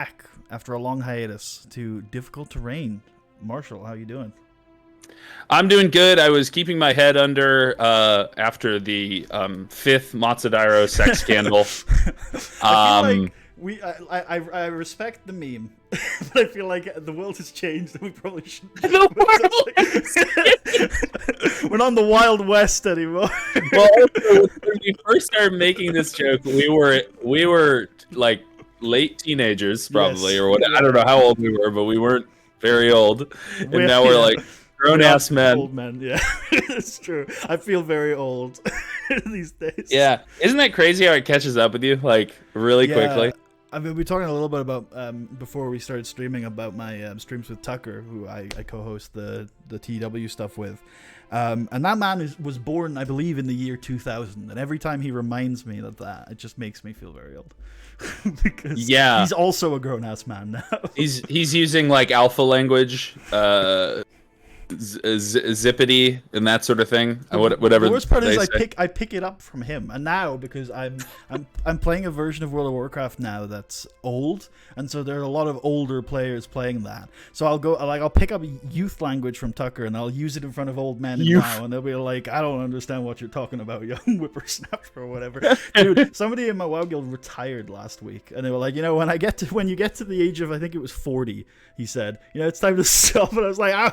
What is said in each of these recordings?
back after a long hiatus to Difficult Terrain. Marshall, how you doing? I'm doing good. I was keeping my head under after the fifth Matsudairo sex scandal. I feel like I respect the meme, but I feel like the world has changed and we probably shouldn't. We're not in the Wild West anymore. Well, when we first started making this joke, we were like late teenagers probably, Yes. or what? I don't know how old we were, but we weren't very old. And now we're like grown-ass men. Old men, yeah. It's true. I feel very old these days. Yeah. Isn't that crazy how it catches up with you, like, really quickly? I mean, we were talking a little bit about, before we started streaming, about my streams with Tucker, who I co-host the TW stuff with. And that man was born, I believe, in the year 2000. And every time he reminds me of that, it just makes me feel very old. Because he's also a grown-ass man now. He's using, like, alpha language, zippity and that sort of thing. Whatever. The worst part is I pick it up from him, and now because I'm playing a version of World of Warcraft now that's old, and so there are a lot of older players playing that. So I'll pick up youth language from Tucker and I'll use it in front of old men now, and they'll be like, "I don't understand what you're talking about, young whippersnapper," or whatever. Dude, somebody in my WoW guild retired last week, and they were like, when you get to the age of, I think it was 40, he said, it's time to stop. And I was like, I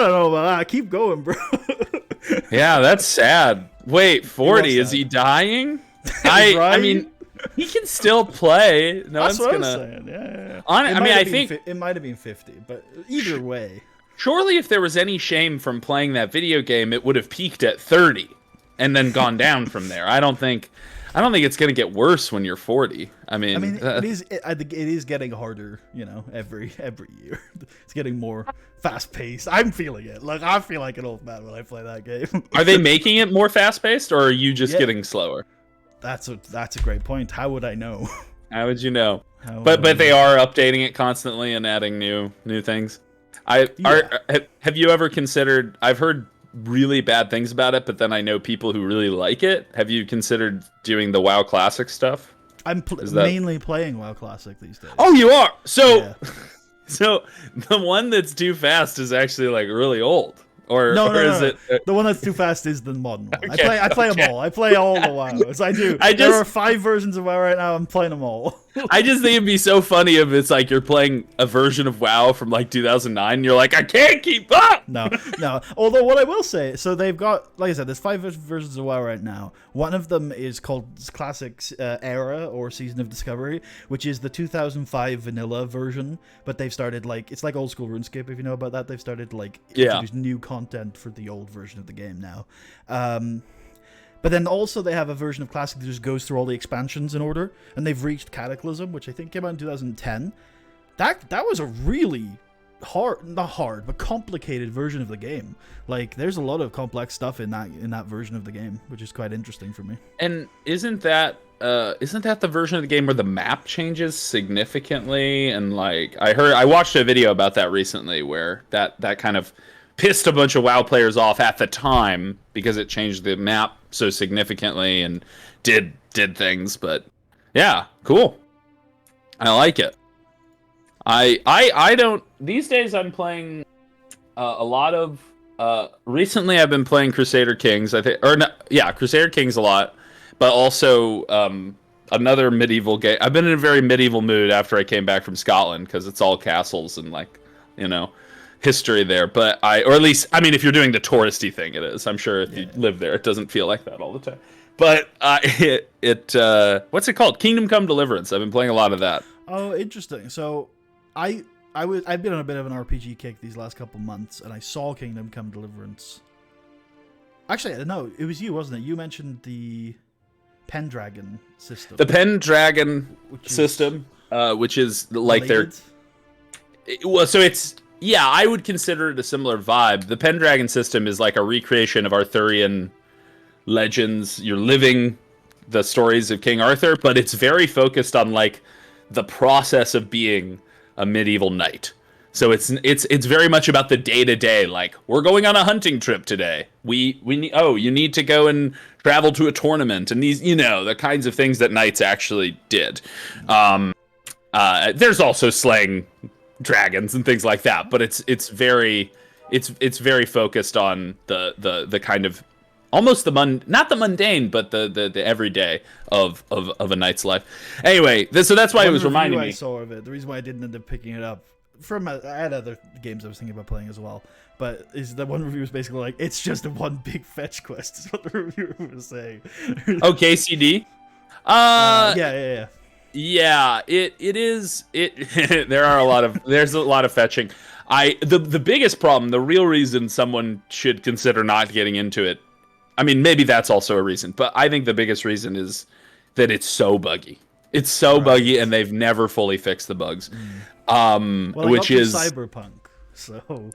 don't know about that. Keep going, bro. Yeah, that's sad. Wait, 40? Is he dying? I mean, he can still play. That's what I was saying. Yeah. I think it might have been 50, but either way. Surely, if there was any shame from playing that video game, it would have peaked at 30 and then gone down from there. I don't think it's gonna get worse when you're 40. I mean, I think it is getting harder. Every year, it's getting more fast paced. I'm feeling it. Like, I feel like an old man when I play that game. Are they making it more fast paced, or are you just getting slower? That's a great point. How would I know? How would you know? But they are updating it constantly and adding new things. Have you ever considered? I've heard really bad things about it, but then I know people who really like it. Have you considered doing the WoW Classic stuff? I'm mainly playing WoW Classic these days. Oh, you are? So, so the one that's too fast is actually like really old. No. Is it the one that's too fast is the modern one? Okay, I play them all. I play all the WoWs. I do. There are 5 versions of WoW right now. I'm playing them all. I just think it'd be so funny if it's like you're playing a version of WoW from like 2009 and you're like, I can't keep up. No. Although what I will say, so they've got, like I said, there's 5 versions of WoW right now. One of them is called Classic Era or Season of Discovery, which is the 2005 vanilla version. But they've started it's like old school RuneScape, if you know about that. They've started introduce new content for the old version of the game now. But then also they have a version of Classic that just goes through all the expansions in order, and they've reached Cataclysm, which I think came out in 2010. That was a really not hard, but complicated version of the game. Like, there's a lot of complex stuff in that version of the game, which is quite interesting for me. And isn't that the version of the game where the map changes significantly? And like, I watched a video about that recently where that kind of pissed a bunch of WoW players off at the time because it changed the map so significantly and did things. But yeah, cool. I like it. I don't, these days I'm playing a lot of recently I've been playing Crusader Kings, Crusader Kings a lot, but also another medieval game. I've been in a very medieval mood after I came back from Scotland because it's all castles and history there. But or at least, I mean, if you're doing the touristy thing, it is. I'm sure if you live there, it doesn't feel like that all the time. But what's it called? Kingdom Come Deliverance. I've been playing a lot of that. Oh, interesting. So I've been on a bit of an RPG kick these last couple months, and I saw Kingdom Come Deliverance. Actually, no, it was you, wasn't it? You mentioned the Pendragon system. The Pendragon system, which is like related? I would consider it a similar vibe. The Pendragon system is like a recreation of Arthurian legends. You're living the stories of King Arthur, but it's very focused on like the process of being a medieval knight. So it's very much about the day to day. Like, we're going on a hunting trip today. You need to go and travel to a tournament, and these, the kinds of things that knights actually did. There's also slaying dragons and things like that, but it's very focused on the kind of almost not the mundane, but the everyday of a knight's life. Anyway, so that's why it was reminding me. I saw of it. The reason why I didn't end up picking it up I had other games I was thinking about playing as well, but is the one review was basically like it's just a one big fetch quest. Is what the reviewer was saying. Oh, KCD. Yeah. Yeah, it is. There's a lot of fetching. The biggest problem, the real reason someone should consider not getting into it. I mean, maybe that's also a reason, but I think the biggest reason is that it's so buggy. It's so buggy, and they've never fully fixed the bugs. Well, which is Cyberpunk. So.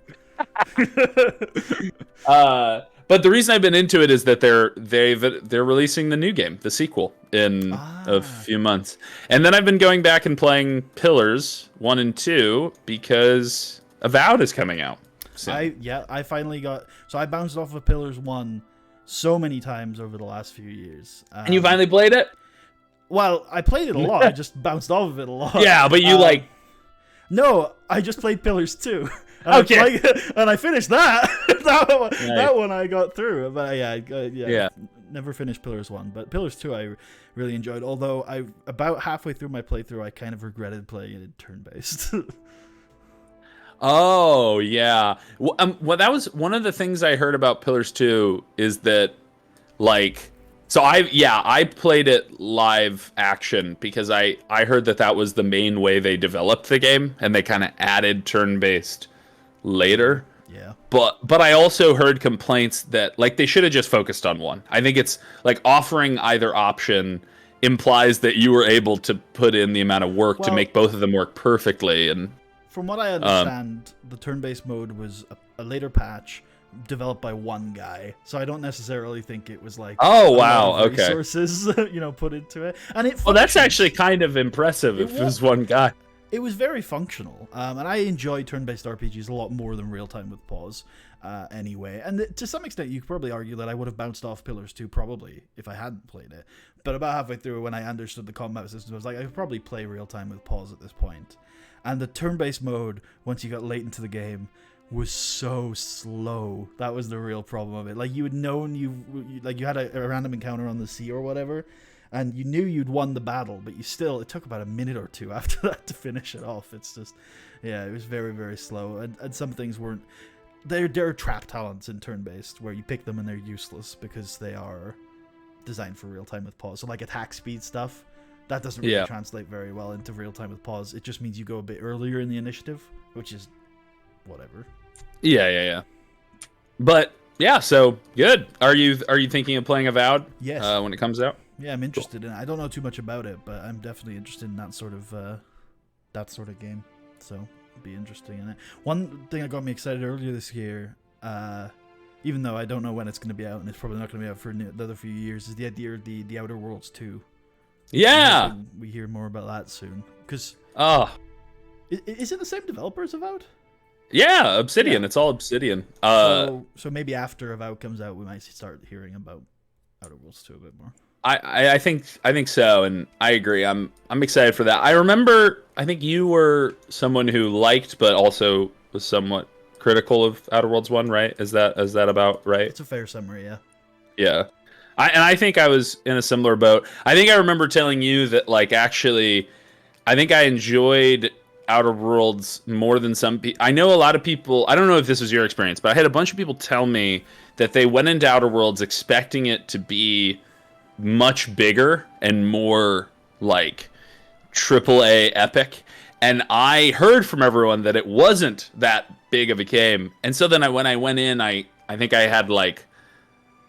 But the reason I've been into it is that they're releasing the new game, the sequel, in a few months, and then I've been going back and playing Pillars 1 and 2 because Avowed is coming out soon. I finally got. So I bounced off of Pillars 1 so many times over the last few years. And you finally played it? Well, I played it a lot. I just bounced off of it a lot. Yeah, but you No, I just played Pillars 2. Okay. And I finished that. That one I got through. But yeah. Never finished Pillars 1. But Pillars 2 I really enjoyed. Although about halfway through my playthrough, I kind of regretted playing it in turn-based. Oh, yeah. Well, that was one of the things I heard about Pillars 2 is that, like... So I played it live action because I heard that was the main way they developed the game, and they kind of added turn-based later. Yeah. But I also heard complaints that like they should have just focused on one. I think it's like offering either option implies that you were able to put in the amount of work to make both of them work perfectly. And from what I understand, the turn-based mode was a later patch developed by one guy, so I don't necessarily think it was like resources put into it. And that's actually kind of impressive if it was one guy. It was very functional, and I enjoy turn-based RPGs a lot more than real-time with pause anyway. And to some extent you could probably argue that I would have bounced off Pillars 2 probably if I hadn't played it, but about halfway through when I understood the combat system, I was like, I could probably play real-time with pause at this point. And the turn-based mode, once you got late into the game, was so slow. That was the real problem of it. Like, you had known you had a random encounter on the sea or whatever, and you knew you'd won the battle, but it took about a minute or two after that to finish it off. It's just, it was very, very slow. And some things weren't... There are trap talents in turn-based where you pick them and they're useless because they are designed for real-time with pause. So like attack speed stuff, that doesn't really translate very well into real-time with pause. It just means you go a bit earlier in the initiative, which is whatever. Yeah. But yeah, so good. Are you thinking of playing Avowed? Yes. When it comes out? Yeah, I'm interested in it. I don't know too much about it, but I'm definitely interested in that sort of game. So be interesting in it. One thing that got me excited earlier this year, even though I don't know when it's going to be out, and it's probably not going to be out for another few years, is the idea of the Outer Worlds 2. Yeah. We hear more about that soon. Because is it the same developers Avowed? Yeah, Obsidian. Yeah. It's all Obsidian. So maybe after Avowed comes out, we might start hearing about Outer Worlds 2 a bit more. I think so, and I agree. I'm excited for that. I remember, I think you were someone who liked, but also was somewhat critical of Outer Worlds 1, right? Is that about right? It's a fair summary, yeah. Yeah. I think I was in a similar boat. I think I remember telling you that, like, actually, I think I enjoyed Outer Worlds more than some people. I know a lot of people, I don't know if this was your experience, but I had a bunch of people tell me that they went into Outer Worlds expecting it to be much bigger and more like AAA epic. And I heard from everyone that it wasn't that big of a game. And so then when I went in, I think I had like,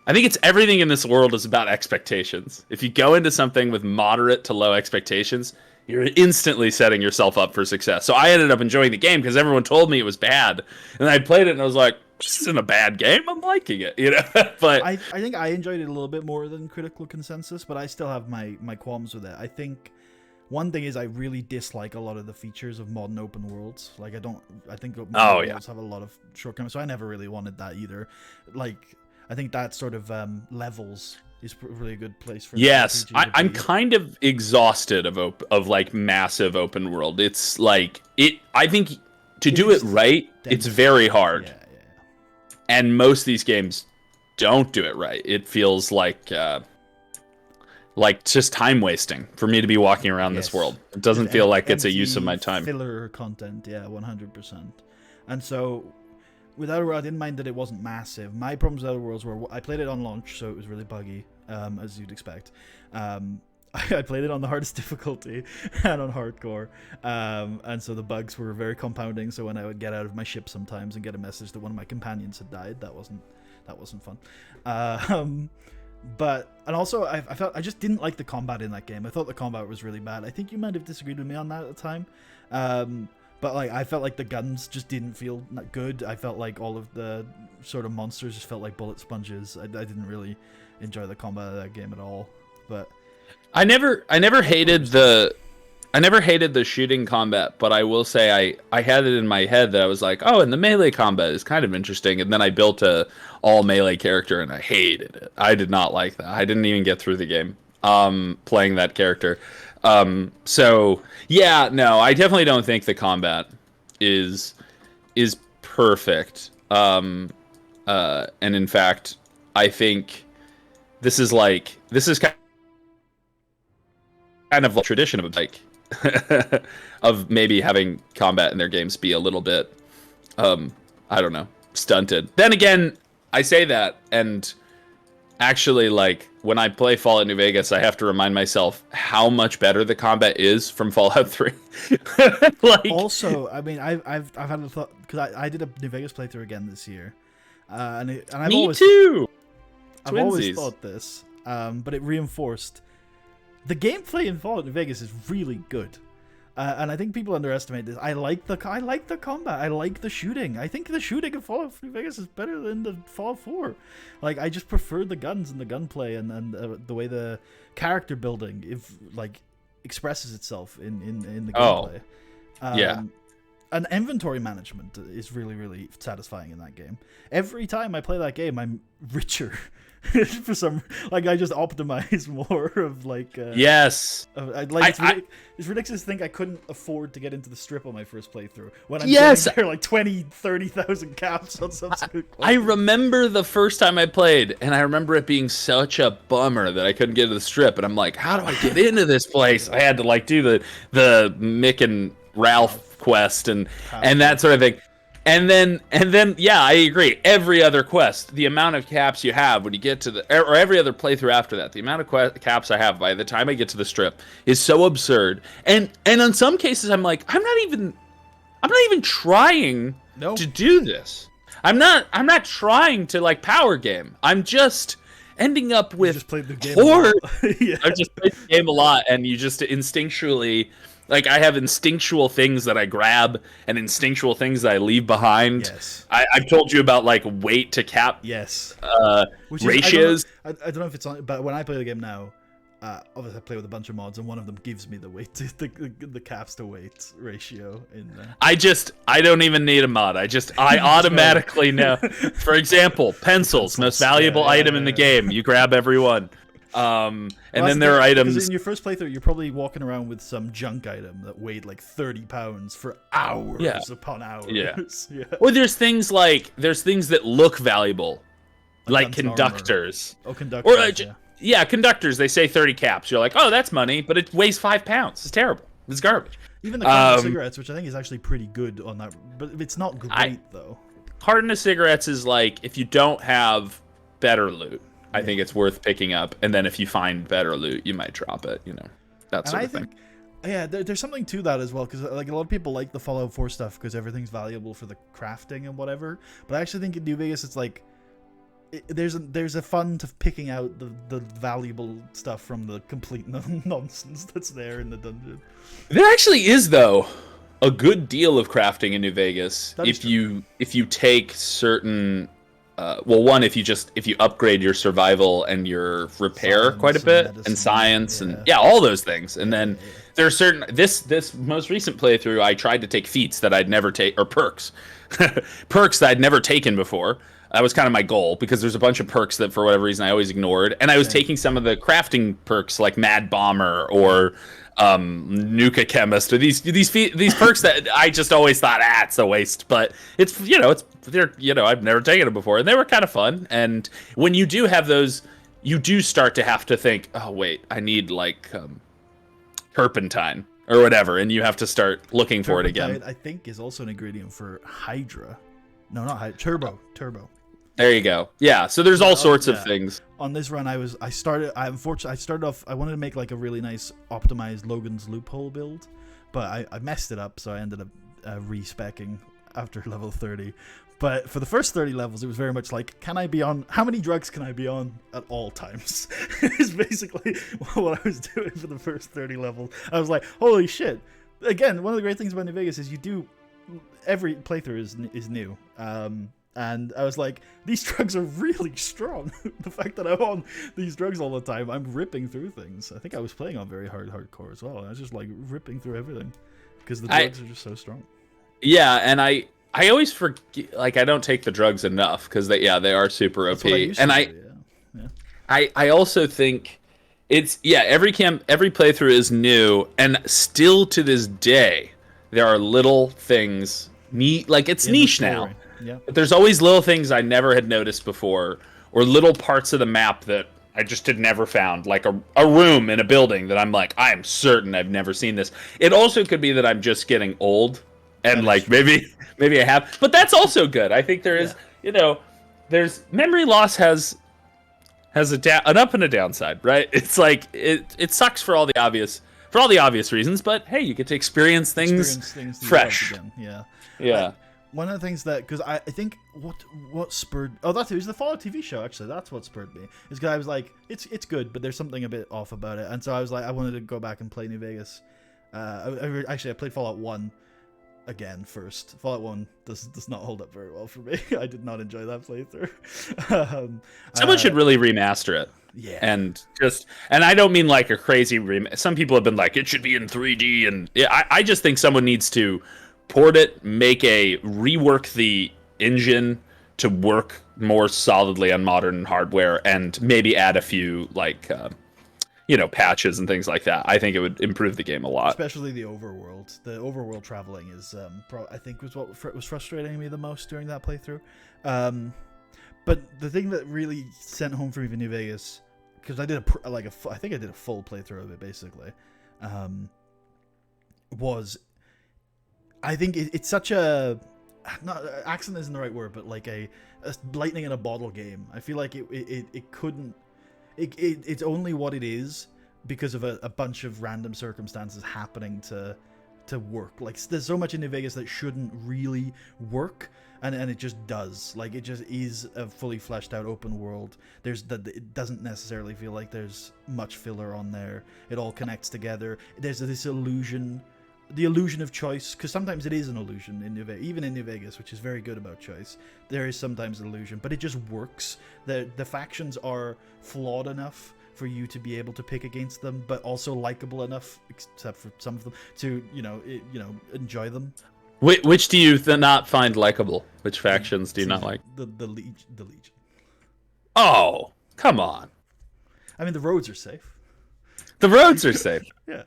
I think it's everything in this world is about expectations. If you go into something with moderate to low expectations, you're instantly setting yourself up for success. So I ended up enjoying the game because everyone told me it was bad. And I played it and I was like, this isn't a bad game. I'm liking it, But I think I enjoyed it a little bit more than critical consensus, but I still have my qualms with it. I think one thing is I really dislike a lot of the features of modern open worlds. Like I think modern worlds have a lot of shortcomings, so I never really wanted that either. Like I think that sort of levels is really a good place for. Yes, an RPG to I'm be. kind of exhausted of like massive open world. It's like I think to do it right, it's very hard. Yeah. And most of these games don't do it right. It feels like just time wasting for me to be walking around this world. It doesn't feel like it's a use of my time. Filler content, yeah, 100%. And so, with Outer Worlds, I didn't mind that it wasn't massive. My problems with Outer Worlds were I played it on launch, so it was really buggy, as you'd expect. I played it on the hardest difficulty and on hardcore, and so the bugs were very compounding. So when I would get out of my ship sometimes and get a message that one of my companions had died, that wasn't fun. And also I just didn't like the combat in that game. I thought the combat was really bad. I think you might have disagreed with me on that at the time. But like I felt like the guns just didn't feel good. I felt like all of the sort of monsters just felt like bullet sponges. I didn't really enjoy the combat of that game at all. But I never hated the shooting combat, but I will say I had it in my head that I was like, oh, and the melee combat is kind of interesting, and then I built a all melee character and I hated it. I did not like that. I didn't even get through the game playing that character. So yeah, no, I definitely don't think the combat is perfect. And in fact, I think this is kind of like tradition of like of maybe having combat in their games be a little bit I don't know, stunted. Then again, I say that, and actually, like, when I play Fallout New Vegas, I have to remind myself how much better the combat is from Fallout 3. Like, also, I mean, I've had a thought, because I did a New Vegas playthrough again this year, and I've me always too. I've always thought this, but it reinforced the gameplay in Fallout New Vegas is really good. And I think people underestimate this. I like the combat. I like the shooting. I think the shooting in Fallout New Vegas is better than the Fallout 4. Like, I just prefer the guns and the gunplay and the way the character building expresses itself in the gameplay. Yeah. And inventory management is really, really satisfying in that game. Every time I play that game, I'm richer. For some, like, I just optimize more of like yes, it's ridiculous to think I couldn't afford to get into the strip on my first playthrough when I'm there like 30,000 caps on subsequent. I remember the first time I played, and I remember it being such a bummer that I couldn't get to the strip, and I'm like, how do I get into this place? I had to like do the Mick and Ralph quest and that sort of thing. And then, yeah, I agree. Every other quest, the amount of caps you have when you get to or every other playthrough after that, the amount of caps I have by the time I get to the strip is so absurd. And in some cases, I'm like, I'm not even trying to do this. I'm not trying to like power game. I'm just ending up with just played the game horde. Yeah. I've just played the game a lot, and you just instinctually. Like, I have instinctual things that I grab and instinctual things that I leave behind. Yes. I've told you about, like, weight to cap ratios. I don't know if it's on, but when I play the game now, obviously I play with a bunch of mods, and one of them gives me the weight, the caps to weight ratio in there. I don't even need a mod. I automatically know. For example, pencils, most valuable item in the game. You grab every one. And then there are items. Because in your first playthrough, you're probably walking around with some junk item that weighed like 30 pounds for hours upon hours. Yeah. Or there's things that look valuable, like conductors. Armor. Oh, conductors. Yeah, conductors. They say 30 caps. You're like, oh, that's money, but it weighs 5 pounds. It's terrible. It's garbage. Even the carton of cigarettes, which I think is actually pretty good on that, but it's not great though. Carton of cigarettes is like, if you don't have better loot, I think it's worth picking up, and then if you find better loot, you might drop it, that sort of thing. Yeah, there's something to that as well, because like a lot of people like the Fallout 4 stuff because everything's valuable for the crafting and whatever, but I actually think in New Vegas it's like, there's a fun to picking out the valuable stuff from the complete nonsense that's there in the dungeon. There actually is, though, a good deal of crafting in New Vegas if you take certain... one, if you upgrade your survival and your repair quite a bit, and science, and all those things, and then there are certain this most recent playthrough, I tried to take feats that I'd never take, or perks that I'd never taken before, That was kind of my goal because there's a bunch of perks that for whatever reason I always ignored, and I was taking some of the crafting perks like Mad Bomber or Nuka Chemist, or these perks that I just always thought, it's a waste. But I've never taken them before, and they were kind of fun. And when you do have those, you do start to have to think, oh wait, I need like turpentine or whatever, and you have to start looking for it again. I think is also an ingredient for Hydra. No, not Hydra. Turbo. There you go. Yeah. So there's all sorts of things. On this run, I started off. I wanted to make like a really nice optimized Logan's Loophole build, but I messed it up, so I ended up respecking after level 30. But for the first 30 levels, it was very much like, how many drugs can I be on at all times? It's basically what I was doing for the first 30 levels. I was like, holy shit. Again, one of the great things about New Vegas is every playthrough is new. And I was like, these drugs are really strong. The fact that I'm on these drugs all the time, I'm ripping through things. I think I was playing on very hardcore as well. I was just like ripping through everything because the drugs are just so strong. Yeah, and I always forget, like, I don't take the drugs enough because they are super OP. I also think it's every playthrough is new, and still to this day there are little things it's niche now. Yeah. But there's always little things I never had noticed before, or little parts of the map that I just had never found, like a room in a building that I'm like, I am certain I've never seen this. It also could be that I'm just getting old, and like maybe I have, but that's also good. I think there is, there's memory loss has an up and a downside, right? It's like it sucks for all the obvious reasons, but hey, you get to experience things fresh. Yeah. One of the things that, because I think what spurred, it was the Fallout TV show, actually. That's what spurred me. Is because I was like, it's good, but there's something a bit off about it. And so I was like, I wanted to go back and play New Vegas. I played Fallout 1 again first. Fallout 1 does not hold up very well for me. I did not enjoy that playthrough. Someone should really remaster it. Yeah. And I don't mean like a crazy some people have been like, it should be in 3D, and I just think someone needs to port it, rework the engine to work more solidly on modern hardware, and maybe add a few patches and things like that. I think it would improve the game a lot. Especially the overworld. The overworld traveling is, I think, was what was frustrating me the most during that playthrough. But the thing that really sent home for me in New Vegas, because I did I think I did a full playthrough of it basically, was, I think it's such a, not accident isn't the right word, but like a lightning in a bottle game. I feel like it's only what it is because of a bunch of random circumstances happening to work. Like, there's so much in New Vegas that shouldn't really work, and it just does. Like, it just is a fully fleshed out open world. It doesn't necessarily feel like there's much filler on there. It all connects together. There's this illusion. The illusion of choice, because sometimes it is an illusion in even in New Vegas, which is very good about choice. There is sometimes an illusion, but it just works. The factions are flawed enough for you to be able to pick against them, but also likable enough, except for some of them, to enjoy them. Which do you not find likable? Which factions do you not like? The Legion. Oh, come on! I mean, the roads are safe. The roads are safe. Yeah.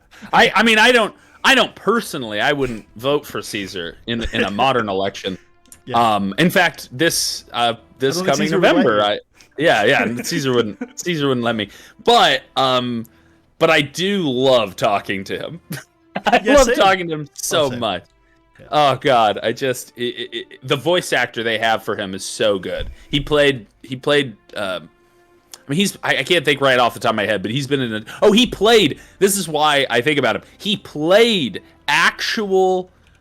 I don't personally. I wouldn't vote for Caesar in a modern election. Yeah. In fact, this coming November, Caesar wouldn't let me. But I do love talking to him. I love talking to him so much. Yeah. Oh God, the voice actor they have for him is so good. He played. I can't think right off the top of my head, but he's been in he played, this is why I think about him. He played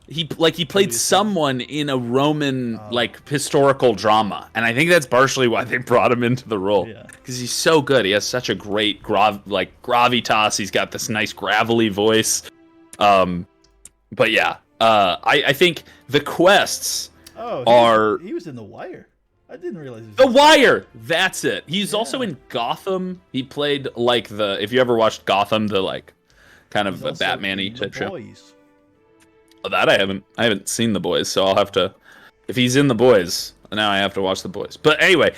he played someone in a Roman, historical drama. And I think that's partially why they brought him into the role. Because he's so good. He has such a great gravitas. He's got this nice gravelly voice. But yeah, I think the quests he was in The Wire. I didn't realize The Wire. That's it. He's also in Gotham. He played if you ever watched Gotham, the kind of a Batman-y type show. Oh, that I haven't seen The Boys, so I'll have to. If he's in The Boys, now I have to watch The Boys. But anyway,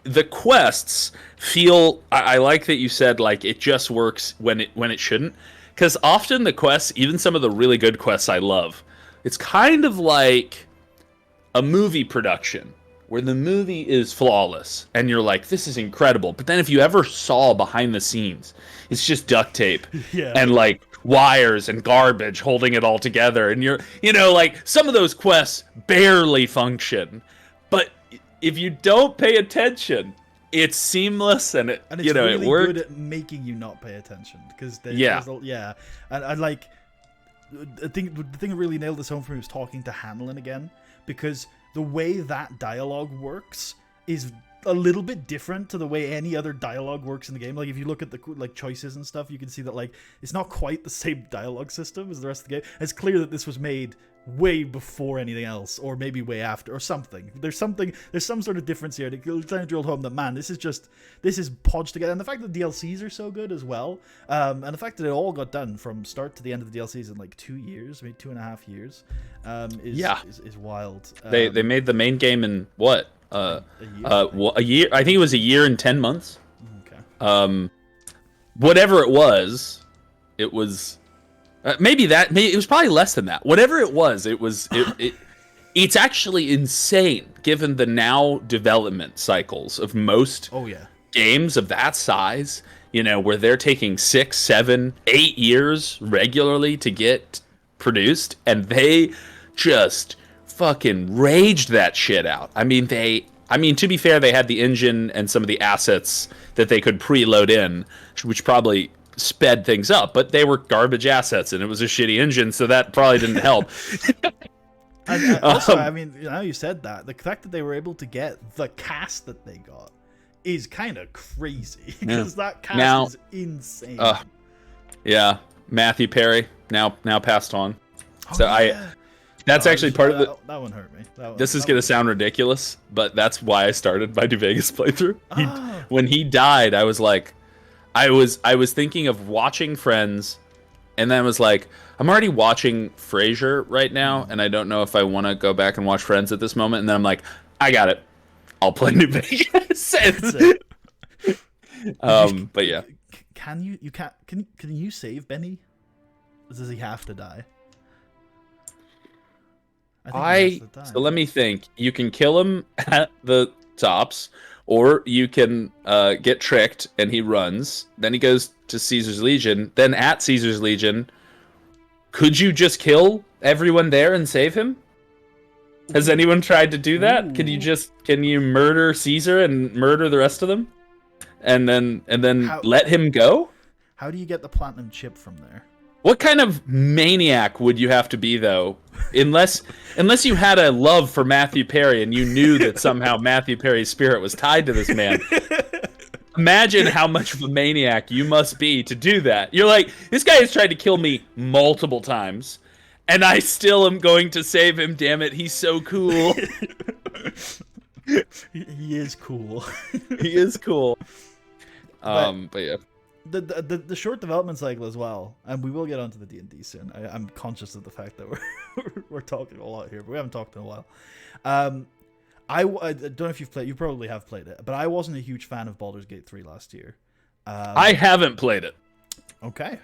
the quests feel. I like that you said like it just works when it shouldn't, because often the quests, even some of the really good quests I love, it's kind of like a movie production where the movie is flawless and you're like, this is incredible. But then if you ever saw behind the scenes, it's just duct tape and like wires and garbage holding it all together. And like some of those quests barely function. But if you don't pay attention, it's seamless and it's really it works. Good at making you not pay attention because and like the thing that really nailed this home for me was talking to Hanlon again, because the way that dialogue works is a little bit different to the way any other dialogue works in the game. Like if you look at the like choices and stuff, you can see that like it's not quite the same dialogue system as the rest of the game. It's clear that this was made way before anything else, or maybe way after, or something. There's some sort of difference here. They're trying to drill home that, man, this is podged together. And the fact that the DLCs are so good as well, and the fact that it all got done from start to the end of the DLCs in like 2 years, maybe 2.5 years, is wild. They made the main game in what? A year. I think it was a year and 10 months. Okay. Whatever it was. Maybe it was probably less than that. Whatever it was, it's actually insane given the now development cycles of most games of that size, where they're taking 6, 7, 8 years regularly to get produced, and they just fucking raged that shit out. I mean, to be fair, they had the engine and some of the assets that they could preload in, which probably sped things up, but they were garbage assets and it was a shitty engine, so that probably didn't help. Also, I mean, now you said that, the fact that they were able to get the cast that they got is kind of crazy, because that cast is insane. Yeah, Matthew Perry now passed on. That's actually part of the. That one hurt me. This is gonna sound ridiculous, but that's why I started my New Vegas playthrough. When he died, I was like, I was thinking of watching Friends, and then I was like, I'm already watching Frasier right now, and I don't know if I want to go back and watch Friends at this moment. And then I'm like, I got it. I'll play New Vegas. But yeah. Can you save Benny? Or does he have to die? So let me think. You can kill him at the tops, or you can get tricked and he runs. Then he goes to Caesar's Legion. Then at Caesar's Legion, could you just kill everyone there and save him? Has anyone tried to do that? Ooh. Can you murder Caesar and murder the rest of them? And then let him go? How do you get the platinum chip from there? What kind of maniac would you have to be, though? Unless you had a love for Matthew Perry and you knew that somehow Matthew Perry's spirit was tied to this man. Imagine how much of a maniac you must be to do that. You're like, this guy has tried to kill me multiple times, and I still am going to save him, damn it. He's so cool. He is cool. He is cool. But yeah. The short development cycle as well, and we will get onto the D&D soon. I'm conscious of the fact that we're talking a lot here, but we haven't talked in a while. I don't know if you've played. You probably have played it, but I wasn't a huge fan of Baldur's Gate 3 last year. I haven't played it. Okay.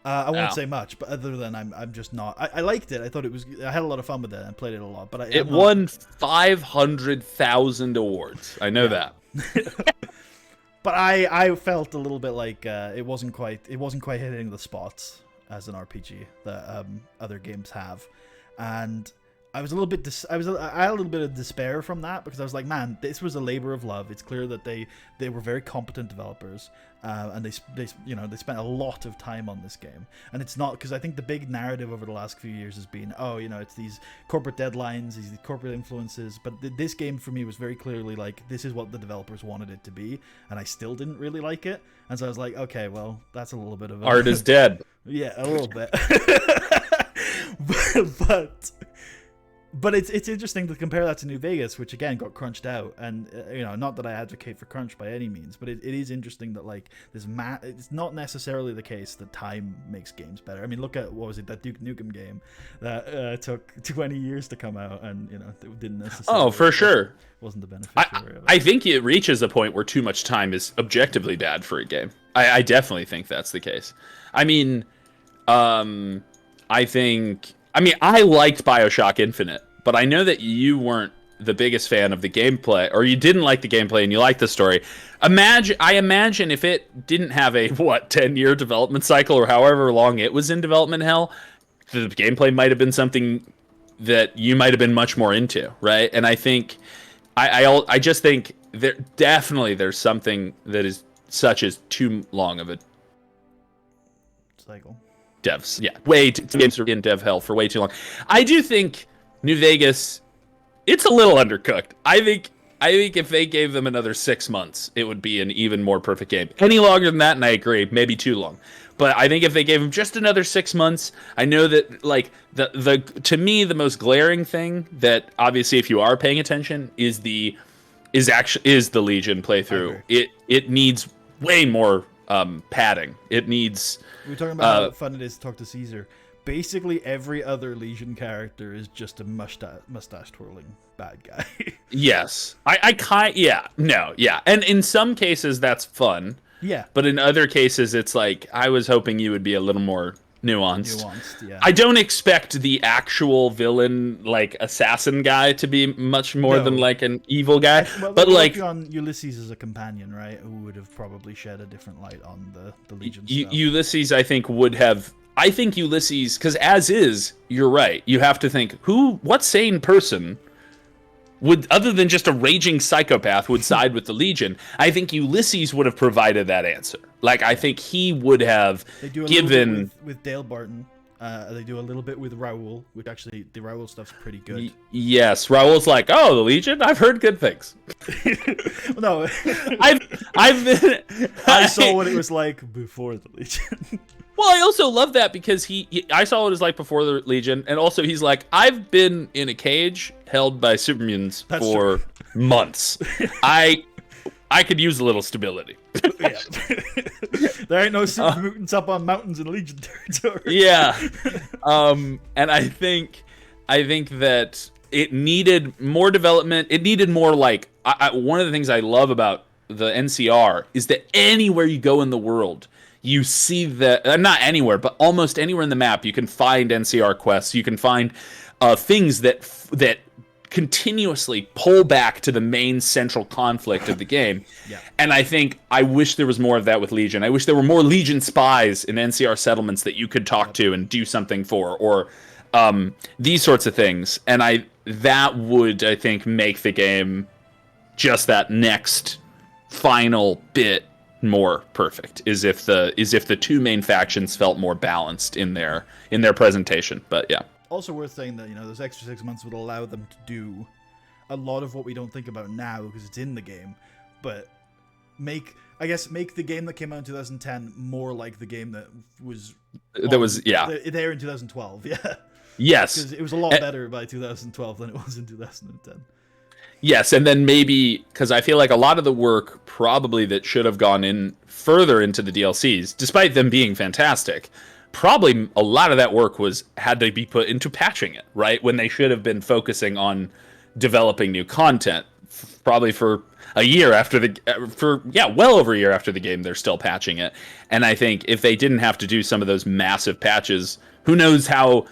I won't say much, but other than I'm just not. I liked it. I thought it was. I had a lot of fun with it and played it a lot. But it won 500,000 awards. I know that. But I felt a little bit like it wasn't quite hitting the spots as an RPG that other games have, and I was a little bit I had a little bit of despair from that, because I was like, man, this was a labor of love. It's clear that they were very competent developers, and they spent a lot of time on this game. And it's not, because I think the big narrative over the last few years has been, it's these corporate deadlines, these corporate influences. But this game for me was very clearly like, this is what the developers wanted it to be, and I still didn't really like it. And so I was like, okay, well, that's a little bit of art is dead. Yeah, a little bit. but But it's interesting to compare that to New Vegas, which again got crunched out, and not that I advocate for crunch by any means, but it is interesting that like it's not necessarily the case that time makes games better. I mean, look at what was it, that Duke Nukem game that took 20 years to come out, and it didn't necessarily. Oh, for sure, wasn't the beneficiary of it. I think it reaches a point where too much time is objectively bad for a game. I definitely think that's the case. I mean, I liked BioShock Infinite, but I know that you weren't the biggest fan of the gameplay, or you didn't like the gameplay and you liked the story. I imagine if it didn't have a 10-year development cycle or however long it was in development hell, the gameplay might have been something that you might have been much more into, right? And I think I just think there's something that is such as too long of a cycle. Devs, yeah, games are in dev hell for way too long. I do think New Vegas, it's a little undercooked. I think if they gave them another 6 months, it would be an even more perfect game. Any longer than that, and I agree, maybe too long. But I think if they gave them just another 6 months, I know that like the to me the most glaring thing that obviously if you are paying attention is the Legion playthrough. It needs way more padding. It needs. We were talking about how fun it is to talk to Caesar. Basically, every other Legion character is just a mustache twirling bad guy. Yes, and in some cases that's fun. Yeah, but in other cases it's like I was hoping you would be a little more nuanced. Yeah. I don't expect the actual villain, like assassin guy, to be much more than like an evil guy. Well, but like on Ulysses as a companion, right? Who would have probably shed a different light on the Legion stuff. Ulysses, I think, would have. I think Ulysses, because as is, you're right. You have to think what sane person would, other than just a raging psychopath, would side with the Legion. I think Ulysses would have provided that answer. Like, I think he would have given with Dale Barton. They do a little bit with Raoul, which actually the Raoul stuff's pretty good. Yes, Raoul's like, oh, the Legion. I've heard good things. No, I saw what it was like before the Legion. Well, I also love that because I saw what it was like before the Legion, and also he's like, I've been in a cage held by supermutants for months. I could use a little stability. Yeah. There ain't no supermutants up on mountains in Legion territory. Yeah. And I think that it needed more development. It needed more like one of the things I love about the NCR is that anywhere you go in the world, you see that, not anywhere, but almost anywhere in the map, you can find NCR quests. You can find things that continuously pull back to the main central conflict of the game. Yeah. And I wish there was more of that with Legion. I wish there were more Legion spies in NCR settlements that you could talk to and do something for, or these sorts of things. And that would, I think, make the game just that next final bit more perfect, is if the two main factions felt more balanced in their presentation. But yeah, also worth saying that those extra 6 months would allow them to do a lot of what we don't think about now because it's in the game, but make the game that came out in 2010 more like the game that was there in 2012. Yeah. Yes, because it was a lot better by 2012 than it was in 2010. Yes, and then maybe, because I feel like a lot of the work probably that should have gone in further into the DLCs, despite them being fantastic, probably a lot of that work had to be put into patching it, right? When they should have been focusing on developing new content, probably for a year after well over a year after the game, they're still patching it. And I think if they didn't have to do some of those massive patches, who knows how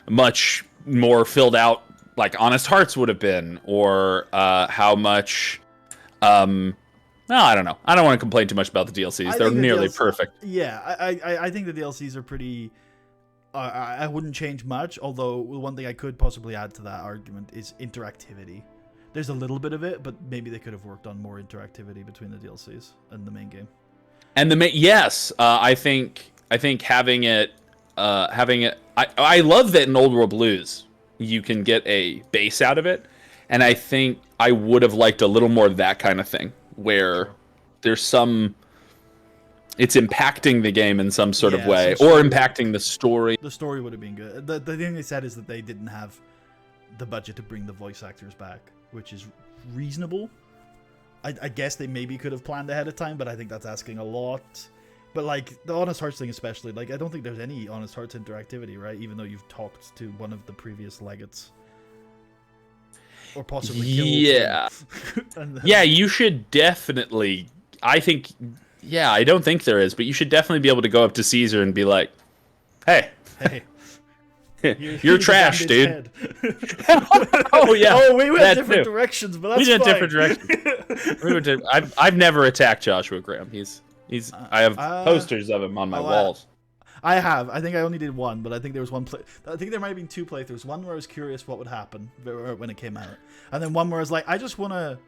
much more filled out like Honest Hearts would have been, or how much no, I don't know. I don't want to complain too much about the DLCs. They're nearly perfect. Yeah, I think the DLCs are pretty I wouldn't change much, although one thing I could possibly add to that argument is interactivity. There's a little bit of it, but maybe they could have worked on more interactivity between the DLCs and the main game. And yes, I think having it I love that in Old World Blues you can get a base out of it, and I think I would have liked a little more of that kind of thing where there's it's impacting the game in some sort of way, or impacting the story. The story would have been good. The thing they said is that they didn't have the budget to bring the voice actors back, which is reasonable. I guess they maybe could have planned ahead of time, but I think that's asking a lot. But like the Honest Hearts thing especially, like I don't think there's any Honest Hearts interactivity, right? Even though you've talked to one of the previous legates. Or possibly killed them. Yeah, you should definitely, I think, yeah, I don't think there is, but you should definitely be able to go up to Caesar and be like, hey. You're trash, dude. Oh yeah. Oh, we went different directions, but that's fine. We went different directions. I've never attacked Joshua Graham. I have posters of him on my walls. I have. I think I only did one, but I think there was one I think there might have been 2 playthroughs. One where I was curious what would happen when it came out, and then one where I was like, I just want to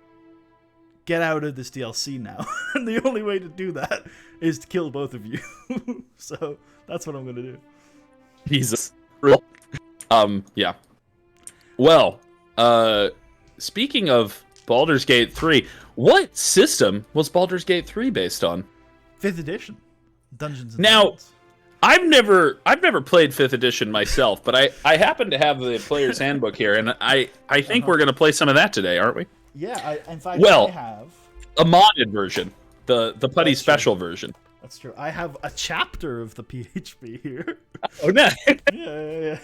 get out of this DLC now, and the only way to do that is to kill both of you. So that's what I'm gonna do. Jesus. Real. Yeah. Well, speaking of Baldur's Gate 3, what system was Baldur's Gate 3 based on? 5th edition. Dungeons and Dragons. I've never played 5th edition myself, but I happen to have the player's handbook here, and I think we're going to play some of that today, aren't we? Yeah, in fact, I have a modded version, the putty special version. That's true. I have a chapter of the PHP here. Oh, nice. Yeah.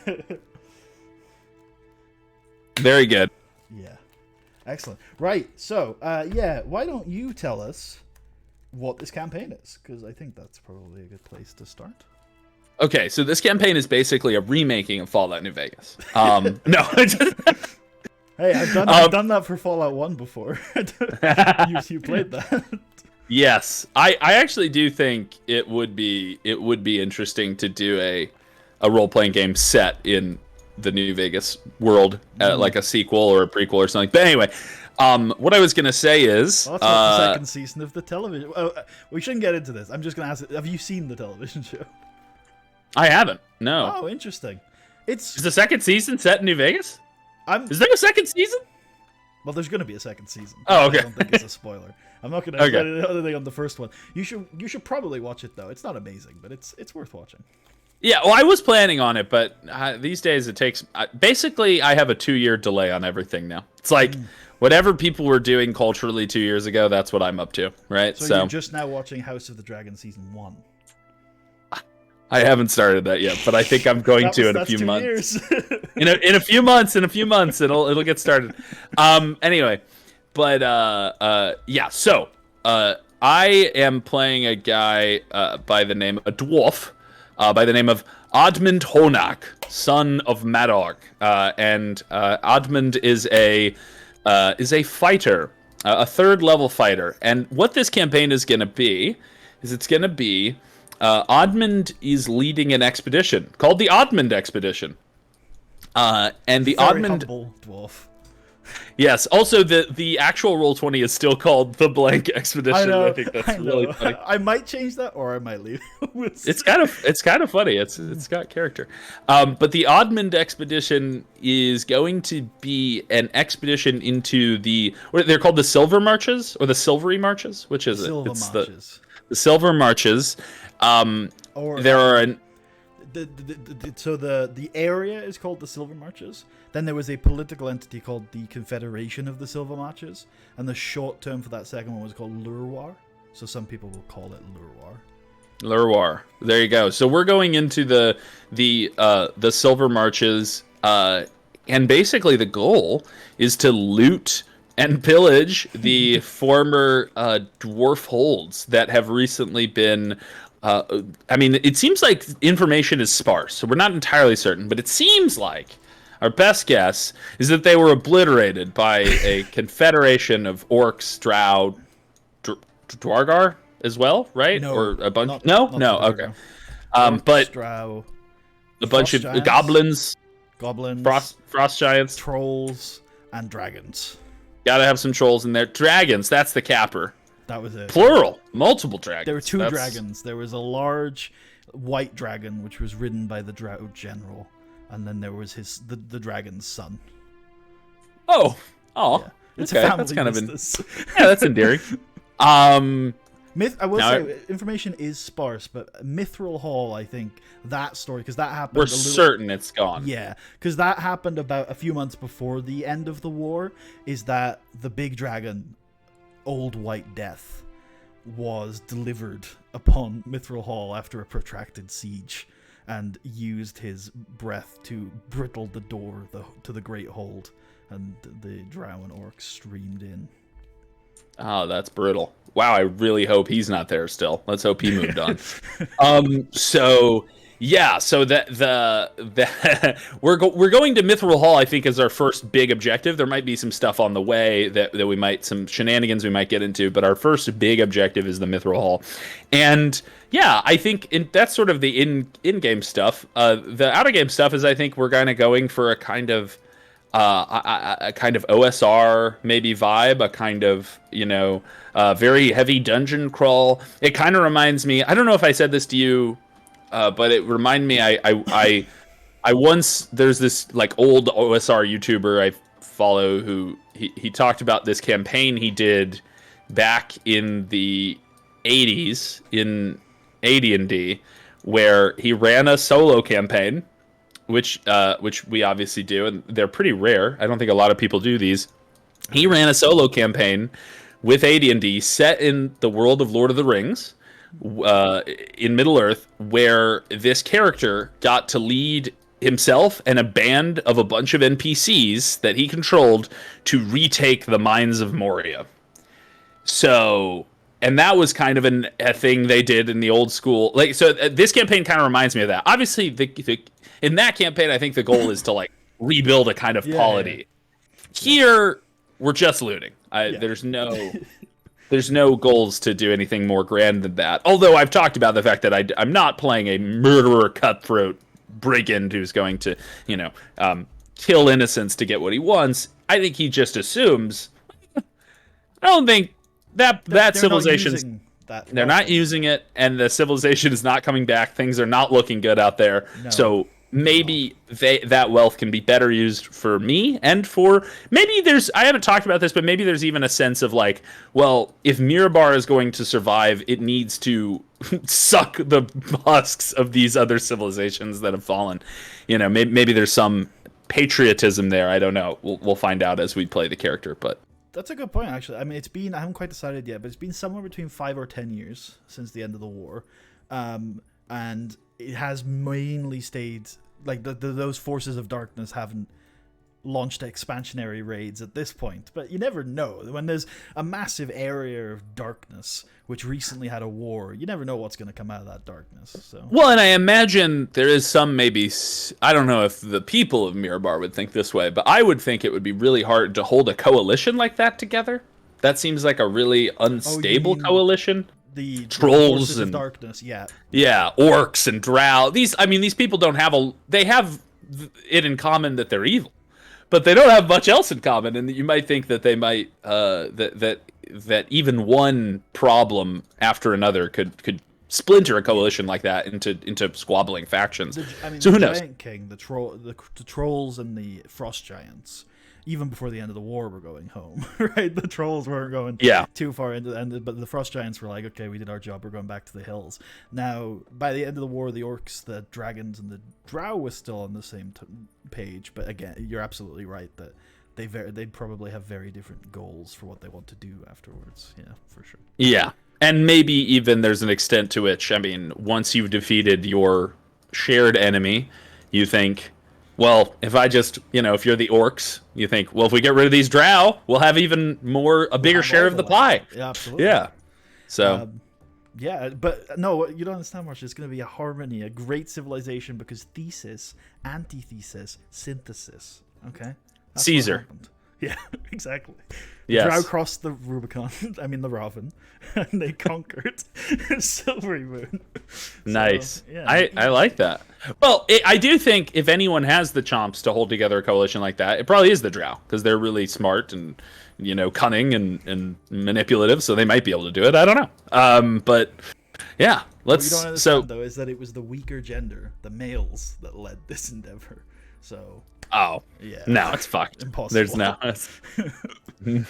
Very good. Yeah. Excellent. Right. So, why don't you tell us what this campaign is? Because I think that's probably a good place to start. Okay, so this campaign is basically a remaking of Fallout New Vegas. No. Hey, I've done that for Fallout 1 before. you played that. Yes, I actually do think it would be interesting to do a role-playing game set in the New Vegas world, like a sequel or a prequel or something. But anyway, what I was going to say is... Well, that's not the second season of the television... we shouldn't get into this. I'm just going to ask, have you seen the television show? I haven't, no. Oh, interesting. Is the second season set in New Vegas? Is there a second season? Well, there's going to be a second season. Oh, okay. I don't think it's a spoiler. I'm not going to say anything on the first one. You should probably watch it, though. It's not amazing, but it's worth watching. Yeah, well, I was planning on it, but these days it takes... basically, I have a 2-year delay on everything now. It's like, whatever people were doing culturally 2 years ago, that's what I'm up to, right? So you're just now watching House of the Dragon Season 1. I haven't started that yet, but I think I'm going to in a few months. in a few months, it'll get started. Anyway, but yeah. So I am playing a guy a dwarf by the name of Admand Honak, son of Madog, and Admand is a fighter, a 3rd level fighter. And what this campaign is going to be is Admand is leading an expedition called the Admand Expedition. And the Very Admand humble dwarf. Yes. Also, the actual Roll20 is still called the Blank Expedition. I think that's really funny. I might change that, or I might leave. It's kind of funny. It's got character. But the Admand Expedition is going to be an expedition into they're called the Silver Marches or the Silvery Marches. Which is it? It's Marches. The Silver Marches. So the area is called the Silver Marches. Then there was a political entity called the Confederation of the Silver Marches, and the short term for that second one was called Lurwar. So some people will call it Lurwar. Lurwar. There you go. So we're going into the Silver Marches, and basically the goal is to loot and pillage the former dwarf holds that have recently been... I mean, it seems like information is sparse, so we're not entirely certain, but it seems like our best guess is that they were obliterated by a confederation of orcs, drow, dwargar as well, right? No, or a bunch? Not Okay. Orcs, but drow, a bunch of goblins, frost giants, trolls, and dragons. Gotta have some trolls in there. Dragons, that's the capper. That was it. Plural, multiple dragons. There were 2 dragons. There was a large white dragon, which was ridden by the drow general, and then there was the dragon's son. Oh, yeah. It's a family business. Yeah, that's endearing. I will Now, say information is sparse, but Mithril Hall, I think that story, because that happened. we're certain it's gone. Yeah, because that happened about a few months before the end of the war. Is that the big dragon, Old White Death, was delivered upon Mithril Hall after a protracted siege, and used his breath to brittle the door to the Great Hold, and the drow and orcs streamed in. Oh, that's brutal. Wow, I really hope he's not there still. Let's hope he moved on. So yeah, so we're going to Mithril Hall, I think, is our first big objective. There might be some stuff on the way that we might, some shenanigans we might get into, but our first big objective is the Mithril Hall. And yeah, I think that's sort of the in-game stuff. The out-of-game stuff is, I think, we're kind of going for a kind of OSR maybe vibe, a kind of, very heavy dungeon crawl. It kind of reminds me, I don't know if I said this to you, but it reminded me, I once, there's this like old OSR YouTuber I follow who he talked about this campaign he did back in the 80s in AD&D, where he ran a solo campaign, which we obviously do, and they're pretty rare. I don't think a lot of people do these. He ran a solo campaign with AD&D set in the world of Lord of the Rings, in Middle-earth, where this character got to lead himself and a band of a bunch of NPCs that he controlled to retake the mines of Moria. So, and that was kind of a thing they did in the old school. This campaign kind of reminds me of that. Obviously, in that campaign, I think the goal is to like rebuild a kind of polity. Here, we're just looting. There's no goals to do anything more grand than that. Although I've talked about the fact that I'm not playing a murderer, cutthroat brigand who's going to, kill innocents to get what he wants. I think he just assumes. I don't think that civilization. They're not using it, and the civilization is not coming back. Things are not looking good out there. No. So maybe that wealth can be better used for me, and for maybe I haven't talked about this, but maybe there's even a sense of like, well, if Mirabar is going to survive, it needs to suck the husks of these other civilizations that have fallen. Maybe there's some patriotism there. I don't know. We'll find out as we play the character, but. That's a good point, actually. I mean, I haven't quite decided yet, but it's been somewhere between 5 or 10 years since the end of the war. And it has mainly stayed, like, those forces of darkness haven't launched expansionary raids at this point. But you never know. When there's a massive area of darkness, which recently had a war, you never know what's going to come out of that darkness. So. Well, and I imagine there is some maybe, I don't know if the people of Mirabar would think this way, but I would think it would be really hard to hold a coalition like that together. That seems like a really unstable coalition. The trolls and darkness, yeah, orcs and drow. These people don't have they have it in common that they're evil, but they don't have much else in common. And you might think that they might that even one problem after another could splinter a coalition like that into squabbling factions. So who knows? Giant King, the trolls and the frost giants, even before the end of the war, were going home, right? The trolls weren't going too far into the end, but the frost giants were like, okay, we did our job, we're going back to the hills. Now, by the end of the war, the orcs, the dragons, and the drow was still on the same page, but again, you're absolutely right that they'd probably have very different goals for what they want to do afterwards. Yeah, for sure. Yeah, and maybe even there's an extent to which, I mean, once you've defeated your shared enemy, you think, well, if I just, if you're the orcs, you think, well, if we get rid of these drow, we'll have even a bigger share of the pie. Yeah, absolutely. Yeah. So. Yeah, but no, you don't understand much. It's going to be a harmony, a great civilization, because thesis, antithesis, synthesis. Okay? That's Caesar. Yeah, exactly. Yes. Drow crossed the Rubicon, the Raven, and they conquered Silvery Moon. Nice. So, yeah. I like that. Well, I do think if anyone has the chomps to hold together a coalition like that, it probably is the Drow, because they're really smart and, cunning and manipulative, so they might be able to do it. I don't know. But yeah, let's. What you don't understand, though, is that it was the weaker gender, the males, that led this endeavor. So. Oh. Yeah. No, it's fucked. Impossible. There's no. I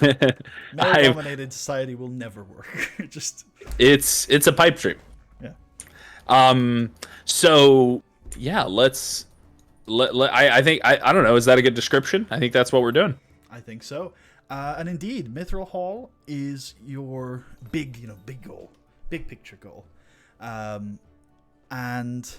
Male-dominated society will never work. Just it's a pipe dream. yeah. So yeah, I think I don't know. Is that a good description? I think that's what we're doing. I think so. And indeed, Mithril Hall is your big, big goal, big picture goal. And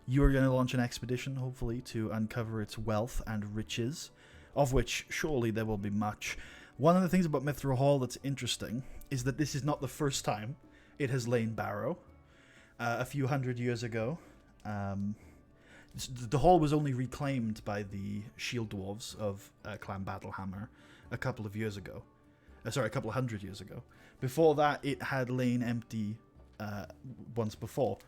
you're going to launch an expedition, hopefully, to uncover its wealth and riches, of which surely there will be much. One of the things about Mithril Hall that's interesting is that this is not the first time it has lain barrow. A few hundred years ago, the hall was only reclaimed by the shield dwarves of Clan Battlehammer a couple of years ago. A couple of hundred years ago. Before that, it had lain empty once before,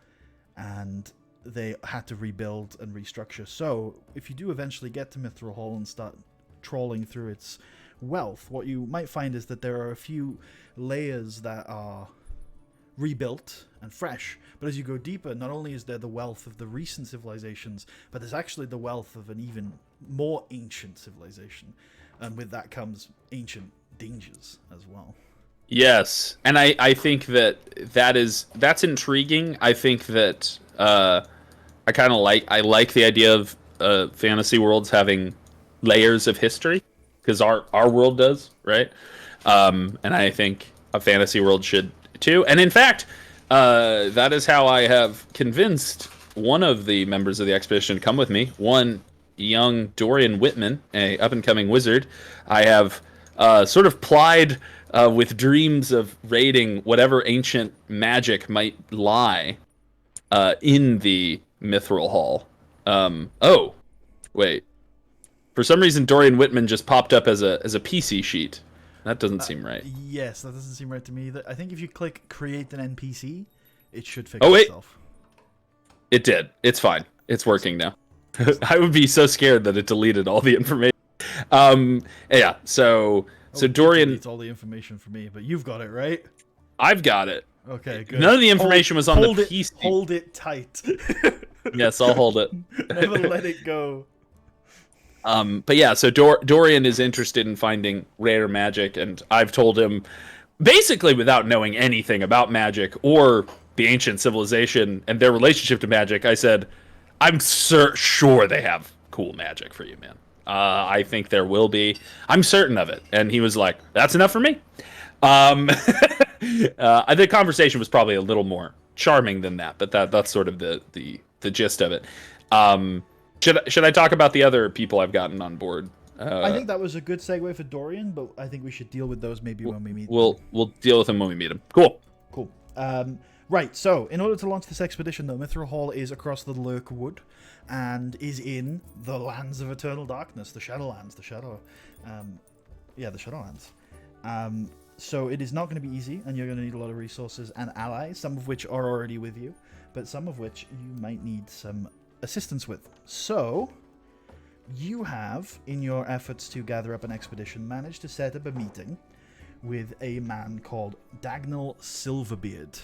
and they had to rebuild and restructure. So, if you do eventually get to Mithril Hall and start trawling through its wealth, what you might find is that there are a few layers that are rebuilt and fresh, but as you go deeper, not only is there the wealth of the recent civilizations, but there's actually the wealth of an even more ancient civilization, and with that comes ancient dangers as well. Yes, and I think that's intriguing. I think that I kind of like the idea of fantasy worlds having layers of history, because our world does, right? And I think a fantasy world should too. And in fact, that is how I have convinced one of the members of the expedition to come with me. One young Dorian Whitman, a up-and-coming wizard. I have sort of plied with dreams of raiding whatever ancient magic might lie in the Mithril Hall. Oh, wait. For some reason, Dorian Whitman just popped up as a PC sheet. That doesn't seem right. Yes, that doesn't seem right to me either. I think if you click create an NPC, it should fix itself. It did. It's fine. It's working now. I would be so scared that it deleted all the information. Yeah, so Dorian... deletes all the information for me, but you've got it, right? I've got it. Okay, good. None of the information was on the PC. Hold it tight. Yes, I'll hold it. Never let it go. But yeah, so Dorian is interested in finding rare magic, and I've told him, basically without knowing anything about magic or the ancient civilization and their relationship to magic, I said, I'm sure they have cool magic for you, man. I think there will be. I'm certain of it. And he was like, that's enough for me. The conversation was probably a little more charming than that, but that's sort of the gist of it. Should I talk about the other people I've gotten on board? I think that was a good segue for Dorian, but I think we should deal with those maybe when we meet. We'll deal with them when we meet them. Cool. Right, so in order to launch this expedition, though, Mithril Hall is across the Lurk Wood and is in the lands of eternal darkness, the Shadowlands, the Shadowlands. So it is not going to be easy, and you're going to need a lot of resources and allies, some of which are already with you, but some of which you might need some assistance with. So you have, in your efforts to gather up an expedition, managed to set up a meeting with a man called Dagnall Silverbeard.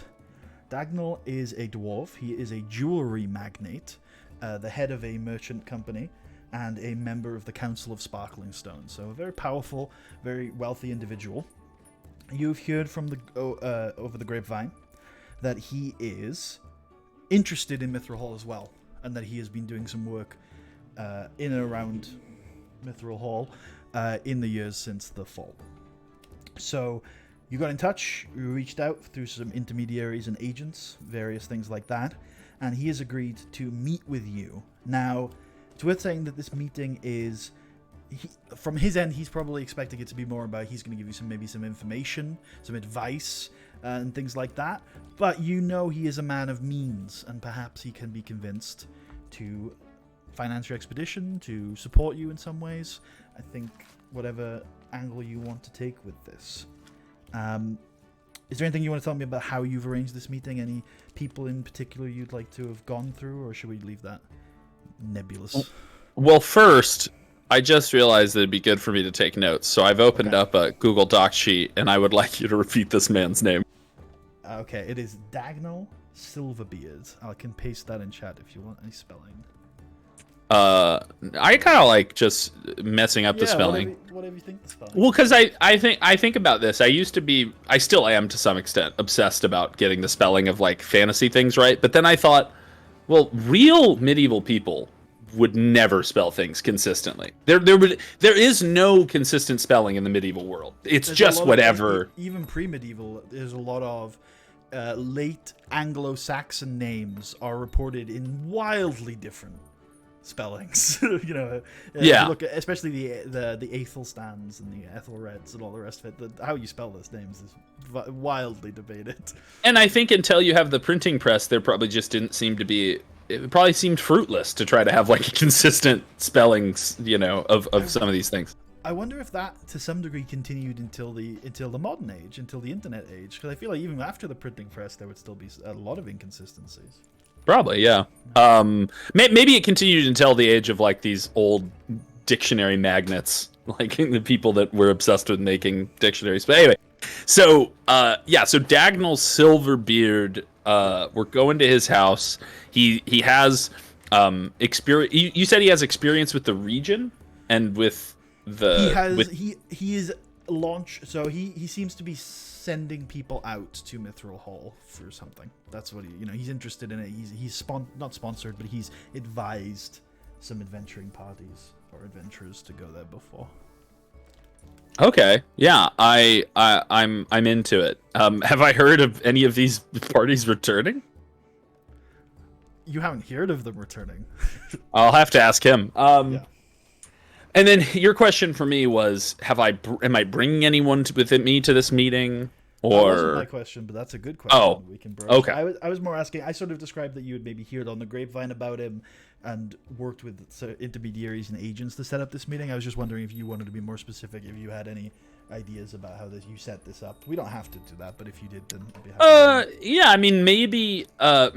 Dagnall is a dwarf. He is a jewelry magnate, the head of a merchant company, and a member of the Council of Sparkling Stones. So a very powerful, very wealthy individual. You've heard from over the grapevine that he is interested in Mithril Hall as well, and that he has been doing some work in and around Mithril Hall in the years since the fall. So you got in touch, you reached out through some intermediaries and agents, various things like that, and he has agreed to meet with you. Now, it's worth saying that this meeting is, from his end, he's probably expecting it to be more about, he's going to give you maybe some information, some advice, and things like that, but you know he is a man of means, and perhaps he can be convinced to finance your expedition, to support you in some ways. I think whatever angle you want to take with this. Is there anything you want to tell me about how you've arranged this meeting? Any people in particular you'd like to have gone through, or should we leave that nebulous? Well, first, I just realized that it'd be good for me to take notes, so I've opened up a Google Doc sheet, and I would like you to repeat this man's name. Okay, it is Dagnall Silverbeard. I can paste that in chat if you want any spelling. I kind of like just messing up the Yeah, spelling. whatever you think the spelling. Well, because I think about this. I still am to some extent obsessed about getting the spelling of like fantasy things right. But then I thought, well, real medieval people would never spell things consistently. There is no consistent spelling in the medieval world. It's There's just whatever. Even pre-medieval, there's a lot of late Anglo-Saxon names are reported in wildly different spellings. If Yeah. you look at, especially the Aethelstans and the Ethelreds and all the rest of it. How you spell those names is wildly debated. And I think until you have the printing press, there probably just didn't seem to be. It probably seemed fruitless to try to have like consistent spellings, of some of these things. I wonder if that, to some degree, continued until the modern age, until the internet age. Because I feel like even after the printing press, there would still be a lot of inconsistencies. Probably, yeah. Maybe it continued until the age of like these old dictionary magnets, like the people that were obsessed with making dictionaries. But anyway, so so Dagnall Silverbeard, we're going to his house. He has experience. You said he has experience with the region and with he is launched, so he seems to be sending people out to Mithril Hall for something. That's what he's interested in it. He's not sponsored, but he's advised some adventuring parties or adventurers to go there before. Okay, yeah, I'm into it. Have I heard of any of these parties returning? You haven't heard of them returning? I'll have to ask him. Yeah. And then your question for me was, am I bringing anyone with me to this meeting? Or that wasn't my question, but that's a good question. Oh, we can broach. okay. I was more asking. I sort of described that you had maybe heard on the grapevine about him and worked with intermediaries and agents to set up this meeting. I was just wondering if you wanted to be more specific, if you had any ideas about how you set this up. We don't have to do that, but if you did, then I'd be happy. Yeah, I mean, maybe I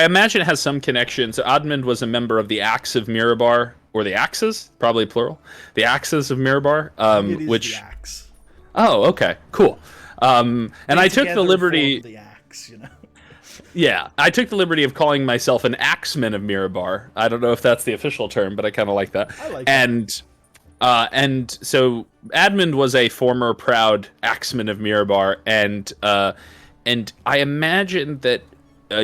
imagine it has some connection. So Admand was a member of the Axe of Mirabar, or the Axes, probably plural, the Axes of Mirabar, It is which. the axe. Oh, okay, cool. And I took the liberty. The axe, Yeah, I took the liberty of calling myself an Axeman of Mirabar. I don't know if that's the official term, but I kind of like that. I like that. And so Admand was a former proud Axeman of Mirabar, and I imagine that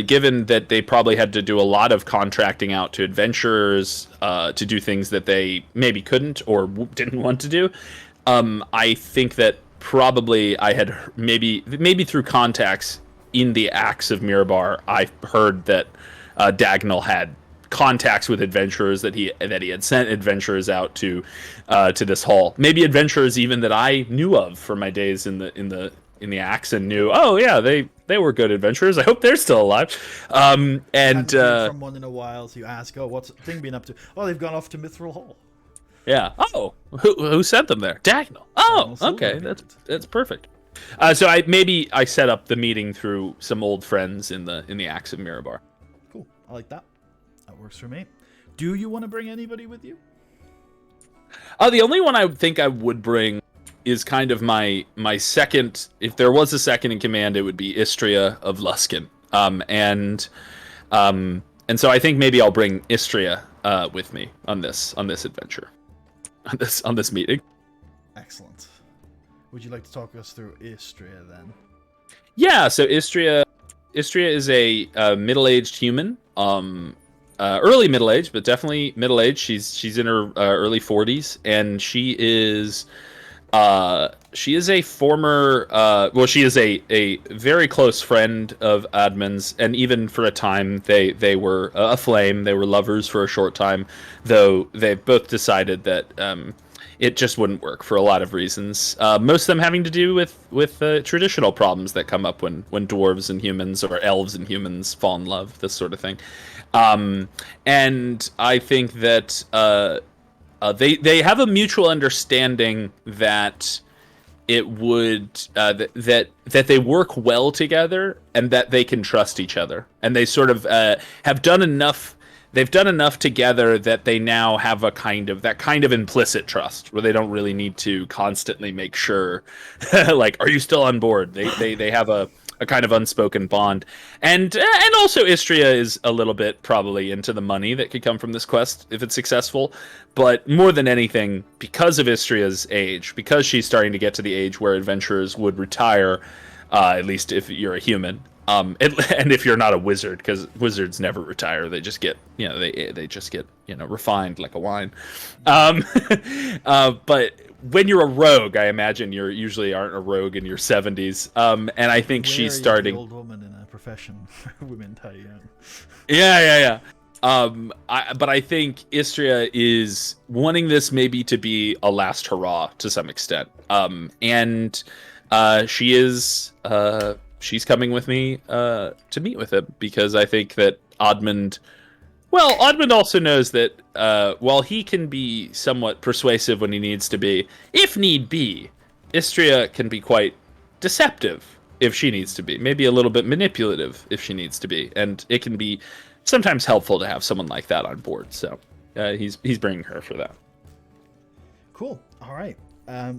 given that they probably had to do a lot of contracting out to adventurers to do things that they maybe couldn't or didn't want to do, I think that probably I had maybe through contacts in the Axe of Mirabar, I heard that Dagnall had contacts with adventurers, that he had sent adventurers out to this hall. Maybe adventurers even that I knew of from my days in the Axe, and knew, oh yeah, they were good adventurers. I hope they're still alive. And from one in a while, so you ask, oh, what's the thing been up to? Oh, they've gone off to Mithril Hall. Yeah. Oh, who sent them there? Dagnall. Oh, okay, that's perfect. So I set up the meeting through some old friends in the Axe of Mirabar. Cool. I like that. That works for me. Do you want to bring anybody with you? The only one I think I would bring is kind of my second. If there was a second in command, it would be Istria of Luskan. And so I think maybe I'll bring Istria with me on this adventure, on this meeting. Excellent. Would you like to talk us through Istria then? Yeah. So Istria is a middle-aged human. Early middle-aged, but definitely middle-aged. She's in her early 40s, and she is a former she is a very close friend of Admand's, and even for a time they were aflame. They were lovers for a short time, though they both decided that it just wouldn't work for a lot of reasons. Most of them having to do with traditional problems that come up when dwarves and humans, or elves and humans, fall in love, this sort of thing. And I think that they have a mutual understanding that it would that they work well together, and that they can trust each other, and they sort of have done enough. They've done enough together that they now have that kind of implicit trust, where they don't really need to constantly make sure, like, are you still on board? They have a a kind of unspoken bond. And also Istria is a little bit probably into the money that could come from this quest if it's successful. But more than anything, because of Istria's age, because she's starting to get to the age where adventurers would retire, at least if you're a human. And if you're not a wizard, because wizards never retire, they just get, they just get, refined like a wine. But when you're a rogue, I imagine you usually aren't a rogue in your 70s. And I think she's starting. The old woman in a profession for women tie young. Yeah. But I think Istria is wanting this maybe to be a last hurrah to some extent. And she is. She's coming with me to meet with him because I think that Admand also knows that while he can be somewhat persuasive when he needs to be, if need be, Istria can be quite deceptive if she needs to be, maybe a little bit manipulative if she needs to be, and it can be sometimes helpful to have someone like that on board. So he's bringing her for that. Cool. All right.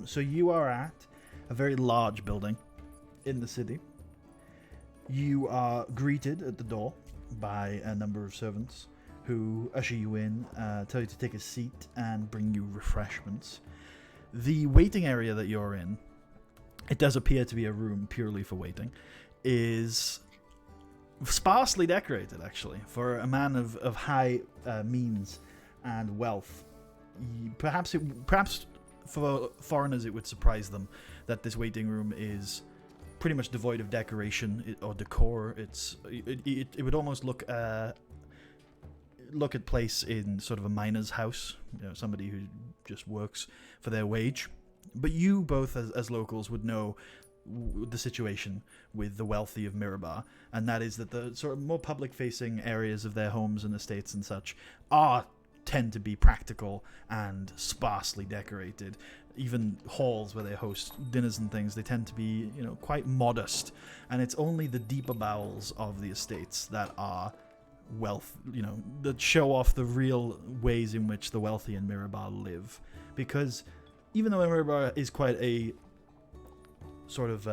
So you are at a very large building in the city. You are greeted at the door by a number of servants who usher you in, tell you to take a seat, and bring you refreshments. The waiting area that you're in, it does appear to be a room purely for waiting, is sparsely decorated, actually. For a man of high means and wealth, perhaps for foreigners it would surprise them that this waiting room is pretty much devoid of decoration or decor. It would almost look at place in sort of a miner's house, somebody who just works for their wage. But you both, as locals, would know the situation with the wealthy of Mirabar, and that is that the sort of more public-facing areas of their homes and estates and such tend to be practical and sparsely decorated. Even halls where they host dinners and things, they tend to be, quite modest. And it's only the deeper bowels of the estates that are wealth, that show off the real ways in which the wealthy in Mirabar live. Because even though Mirabar is quite a sort of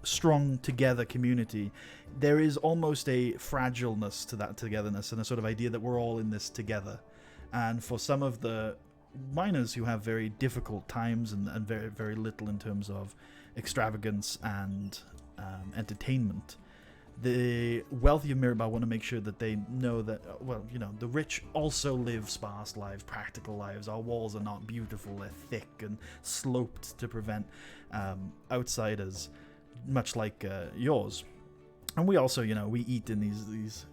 strong together community, there is almost a fragileness to that togetherness and a sort of idea that we're all in this together. And for some of the miners who have very difficult times and very, very little in terms of extravagance and entertainment, the wealthy of Mirabar want to make sure that they know that, the rich also live sparse lives, practical lives. Our walls are not beautiful, they're thick and sloped to prevent outsiders, much like yours. And we also, we eat in these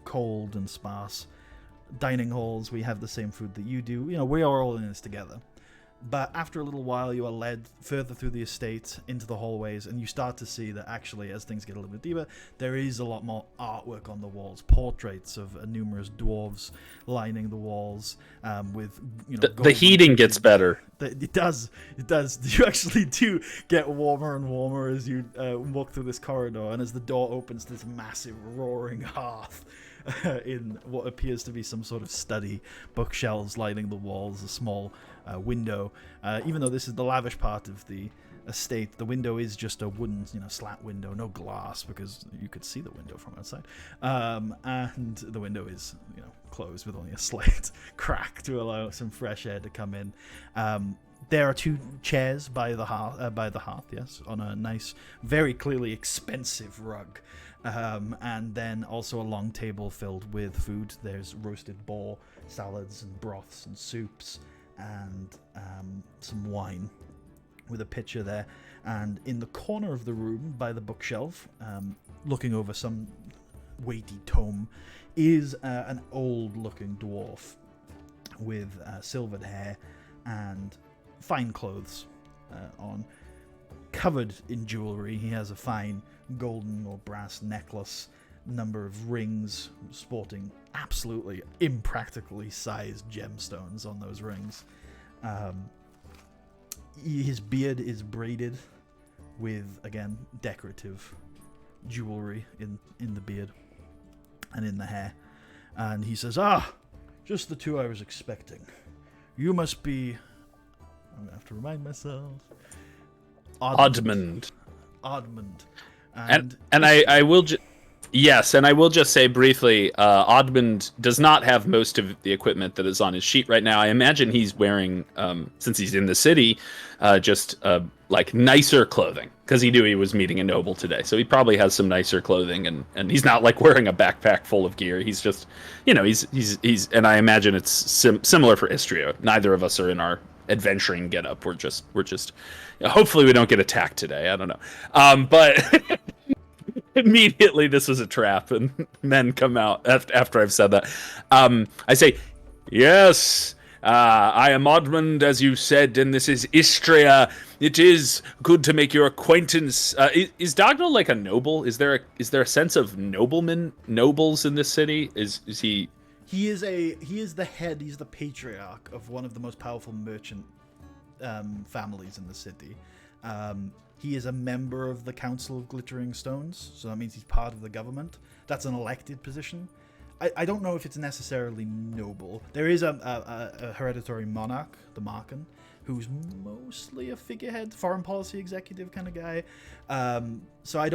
cold and sparse dining halls. We have the same food that you do. We are all in this together. But after a little while, you are led further through the estate into the hallways, and you start to see that actually, as things get a little bit deeper, there is a lot more artwork on the walls, portraits of numerous dwarves lining the walls, with the heating gets better. It does. You actually do get warmer and warmer as you walk through this corridor, and as the door opens, this massive roaring hearth. In what appears to be some sort of study, bookshelves lining the walls, a small window. Even though this is the lavish part of the estate, the window is just a wooden, slat window, no glass, because you could see the window from outside. And the window is, closed with only a slight crack to allow some fresh air to come in. There are two chairs by the hearth, yes, on a nice, very clearly expensive rug. And then also a long table filled with food. There's roasted boar, salads and broths and soups, and some wine with a pitcher there. And in the corner of the room by the bookshelf, looking over some weighty tome, is an old-looking dwarf with silvered hair and fine clothes on, covered in jewelry. He has a fine golden or brass necklace, number of rings sporting absolutely impractically sized gemstones on those rings. His beard is braided with, again, decorative jewelry in the beard and in the hair. And he says, just the two I was expecting. You must be... I'm going to have to remind myself. Admand. And I will yes, and I will just say briefly, Admand does not have most of the equipment that is on his sheet right now. I imagine he's wearing, since he's in the city, just like nicer clothing because he knew he was meeting a noble today. So he probably has some nicer clothing, and he's not like wearing a backpack full of gear. He's just, he's and I imagine it's similar for Istria. Neither of us are in our adventuring getup. We're just. Hopefully, we don't get attacked today. I don't know, but. Immediately, this is a trap, and men come out after I've said that. I say, yes, I am Admand, as you said, and this is Istria. It is good to make your acquaintance. Is Dagnall like a noble? Is there a sense of nobles in this city? Is he? He is the head. He's the patriarch of one of the most powerful merchant families in the city. He is a member of the Council of Glittering Stones, so that means he's part of the government. That's an elected position. I don't know if it's necessarily noble. There is a hereditary monarch, the Marken, who's mostly a figurehead, foreign policy executive kind of guy. So I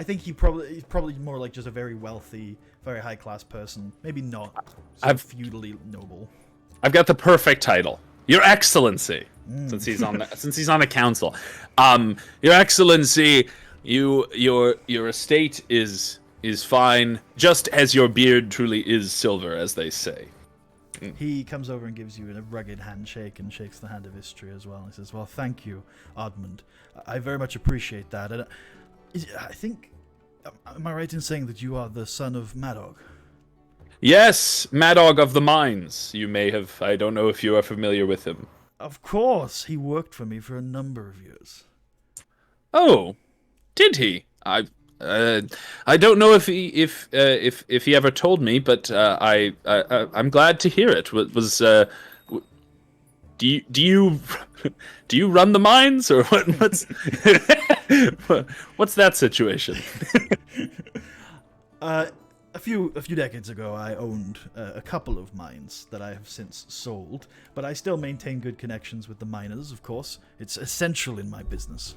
think he's probably more like just a very wealthy, very high class person. Maybe not feudally noble. I've got the perfect title. Your Excellency, since he's on the council, Your Excellency, your estate is fine, just as your beard truly is silver, as they say. He comes over and gives you a rugged handshake and shakes the hand of Istria as well. He says, "Well, thank you, Admand. I very much appreciate that. And I think, am I right in saying that you are the son of Madog?" Yes, Madog of the Mines. You may have. I don't know if you are familiar with him. Of course, he worked for me for a number of years. Oh, did he? I don't know if he ever told me, but I'm glad to hear it. Do you run the mines, or what's that situation? A few decades ago, I owned a couple of mines that I have since sold, but I still maintain good connections with the miners, of course. It's essential in my business.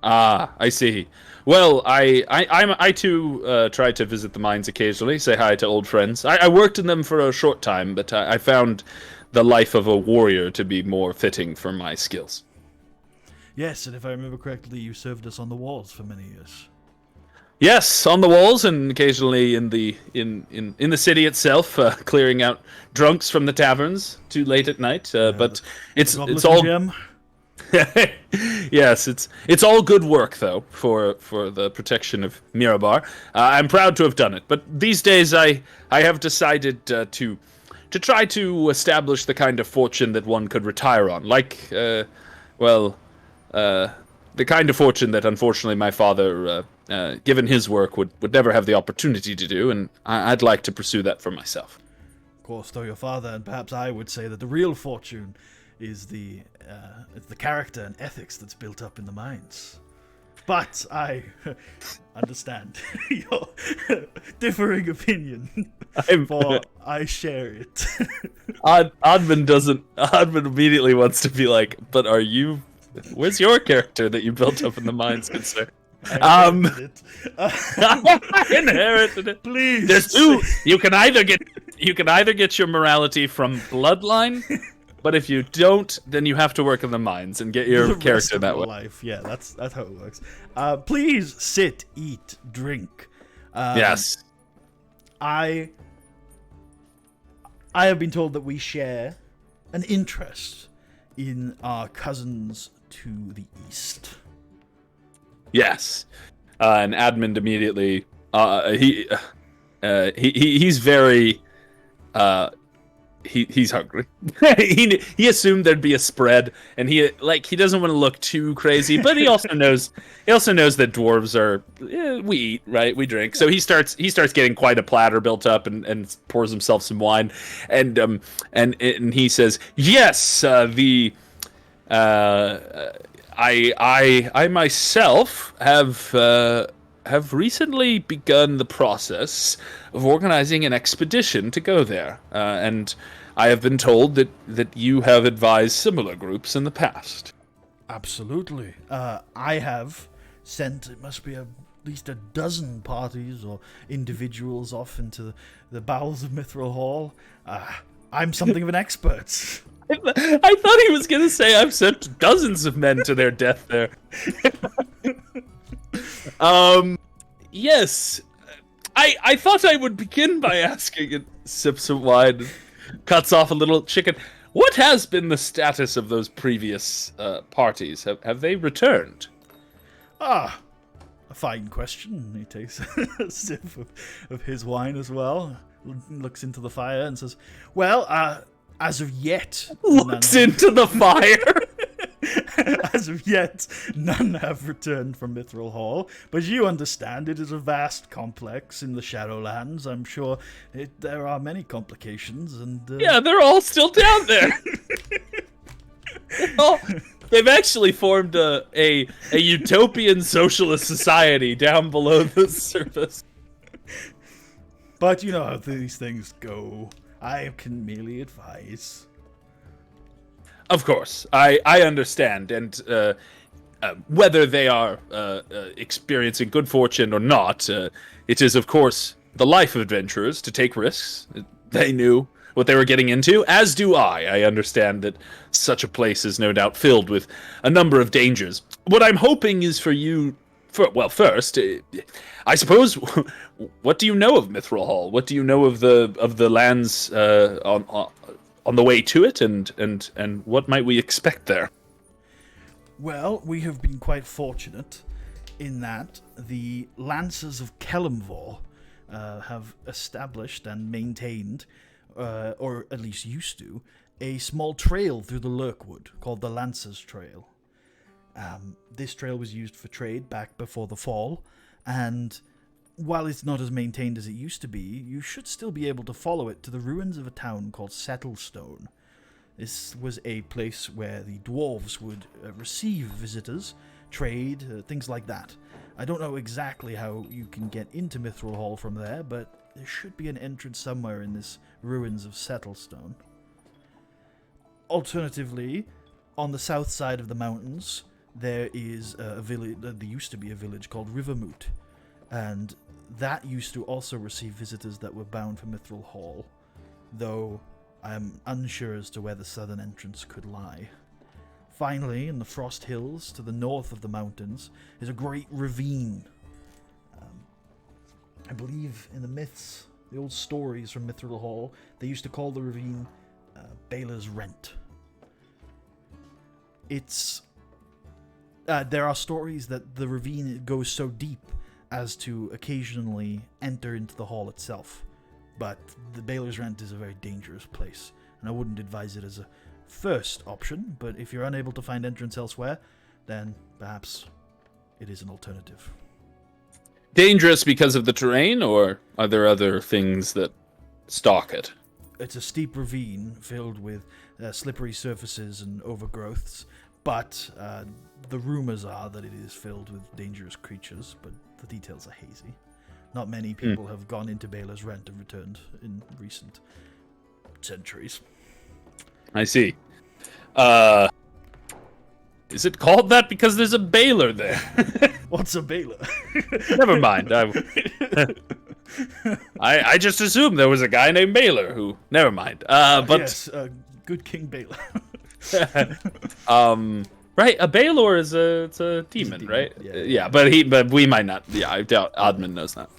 Ah, I see. Well, I too try to visit the mines occasionally, say hi to old friends. I worked in them for a short time, but I found the life of a warrior to be more fitting for my skills. Yes, and if I remember correctly, you served us on the walls for many years. Yes, on the walls, and occasionally in the city itself, clearing out drunks from the taverns too late at night. But it's all. Gem. Yes, it's all good work though for the protection of Mirabar. I'm proud to have done it, but these days I have decided to try to establish the kind of fortune that one could retire on, the kind of fortune that unfortunately my father, given his work, would never have the opportunity to do, and I'd like to pursue that for myself. Of course, though your father, and perhaps I would say that the real fortune is the character and ethics that's built up in the mines. But I understand your differing opinion, for I share it. Admand immediately wants to be like, but are you... Where's your character that you built up in the mines, good sir? I inherited it. I inherited it. Please. There's two. You can either get your morality from bloodline, but if you don't, then you have to work in the mines and get your character that way. Life. Yeah, that's how it works. Please sit, eat, drink. Yes. I have been told that we share an interest in our cousins to the east. Yes, and Admand immediately he's very he's hungry. he assumed there'd be a spread, and he doesn't want to look too crazy, but he also knows that dwarves are we eat, right? We drink. So he starts getting quite a platter built up and pours himself some wine, and he says, "Yes, I myself have recently begun the process of organizing an expedition to go there, and I have been told that you have advised similar groups in the past." Absolutely. I have sent, it must be at least a dozen parties or individuals off into the bowels of Mithril Hall. I'm something of an expert. I thought he was going to say I've sent dozens of men to their death there. Yes. I thought I would begin by asking, and sips some wine, cuts off a little chicken. What has been the status of those previous parties? Have they returned? A fine question. He takes a sip of his wine as well, looks into the fire and says, well, as of yet... Looks into the fire? As of yet, none have returned from Mithril Hall, but you understand it is a vast complex in the Shadowlands. I'm sure there are many complications, and... Yeah, they're all still down there! They've actually formed a utopian socialist society down below the surface. But you know how these things go. I can merely advise. Of course, I understand, and whether they are experiencing good fortune or not, it is, of course, the life of adventurers to take risks. They knew what they were getting into, as do I. I understand that such a place is no doubt filled with a number of dangers. What I'm hoping is for you... first, I suppose, what do you know of Mithril Hall? What do you know of the lands on the way to it, and what might we expect there? Well, we have been quite fortunate in that the Lancers of Kelemvor have established and maintained, or at least used to, a small trail through the Lurkwood called the Lancers Trail. This trail was used for trade back before the fall, and while it's not as maintained as it used to be, you should still be able to follow it to the ruins of a town called Settlestone. This was a place where the dwarves would receive visitors, trade, things like that. I don't know exactly how you can get into Mithril Hall from there, but there should be an entrance somewhere in this ruins of Settlestone. Alternatively, on the south side of the mountains, there is a village. There used to be a village called Rivermoot, and that used to also receive visitors that were bound for Mithril Hall, though I am unsure as to where the southern entrance could lie. Finally, in the Frost Hills, to the north of the mountains, is a great ravine. I believe in the myths, the old stories from Mithril Hall, they used to call the ravine Baylor's Rent. There are stories that the ravine goes so deep as to occasionally enter into the hall itself. But the Baylor's Rent is a very dangerous place, and I wouldn't advise it as a first option, but if you're unable to find entrance elsewhere, then perhaps it is an alternative. Dangerous because of the terrain, or are there other things that stalk it? It's a steep ravine filled with slippery surfaces and overgrowths, but the rumors are that it is filled with dangerous creatures, but the details are hazy. Not many people have gone into Baylor's Rent and returned in recent centuries. I see. Is it called that because there's a Baylor there? What's a Baylor? Never mind. I just assumed there was a guy named Baylor who... Never mind. But yes, good King Baylor. Right, a Baylor is it's a demon, right? Yeah, but we might not. Yeah, I doubt Admand knows that.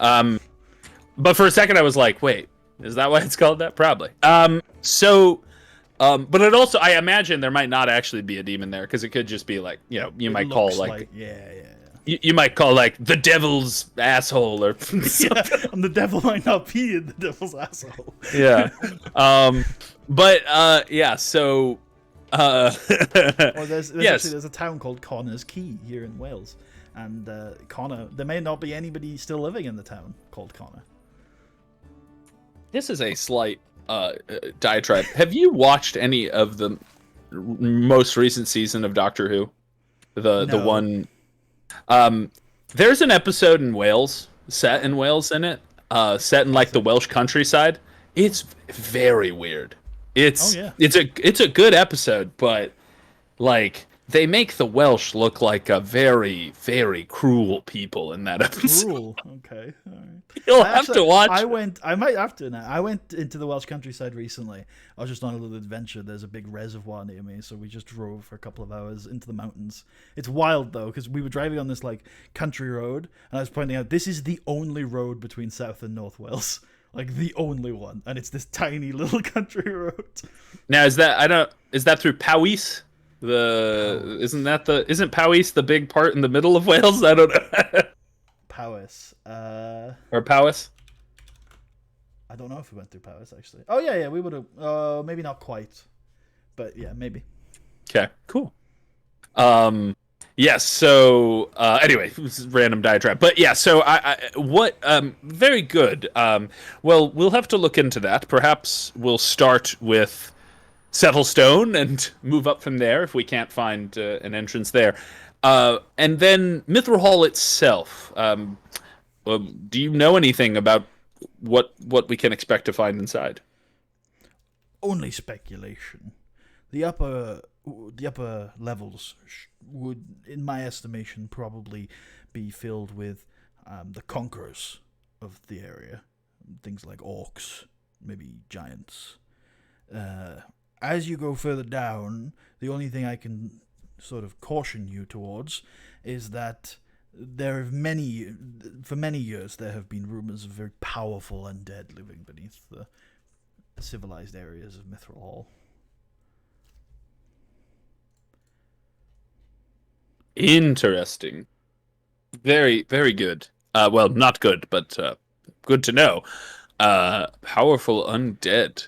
But for a second I was like, wait, is that why it's called that? Probably. But it also, I imagine there might not actually be a demon there, because it could just be like, you might call like you might call like the devil's asshole or something. Yeah, and the devil might not be in the devil's asshole. Yeah. So. Or there's a town called Connor's Quay here in Wales, and Connor, there may not be anybody still living in the town called Connor. This is a slight diatribe. Have you watched any of the most recent season of Doctor Who? The one. There's an episode in Wales, set in Wales in it, set in like the Welsh countryside. It's very weird. It's a good episode, but like they make the Welsh look like a very, very cruel people in that episode. Cruel. Okay. All right. You'll have to watch. I might have to now. I went into the Welsh countryside recently. I was just on a little adventure. There's a big reservoir near me, so we just drove for a couple of hours into the mountains. It's wild though, because we were driving on this like country road, and I was pointing out this is the only road between South and North Wales. Like the only one, and it's this tiny little country road. Now is that through Powys? Isn't Powys the big part in the middle of Wales? I don't know. Powys. Or Powys? I don't know if we went through Powys actually. Oh yeah, we would have. Maybe not quite, but yeah, maybe. Okay, cool. Yes. So anyway, this is random diatribe, but yeah. So very good. Well, we'll have to look into that. Perhaps we'll start with Settlestone and move up from there if we can't find an entrance there. And then Mithril Hall itself. Do you know anything about what we can expect to find inside? Only speculation. The upper levels would, in my estimation, probably be filled with the conquerors of the area. Things like orcs, maybe giants. As you go further down, the only thing I can sort of caution you towards is that for many years there have been rumors of very powerful undead living beneath the civilized areas of Mithril Hall. Interesting. Very, very good. Well, not good, but good to know. Powerful undead.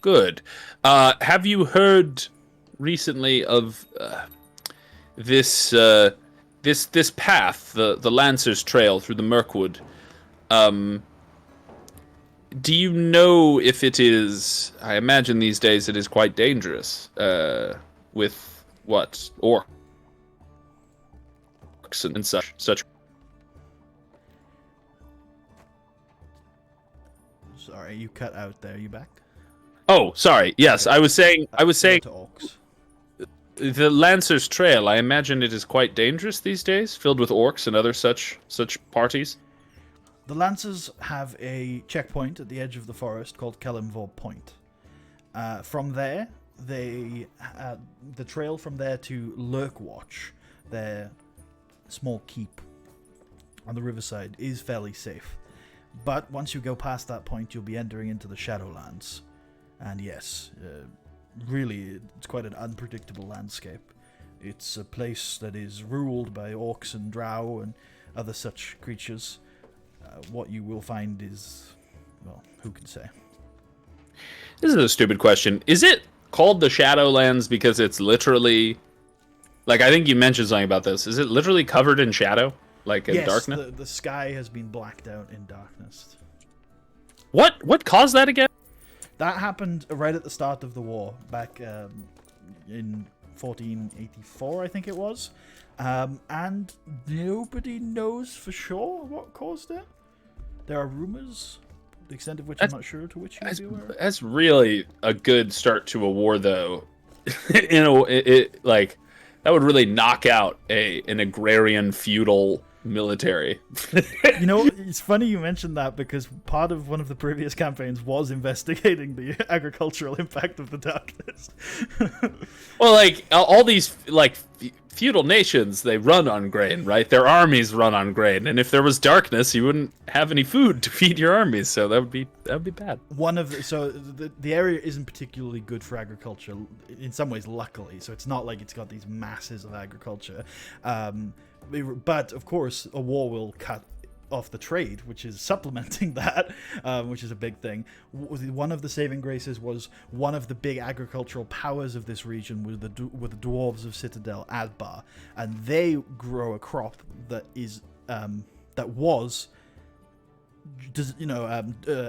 Good. Have you heard recently of this path, the Lancer's Trail through the Mirkwood? Do you know if it is? I imagine these days it is quite dangerous. With what orcs and such. Sorry, you cut out there. You back? Oh, sorry. Yes, I was saying. To orcs. The Lancer's Trail. I imagine it is quite dangerous these days, filled with orcs and other such parties. The Lancers have a checkpoint at the edge of the forest called Kellimvor Point. From there, the trail from there to Lurkwatch, their small keep on the riverside, is fairly safe. But once you go past that point, you'll be entering into the Shadowlands. And yes, really, it's quite an unpredictable landscape. It's a place that is ruled by orcs and drow and other such creatures. What you will find is, well, who can say? This is a stupid question. Is it called the Shadowlands because it's literally... Like, I think you mentioned something about this. Is it literally covered in shadow? Like in darkness? Yes, the sky has been blacked out in darkness. What caused that again? That happened right at the start of the war, back in 1484, I think it was. And nobody knows for sure what caused it. There are rumors, the extent of which I'm not sure to which you'd be aware of. That's really a good start to a war, though. Like, that would really knock out an agrarian feudal military. You know, it's funny you mentioned that because part of one of the previous campaigns was investigating the agricultural impact of the darkness. Well, like all these like feudal nations, they run on grain, right? Their armies run on grain, and if there was darkness, you wouldn't have any food to feed your armies, so that would be bad. The area isn't particularly good for agriculture in some ways, luckily. So it's not like it's got these masses of agriculture. But of course, a war will cut off the trade, which is supplementing that, which is a big thing. One of the saving graces was one of the big agricultural powers of this region were the dwarves of Citadel Adbar, and they grow a crop that is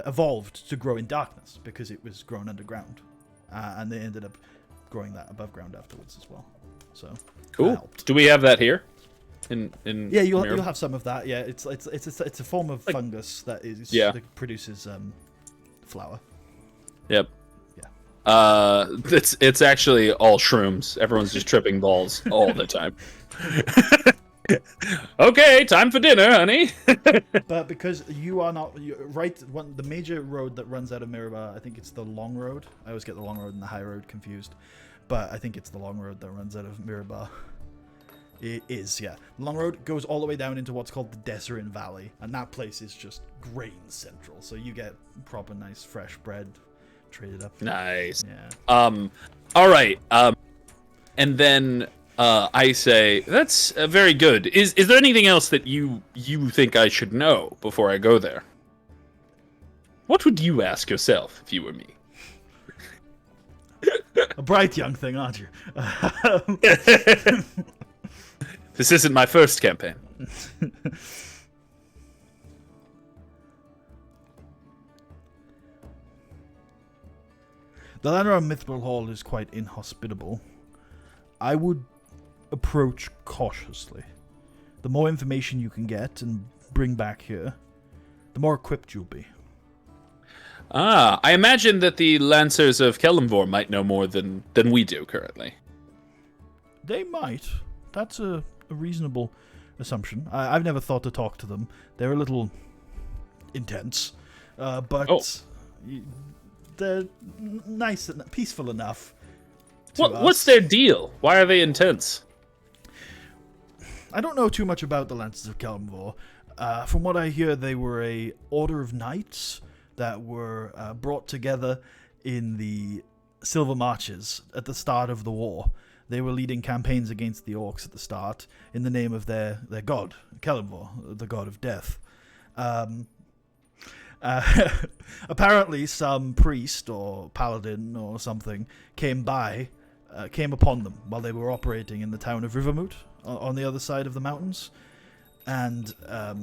evolved to grow in darkness because it was grown underground, and they ended up growing that above ground afterwards as well. So cool. Do we have that here? Yeah, you'll have some of that. Yeah, it's a form of fungus that produces flour. Yep. Yeah. It's actually all shrooms. Everyone's just tripping balls all the time. Okay, time for dinner, honey. But because you are not the major road that runs out of Mirabar, I think it's the long road. I always get the long road and the high road confused, but I think it's the long road that runs out of Mirabar. It is, yeah. The long road goes all the way down into what's called the Deseret Valley, and that place is just grain central. So you get proper nice fresh bread traded up. Nice. Yeah. All right. And then I say that's very good. Is there anything else that you think I should know before I go there? What would you ask yourself if you were me? A bright young thing, aren't you? This isn't my first campaign. The land around Mithril Hall is quite inhospitable. I would approach cautiously. The more information you can get and bring back here, the more equipped you'll be. I imagine that the Lancers of Kelemvor might know more than we do currently. They might. That's a reasonable assumption. I've never thought to talk to them. They're a little intense, but they're nice and peaceful enough. What's their deal? Why are they intense? I don't know too much about the Lancers of Kelemvor. From what I hear, they were a order of knights that were brought together in the Silver Marches at the start of the war. They were leading campaigns against the orcs at the start in the name of their god, Kelemvor, the god of death. Apparently, some priest or paladin or something came upon them while they were operating in the town of Rivermoot on the other side of the mountains. And I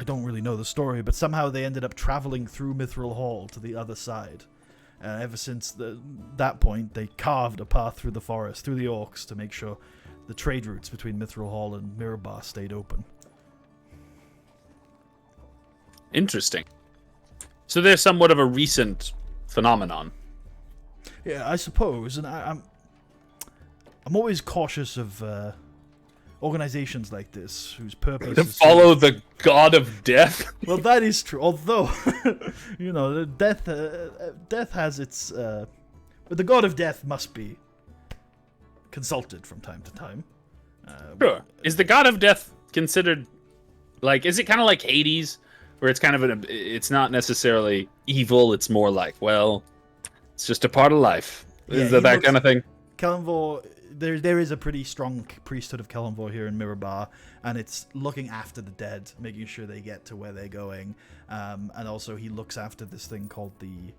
don't really know the story, but somehow they ended up traveling through Mithril Hall to the other side. Ever since that point, they carved a path through the forest, through the orcs, to make sure the trade routes between Mithril Hall and Mirabar stayed open. Interesting. So they're somewhat of a recent phenomenon. Yeah, I suppose, and I'm always cautious of organizations like this whose purpose To is follow the god of death? Well, that is true. Although, death has its. But the god of death must be consulted from time to time. Sure. Is the god of death considered is it kind of like Hades, where it's kind of it's not necessarily evil? It's more like, well, it's just a part of life. Is that kind of thing? Kelemvor, there is a pretty strong priesthood of Kelemvor here in Mirabar, and it's looking after the dead, making sure they get to where they're going, and also he looks after this thing called the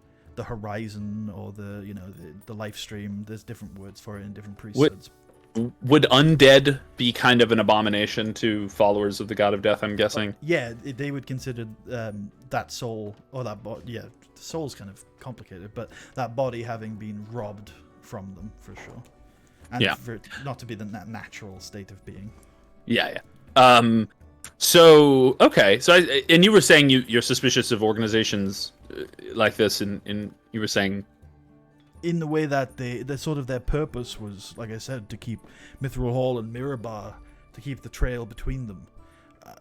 horizon, or the life stream. There's different words for it in different priesthoods. Would undead be kind of an abomination to followers of the god of death, I'm guessing? Yeah, they would consider that soul, or that body. Yeah, the soul's kind of complicated, but that body having been robbed from them, for sure. And for it not to be the natural state of being. Yeah. So, okay. So, and you were saying you're suspicious of organizations like this, and you were saying... In the way that their purpose was, like I said, to keep Mithril Hall and Mirabar, to keep the trail between them.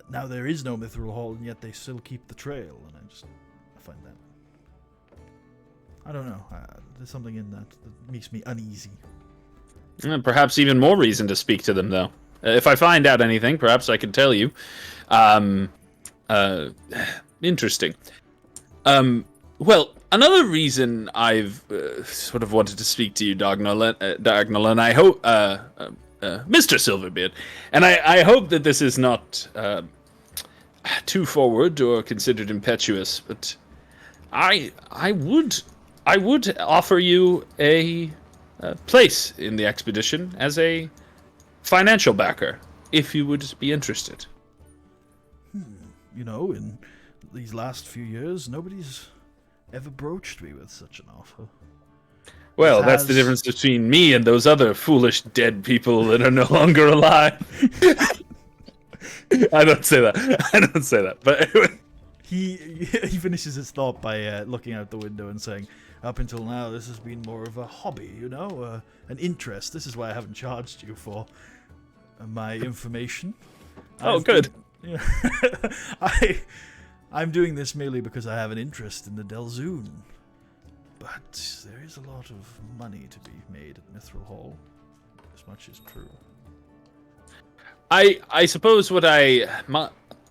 Now there is no Mithril Hall, and yet they still keep the trail, and I find that... I don't know. There's something in that makes me uneasy. Perhaps even more reason to speak to them, though. If I find out anything, perhaps I can tell you. Interesting. Well, another reason I've sort of wanted to speak to you, Diagonal, and I hope, Mr. Silverbeard, and I hope that this is not too forward or considered impetuous, but I would offer you a place in the expedition as a financial backer, if you would be interested. In these last few years, nobody's ever broached me with such an offer. Well, that's the difference between me and those other foolish dead people that are no longer alive. I don't say that. But anyway. he finishes his thought by looking out the window and saying, "Up until now, this has been more of a hobby, you know, an interest. This is why I haven't charged you for my information." Good. I'm doing this merely because I have an interest in the Delzoon. But there is a lot of money to be made at Mithril Hall. As much is true. I suppose what I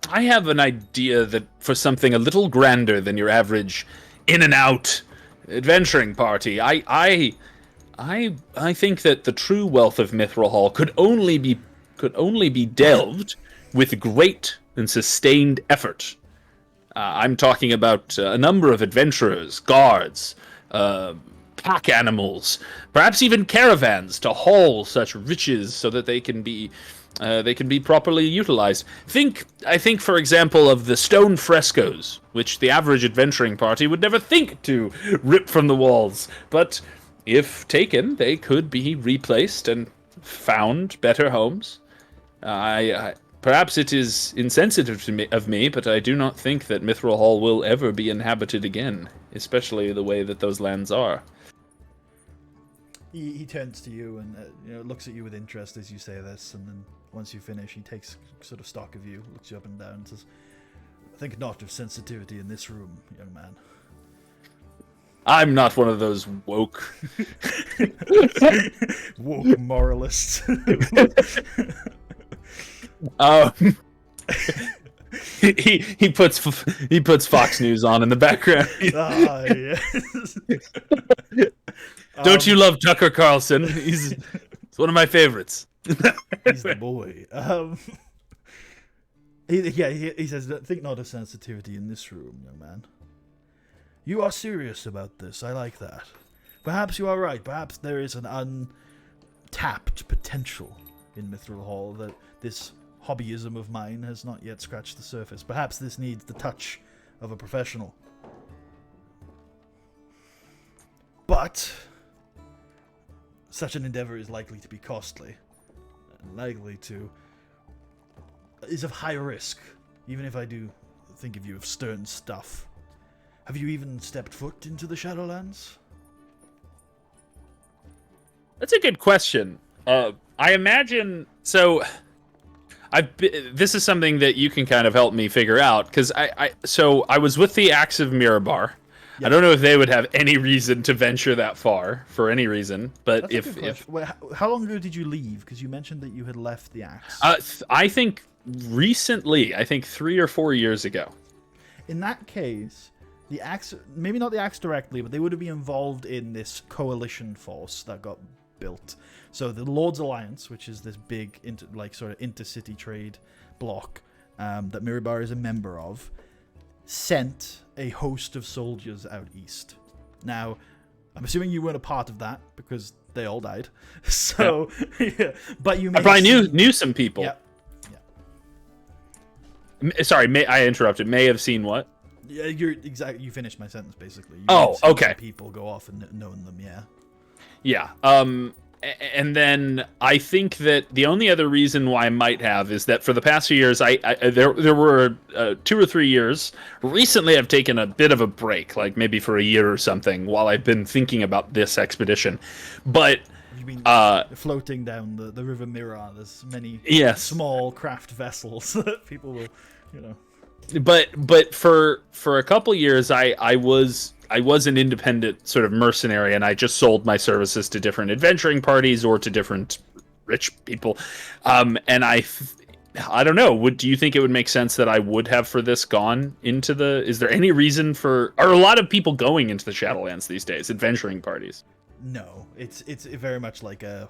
have an idea that for something a little grander than your average in and out adventuring party, I think that the true wealth of Mithril Hall could only be delved with great and sustained effort. I'm talking about a number of adventurers, guards, pack animals, perhaps even caravans to haul such riches so that they can be properly utilized. I think, for example, of the stone frescoes, which the average adventuring party would never think to rip from the walls. But if taken, they could be replaced and found better homes. Perhaps it is insensitive of me, but I do not think that Mithril Hall will ever be inhabited again, especially the way that those lands are. He turns to you and looks at you with interest as you say this, and then once you finish, he takes sort of stock of you, looks you up and down, and says, "Think not of sensitivity in this room, young man." I'm not one of those woke moralists. He puts Fox News on in the background. Yes. Don't you love Tucker Carlson? He's one of my favorites. He's the boy. He says, "Think not of sensitivity in this room, young man. You are serious about this. I like that. Perhaps you are right. Perhaps there is an untapped potential in Mithril Hall that this hobbyism of mine has not yet scratched the surface. Perhaps this needs the touch of a professional. But such an endeavor is likely to be costly, and is of high risk, even if I do think of you of stern stuff. Have you even stepped foot into the Shadowlands?" That's a good question. I imagine so. This is something that you can kind of help me figure out, because I was with the Axe of Mirabar. Yep. I don't know if they would have any reason to venture that far for any reason, but Wait, how long ago did you leave? Because you mentioned that you had left the Axe. I think recently. I think 3 or 4 years ago. In that case, the Axe, maybe not the Axe directly, but they would have been involved in this coalition force that got built. So the Lord's Alliance, which is this big sort of intercity trade bloc that Mirabar is a member of, sent a host of soldiers out east. Now, I'm assuming you weren't a part of that because they all died. So, yeah. But you may I probably knew some people. Yeah. Sorry, I interrupted. May have seen what? Yeah, you finished my sentence basically. Okay. People go off and known them. Yeah. Yeah. And then I think that the only other reason why I might have is that for the past few years, there were 2 or 3 years. Recently, I've taken a bit of a break, like maybe for a year or something, while I've been thinking about this expedition. But you've been floating down the River Mirror. There's many small craft vessels that people will, But for a couple years, I was an independent sort of mercenary, and I just sold my services to different adventuring parties or to different rich people. And I don't know. Do you think it would make sense that I would have for this gone into the? Is there any reason are a lot of people going into the Shadowlands these days? Adventuring parties? No, it's very much like a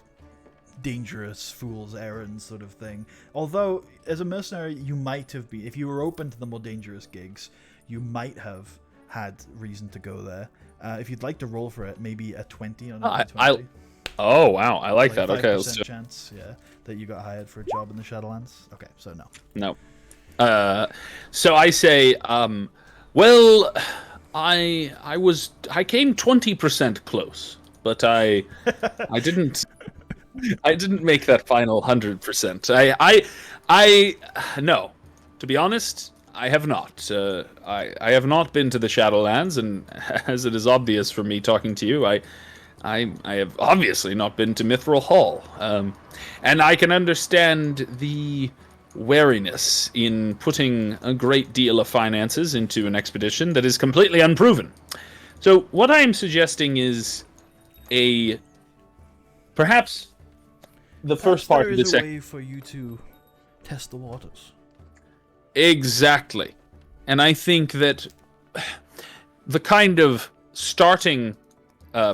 dangerous fool's errand sort of thing. Although, as a mercenary, you might have been, if you were open to the more dangerous gigs, you might have had reason to go there. If you'd like to roll for it, maybe a 20 on a 20. Oh wow, I like that. Okay, let's do it. Chance, that you got hired for a job in the Shadowlands. Okay, so no. So I say, well, I came 20% close, but I didn't make that final 100%. No, to be honest, I have not. I have not been to the Shadowlands, and as it is obvious from me talking to you, I have obviously not been to Mithril Hall. And I can understand the wariness in putting a great deal of finances into an expedition that is completely unproven. So what I am suggesting is a perhaps the Perhaps first part there of is this a way for you to test the waters. exactly. And I think that the kind of starting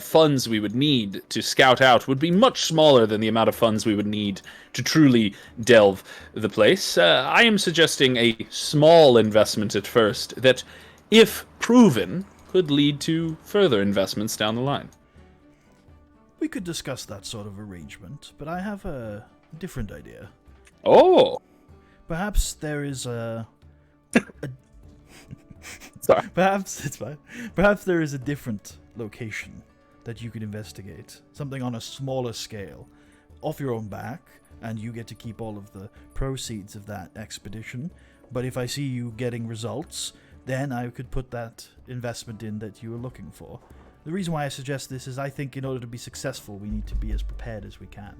funds we would need to scout out would be much smaller than the amount of funds we would need to truly delve the place. I am suggesting a small investment at first that, if proven, could lead to further investments down the line. We could discuss that sort of arrangement, but I have a different idea. Oh, Perhaps there is a sorry. perhaps it's fine. Perhaps there is a different location that you could investigate. Something on a smaller scale, off your own back, and you get to keep all of the proceeds of that expedition. But if I see you getting results, then I could put that investment in that you were looking for. The reason why I suggest this is I think in order to be successful, we need to be as prepared as we can.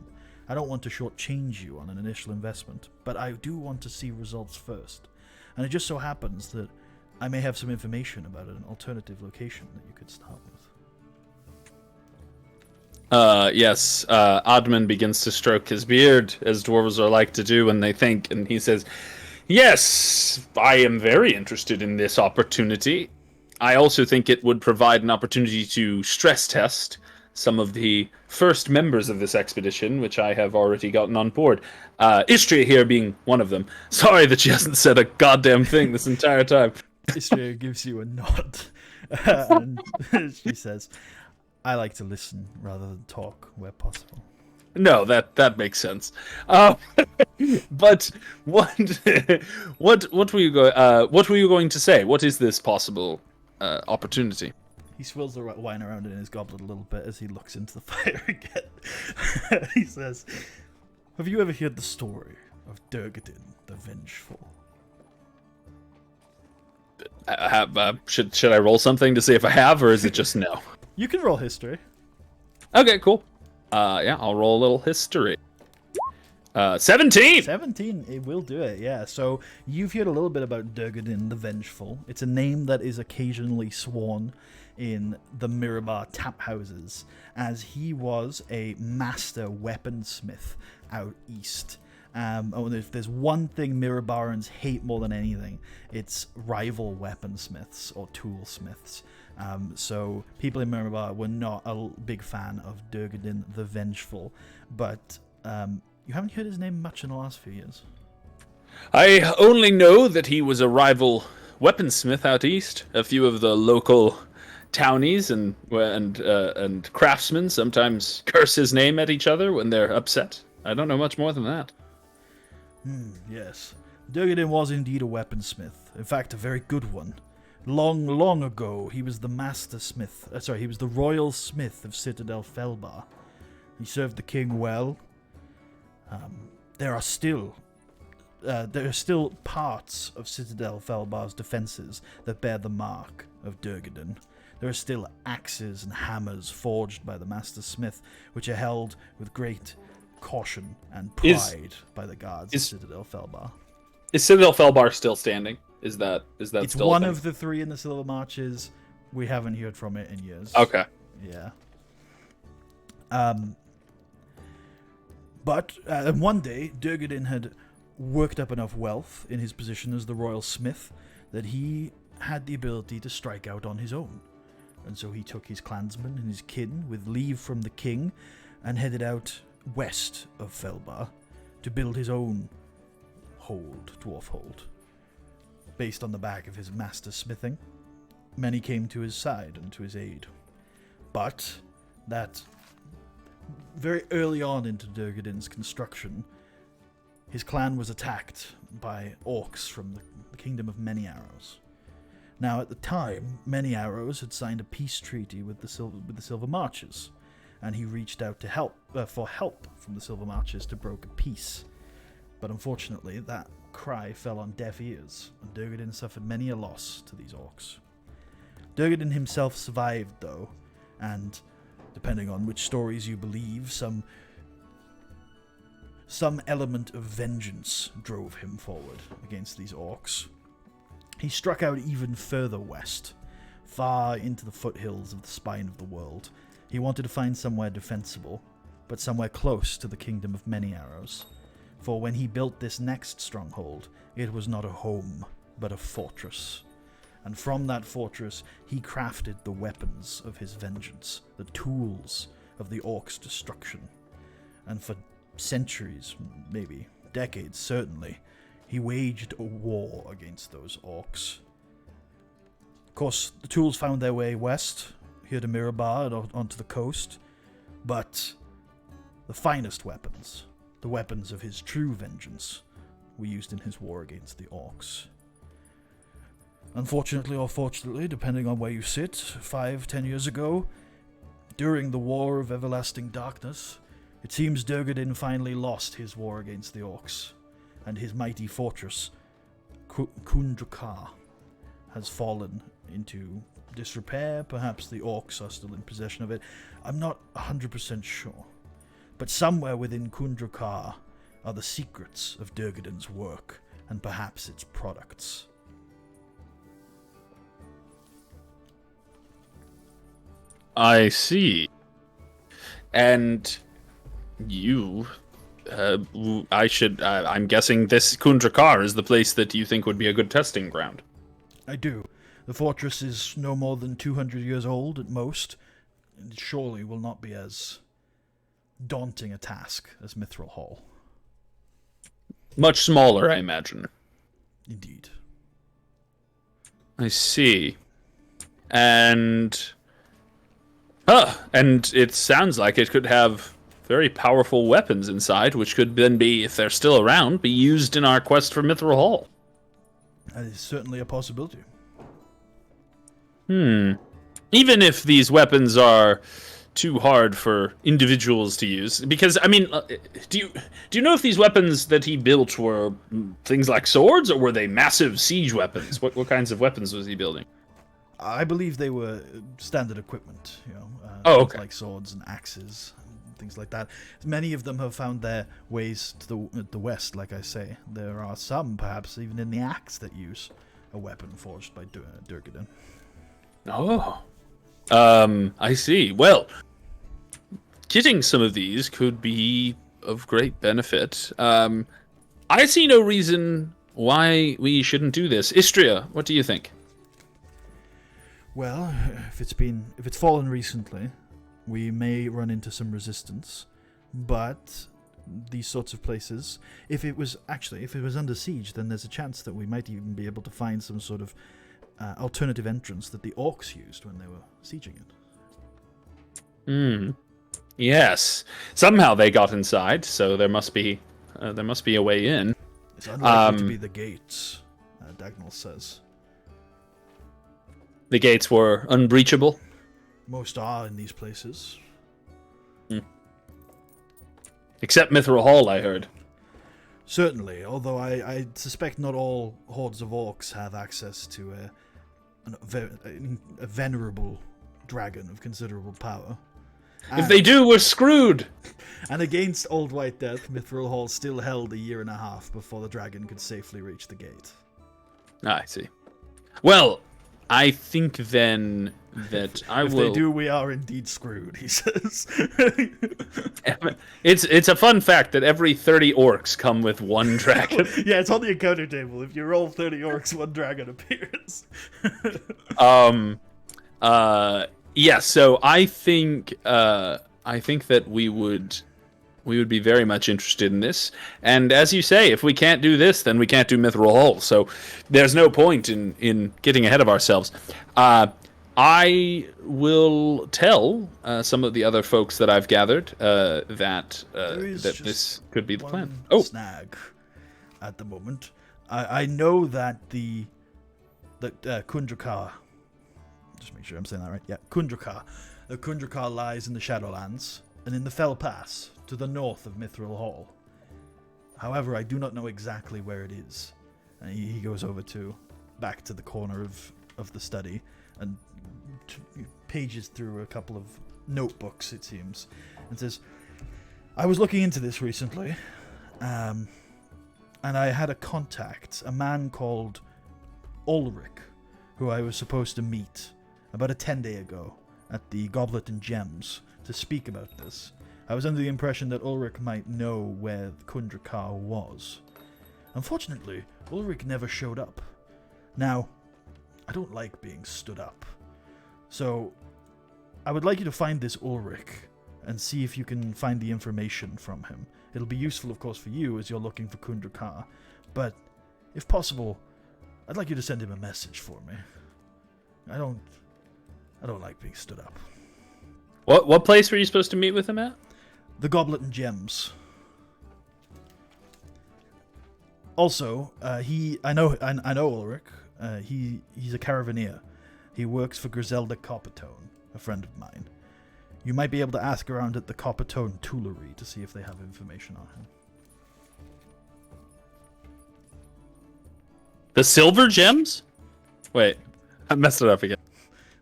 I don't want to shortchange you on an initial investment, but I do want to see results first. And it just so happens that I may have some information about an alternative location that you could start with. Yes, Admand begins to stroke his beard, as dwarves are like to do when they think, and he says, "Yes, I am very interested in this opportunity. I also think it would provide an opportunity to stress test some of the first members of this expedition, which I have already gotten on board. Istria here being one of them. Sorry that she hasn't said a goddamn thing this entire time." Istria gives you a nod, and she says, "I like to listen rather than talk where possible." No, that makes sense. But what were you going to say? What is this possible opportunity? He swirls the wine around in his goblet a little bit as he looks into the fire again. He says, "Have you ever heard the story of Durgadin the Vengeful?" Should I roll something to see if I have, or is it just no? You can roll history. Okay, cool. Yeah, I'll roll a little history. 17! 17, it will do it, yeah. So you've heard a little bit about Durgadin the Vengeful. It's a name that is occasionally sworn in the Mirabar tap houses, as he was a master weaponsmith out east. If there's one thing Mirabarans hate more than anything, it's rival weaponsmiths or toolsmiths. So people in Mirabar were not a big fan of Durgadin the Vengeful, but you haven't heard his name much in the last few years. I only know that he was a rival weaponsmith out east. A few of the local townies and craftsmen sometimes curse his name at each other when they're upset. I don't know much more than that. Yes. Durgadin was indeed a weaponsmith. In fact, a very good one. Long, long ago, he was the master smith. He was the royal smith of Citadel Felbar. He served the king well. There are still parts of Citadel Felbar's defenses that bear the mark of Durgadin. There are still axes and hammers forged by the master smith, which are held with great caution and pride by the guards of Citadel Felbar. Is Citadel Felbar still standing? Is that it's still one of the three in the Silver Marches. We haven't heard from it in years. Okay. Yeah. But one day, Durgadin had worked up enough wealth in his position as the royal smith that he had the ability to strike out on his own. And so he took his clansmen and his kin with leave from the king and headed out west of Felbar to build his own dwarf hold. Based on the back of his master smithing, many came to his side and to his aid. But that very early on into Durgadin's construction, his clan was attacked by orcs from the kingdom of Many Arrows. Now, at the time, Many Arrows had signed a peace treaty with the Silver Marches, and he reached out to for help from the Silver Marches to broker peace. But unfortunately, that cry fell on deaf ears, and Durgadin suffered many a loss to these orcs. Durgadin himself survived, though, and, depending on which stories you believe, some element of vengeance drove him forward against these orcs. He struck out even further west, far into the foothills of the spine of the world. He wanted to find somewhere defensible, but somewhere close to the Kingdom of Many Arrows. For when he built this next stronghold, it was not a home, but a fortress. And from that fortress, he crafted the weapons of his vengeance, the tools of the orcs' destruction. And for centuries, maybe decades certainly, he waged a war against those orcs. Of course, the tools found their way west, here to Mirabar and onto the coast, but the finest weapons, the weapons of his true vengeance, were used in his war against the orcs. Unfortunately or fortunately, depending on where you sit, 5-10 years ago, during the War of Everlasting Darkness, it seems Durgadin finally lost his war against the orcs, and his mighty fortress, Kundrakar, has fallen into disrepair. Perhaps the orcs are still in possession of it. I'm not 100% sure. But somewhere within Kundrakar are the secrets of Durgadin's work, and perhaps its products. I see. And you, I'm guessing this Kundrakar is the place that you think would be a good testing ground. I do. The fortress is no more than 200 years old at most, and it surely will not be as daunting a task as Mithril Hall. Much smaller, I imagine. Indeed. I see. And it sounds like it could have very powerful weapons inside, which could then be, if they're still around, be used in our quest for Mithril Hall. That is certainly a possibility. Even if these weapons are too hard for individuals to use, because I mean, do you know if these weapons that he built were things like swords, or were they massive siege weapons? What kinds of weapons was he building? I believe they were standard equipment, Okay. Like swords and axes, and things like that. Many of them have found their ways to the west, like I say. There are some, perhaps, even in the axe that use a weapon forged by Durgadin. Oh. I see. Well, getting some of these could be of great benefit. I see no reason why we shouldn't do this. Istria, what do you think? Well, if it's fallen recently, we may run into some resistance, but these sorts of places, if it was under siege, then there's a chance that we might even be able to find some sort of alternative entrance that the orcs used when they were sieging it. Yes. Somehow they got inside, so there must be a way in. It's unlikely to be the gates, Dagnall says. The gates were unbreachable. Most are in these places. Except Mithril Hall, I heard. Certainly, although I suspect not all hordes of orcs have access to a venerable dragon of considerable power. If they do, we're screwed! And against Old White Death, Mithril Hall still held a year and a half before the dragon could safely reach the gate. I see. Well, I think then that if they do, we are indeed screwed, he says. It's a fun fact that every 30 orcs come with one dragon. Yeah, it's on the encounter table. If you roll 30 orcs, one dragon appears. Yeah, so I think that we would be very much interested in this. And as you say, if we can't do this, then we can't do Mithril Hall. So there's no point in getting ahead of ourselves. I will tell some of the other folks that I've gathered that this could be the plan. Oh, snag at the moment. I know that the Kundrakar. Just make sure I'm saying that right. Yeah, Kundrakar. The Kundrakar lies in the Shadowlands and in the Fell Pass to the north of Mithril Hall. However, I do not know exactly where it is. And he goes over back to the corner of the study and pages through a couple of notebooks, it seems, and says, I was looking into this recently, and I had a contact, a man called Ulrich, who I was supposed to meet about a 10-day ago at the Goblet and Gems to speak about this. I was under the impression that Ulrich might know where Kundrakar was. Unfortunately, Ulrich never showed up. Now, I don't like being stood up. So, I would like you to find this Ulrich and see if you can find the information from him. It'll be useful, of course, for you as you're looking for Kundrakar, but if possible, I'd like you to send him a message for me. I don't like being stood up. What place were you supposed to meet with him at? The Goblet and Gems. Also, I know Ulrich. He's a caravaneer. He works for Griselda Coppertone, a friend of mine. You might be able to ask around at the Coppertone Tuileries to see if they have information on him. The silver gems? Wait, I messed it up again.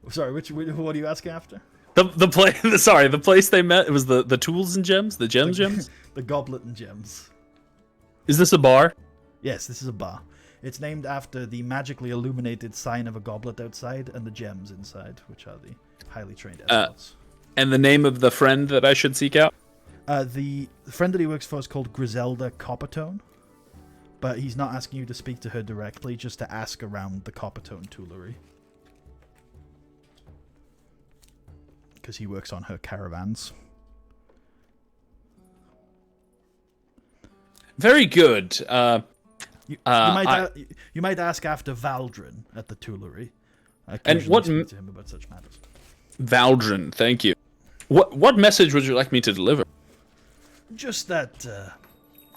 Sorry, what are you asking after? The place. Sorry, the place they met. It was the tools and gems, the gems. The Goblet and Gems. Is this a bar? Yes, this is a bar. It's named after the magically illuminated sign of a goblet outside and the gems inside, which are the highly trained escorts. And the name of the friend that I should seek out? The friend that he works for is called Griselda Coppertone, but he's not asking you to speak to her directly, just to ask around the Coppertone Tuileries. Because he works on her caravans. Very good. You might ask after Valdrin at the Tuileries. I and what speak to him about such matters. Valdrin, thank you. What message would you like me to deliver? Just that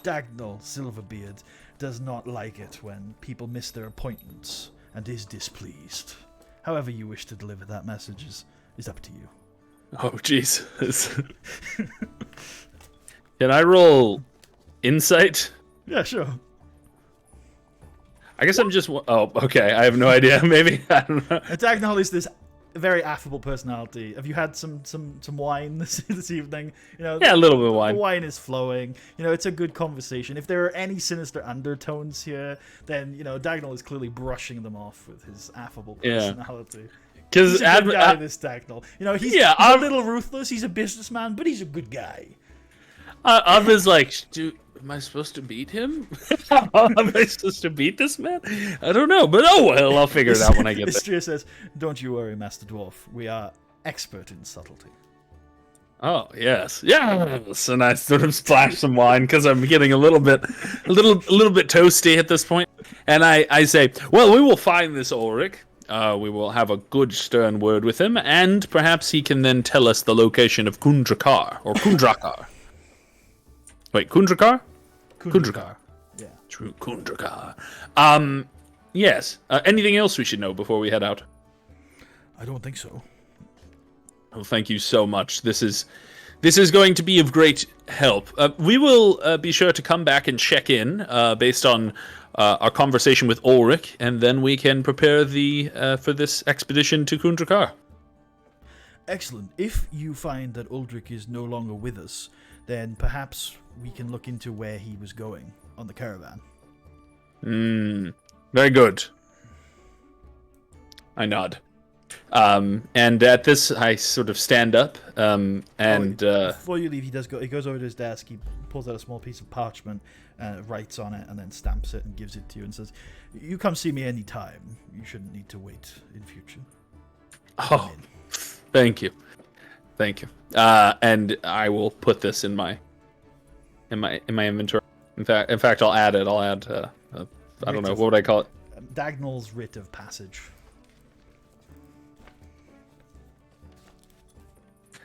Dagnall Silverbeard does not like it when people miss their appointments and is displeased. However you wish to deliver that message is up to you. Oh, Jesus. Can I roll insight? Yeah, sure. I guess I'm just... Oh, okay. I have no idea. Maybe. I don't know. Dagnall is this very affable personality. Have you had some wine this evening? Yeah, a little bit of wine. The wine is flowing. It's a good conversation. If there are any sinister undertones here, then Dagnall is clearly brushing them off with his affable personality. Because this Dagnall, he's a little ruthless. He's a businessman, but he's a good guy. I was like, am I supposed to beat him? Am I supposed to beat this man? I don't know, but well, I'll figure it out when I get there. Istria says, "Don't you worry, Master Dwarf. We are expert in subtlety." Oh yes, yes, and I sort of splash some wine because I'm getting a little bit toasty at this point, and I say, "Well, we will find this Ulrich. We will have a good stern word with him, and perhaps he can then tell us the location of Kundrakar or Kundrakar." Wait, Kundrakar? Kundrakar. Yeah. True, Kundrakar. Yes. Anything else we should know before we head out? I don't think so. Well, thank you so much. This is going to be of great help. We will be sure to come back and check in based on our conversation with Ulrich, and then we can prepare for this expedition to Kundrakar. Excellent. If you find that Ulrich is no longer with us, then perhaps we can look into where he was going on the caravan. Very good. I nod. And at this, I sort of stand up, before you leave, he goes over to his desk, he pulls out a small piece of parchment, writes on it, and then stamps it and gives it to you and says, "You come see me anytime. You shouldn't need to wait in future." Oh, thank you. And I will put this in my inventory. In fact, I'll add it. I don't know, what would I call it? Dagnall's Writ of Passage.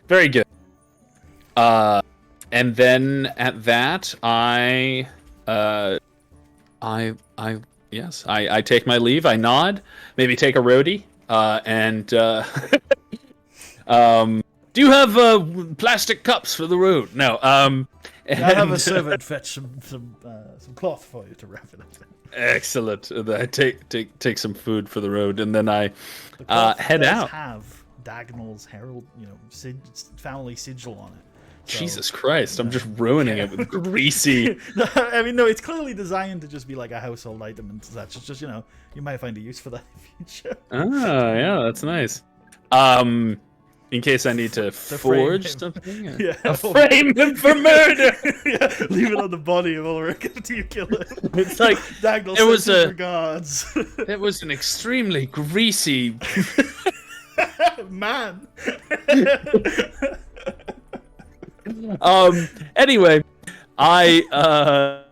Very good. And then at that, I take my leave. I nod, maybe take a roadie, and Do you have plastic cups for the road? No. I'll have a and- servant fetch some cloth for you to wrap it up in. Excellent. I take some food for the road, and then I The cloth head does out. have Dagnall's herald, family sigil on it. So, Jesus Christ! I'm just ruining it with greasy. I mean, no, it's clearly designed to just be like a household item and such. It's just, you might find a use for that in the future. Ah, yeah, that's nice. In case I need to frame forge him. something. Yeah. A frame him for murder. Yeah, leave it on the body of Ulrich until you kill it. It's like Dagnall it was sends him for gods. it was an extremely greasy. Man. Anyway, I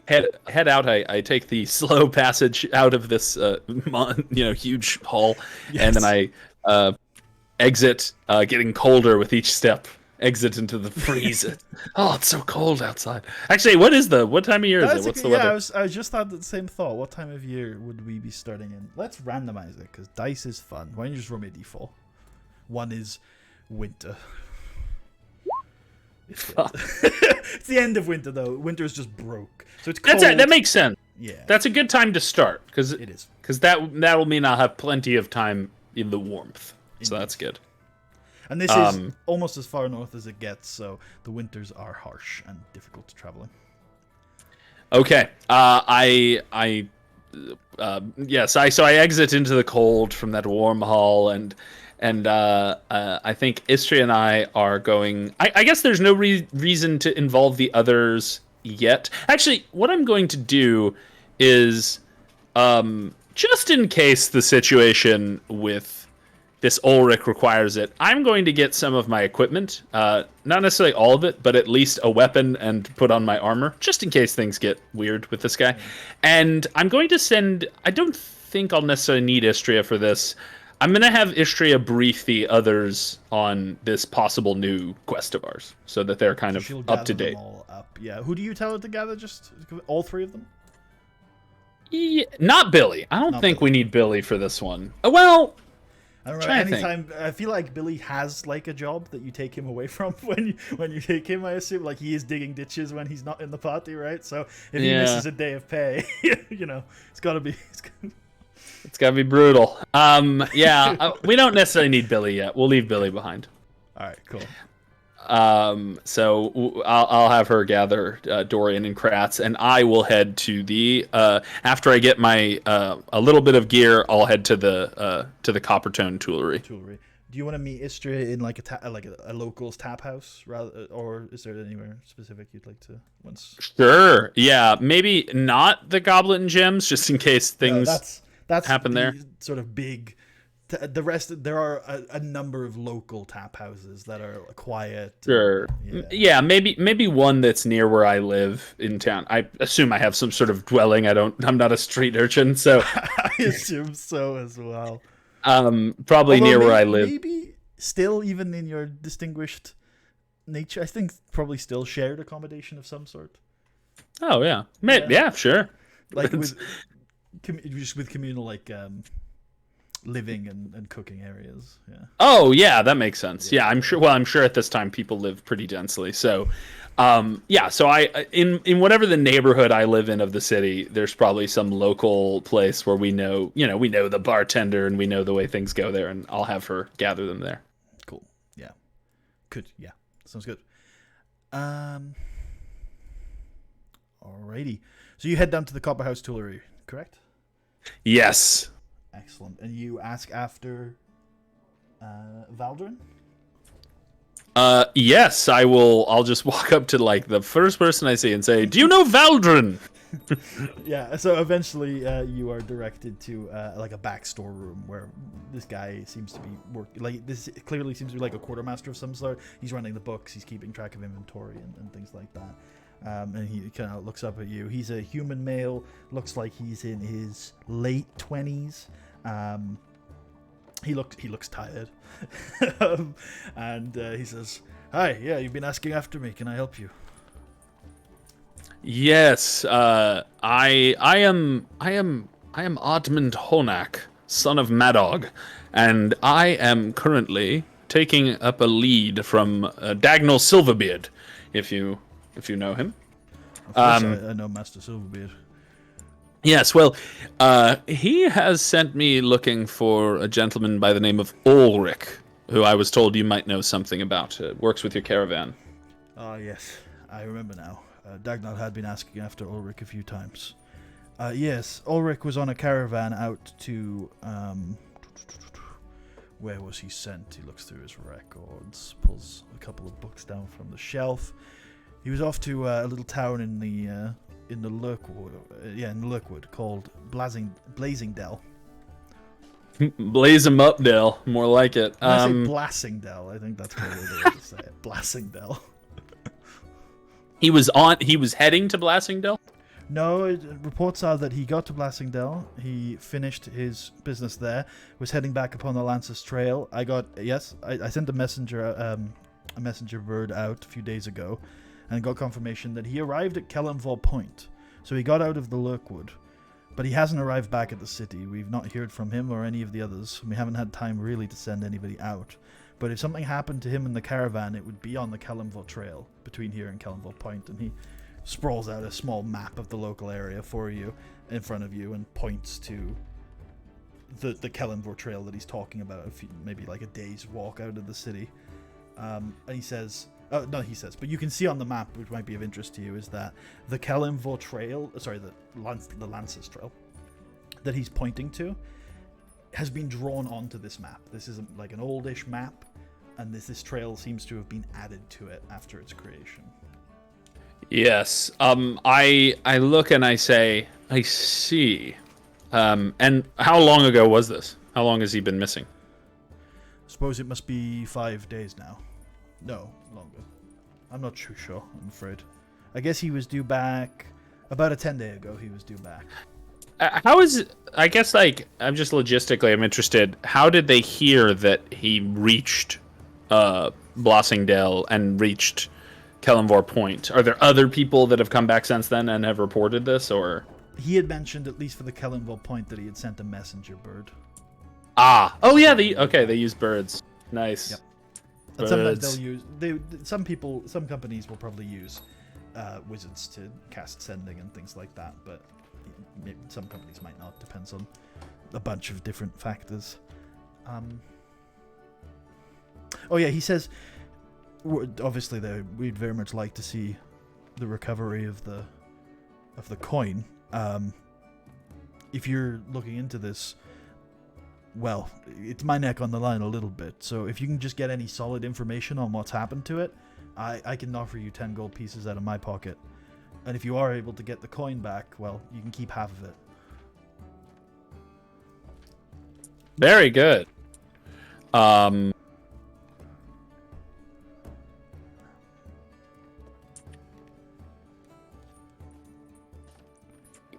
head out. I take the slow passage out of this huge hall, and then I exit, getting colder with each step. Exit into the freezer. Oh, it's so cold outside. Actually, what time of year is it? What's the weather? I just had the same thought. What time of year would we be starting in? Let's randomize it, because dice is fun. Why don't you just roll me a d4? One is winter. It's the end of winter, though. Winter is just broke, so it's cold. That makes sense. Yeah, That's a good time to start, because it is. Because that'll mean I'll have plenty of time in the warmth. So that's good. And this is almost as far north as it gets, so the winters are harsh and difficult to travel in. Okay. So I exit into the cold from that warm hall, and I think Istria and I are going. I guess there's no reason to involve the others yet. Actually, what I'm going to do is, just in case the situation with this Ulrich requires it, I'm going to get some of my equipment, not necessarily all of it, but at least a weapon, and put on my armor, just in case things get weird with this guy. And I'm going to send, I don't think I'll necessarily need Istria for this. I'm going to have Istria brief the others on this possible new quest of ours, so that they're kind of She'll up to gather them date. all up. Yeah. Who do you tell her to gather? Just all three of them? Yeah, not Billy. I don't Not think Billy. we need Billy for this one. Well, I don't know. Trying to think. Anytime I feel like Billy has like a job that you take him away from when you take him, I assume like he is digging ditches when he's not in the party, right? So if he Yeah. misses a day of pay, it's gotta be. it's gotta be brutal. We don't necessarily need Billy yet. We'll leave Billy behind. All right, cool. So I'll have her gather Dorian and Kratz, and I will head to the after I get my a little bit of gear, I'll head to the Coppertone Toolery. Do you want to meet Istria in like a local's tap house, rather, or is there anywhere specific you'd like to once? Sure. Yeah. Maybe not the Goblet and Gems, just in case things that's happen the there. Sort of big. The rest, there are a number of local tap houses that are quiet. Sure. Yeah, maybe one that's near where I live in town. I assume I have some sort of dwelling. I'm not a street urchin, so I assume so as well. probably Although where I live. Maybe still, even in your distinguished nature, I think probably still shared accommodation of some sort. Oh yeah. Yeah, sure. Like just with communal living and cooking areas. Yeah. Oh yeah, that makes sense. Yeah, I'm sure. Well, I'm sure at this time people live pretty densely. So, So I in whatever the neighborhood I live in of the city, there's probably some local place where we know the bartender and we know the way things go there, and I'll have her gather them there. Cool. Yeah. Good. Yeah. Sounds good. Alrighty. So you head down to the Copper House Toolery, correct? Yes. Excellent. And you ask after Valdrin? Yes, I will. I'll just walk up to like the first person I see and say, "Do you know Valdrin?" Yeah. So eventually, you are directed to like a back storeroom where this guy seems to be working. Like this clearly seems to be like a quartermaster of some sort. He's running the books. He's keeping track of inventory and things like that. And he kind of looks up at you. He's a human male. Looks like he's in his late 20s. He looks tired. And he says, "Hi, yeah, you've been asking after me. Can I help you?" Yes. I am Admand Honak. son of Madog, and I am currently taking up a lead from Dagnall Silverbeard, if you know him. Of course, I know Master Silverbeard. Yes, well, he has sent me looking for a gentleman by the name of Ulrich, who I was told you might know something about. Works with your caravan. Ah, yes, I remember now. Dagnall had been asking after Ulrich a few times. Yes, Ulrich was on a caravan out to... where was he sent? He looks through his records, pulls a couple of books down from the shelf. He was off to a little town in the Lurkwood, in the Lurkwood, called Blazingdell. Blaze him up, Dale. More like it. I say Blasingdell. I think that's probably the way to say it. Blasingdell. He was heading to Blasingdell? No, reports are that he got to Blasingdell. He finished his business there. Was heading back upon the Lancers Trail. I sent a messenger bird out a few days ago, and got confirmation that he arrived at Kellamvor Point. So he got out of the Lurkwood, but he hasn't arrived back at the city. We've not heard from him or any of the others. We haven't had time really to send anybody out. But if something happened to him in the caravan, it would be on the Kellamvor Trail between here and Kellamvor Point, and he sprawls out a small map of the local area for you in front of you and points to the Kellamvor Trail that he's talking about, maybe like a day's walk out of the city. And he says, but you can see on the map, which might be of interest to you, is that the Kellamvor Trail, the Lancers Trail that he's pointing to has been drawn onto this map. This is like an oldish map, and this trail seems to have been added to it after its creation. Yes. I look and I say, I see. And how long ago was this? How long has he been missing? I suppose it must be 5 days now. No, longer. I'm not too sure, I'm afraid. I guess he was due back about a 10-day ago. He was due back. How is it? I guess, like, I'm just logistically, I'm interested. How did they hear that he reached Blossingdale and reached Kellamvor Point? Are there other people that have come back since then and have reported this, or? He had mentioned, at least for the Kellamvor Point, that he had sent a messenger bird. Ah, oh yeah, they use birds. Nice. Yep. And sometimes they'll use some companies will probably use wizards to cast sending and things like that, but some companies might not. Depends on a bunch of different factors. Oh yeah, he says, obviously we'd very much like to see the recovery of the coin. If you're looking into this, well, it's my neck on the line a little bit. So if you can just get any solid information on what's happened to it, I can offer you 10 gold pieces out of my pocket. And if you are able to get the coin back, well, you can keep half of it. Very good.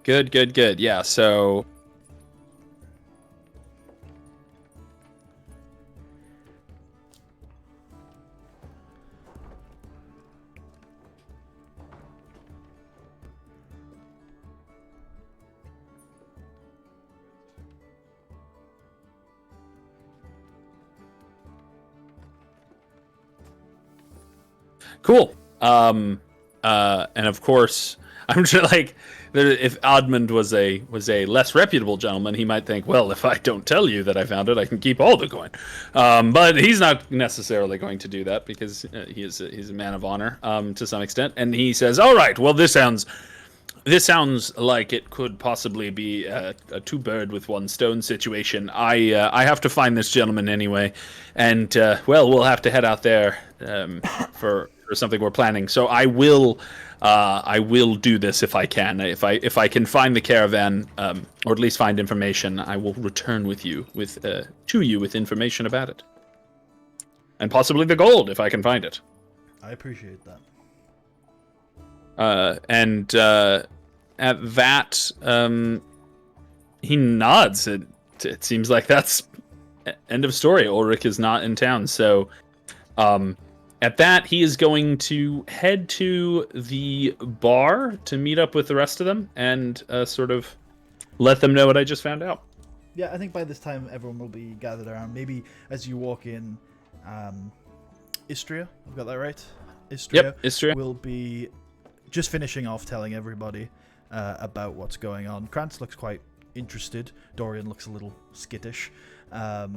Good. Yeah, so cool. And of course, I'm just like, if Admand was a less reputable gentleman, he might think, well, if I don't tell you that I found it, I can keep all the coin. But he's not necessarily going to do that because he's a man of honor to some extent. And he says, all right, well, this sounds like it could possibly be a two bird with one stone situation. I have to find this gentleman anyway, and well, we'll have to head out there for something we're planning. So I will do this if I can. If I can find the caravan, or at least find information, I will return to you with information about it, and possibly the gold if I can find it. I appreciate that. And at that, he nods. It seems like that's end of story. Ulrich is not in town, so at that, he is going to head to the bar to meet up with the rest of them and sort of let them know what I just found out. Yeah, I think by this time everyone will be gathered around. Maybe as you walk in, Istria, I've got that right? Istria, Yep, Istria will be just finishing off telling everybody about what's going on. Krantz looks quite interested. Dorian looks a little skittish. Yeah.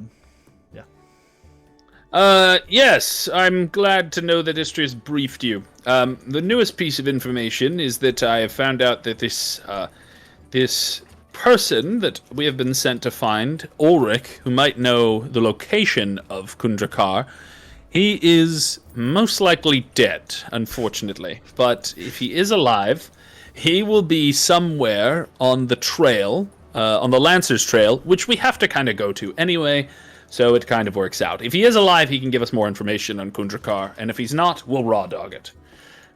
Yes, I'm glad to know that Istria's briefed you. The newest piece of information is that I have found out that this person that we have been sent to find, Ulrich, who might know the location of Kundrakar, he is most likely dead, unfortunately. But if he is alive, he will be somewhere on the trail, on the Lancer's Trail, which we have to kind of go to anyway, so it kind of works out. If he is alive, he can give us more information on Kundrakar, and if he's not, we'll raw dog it.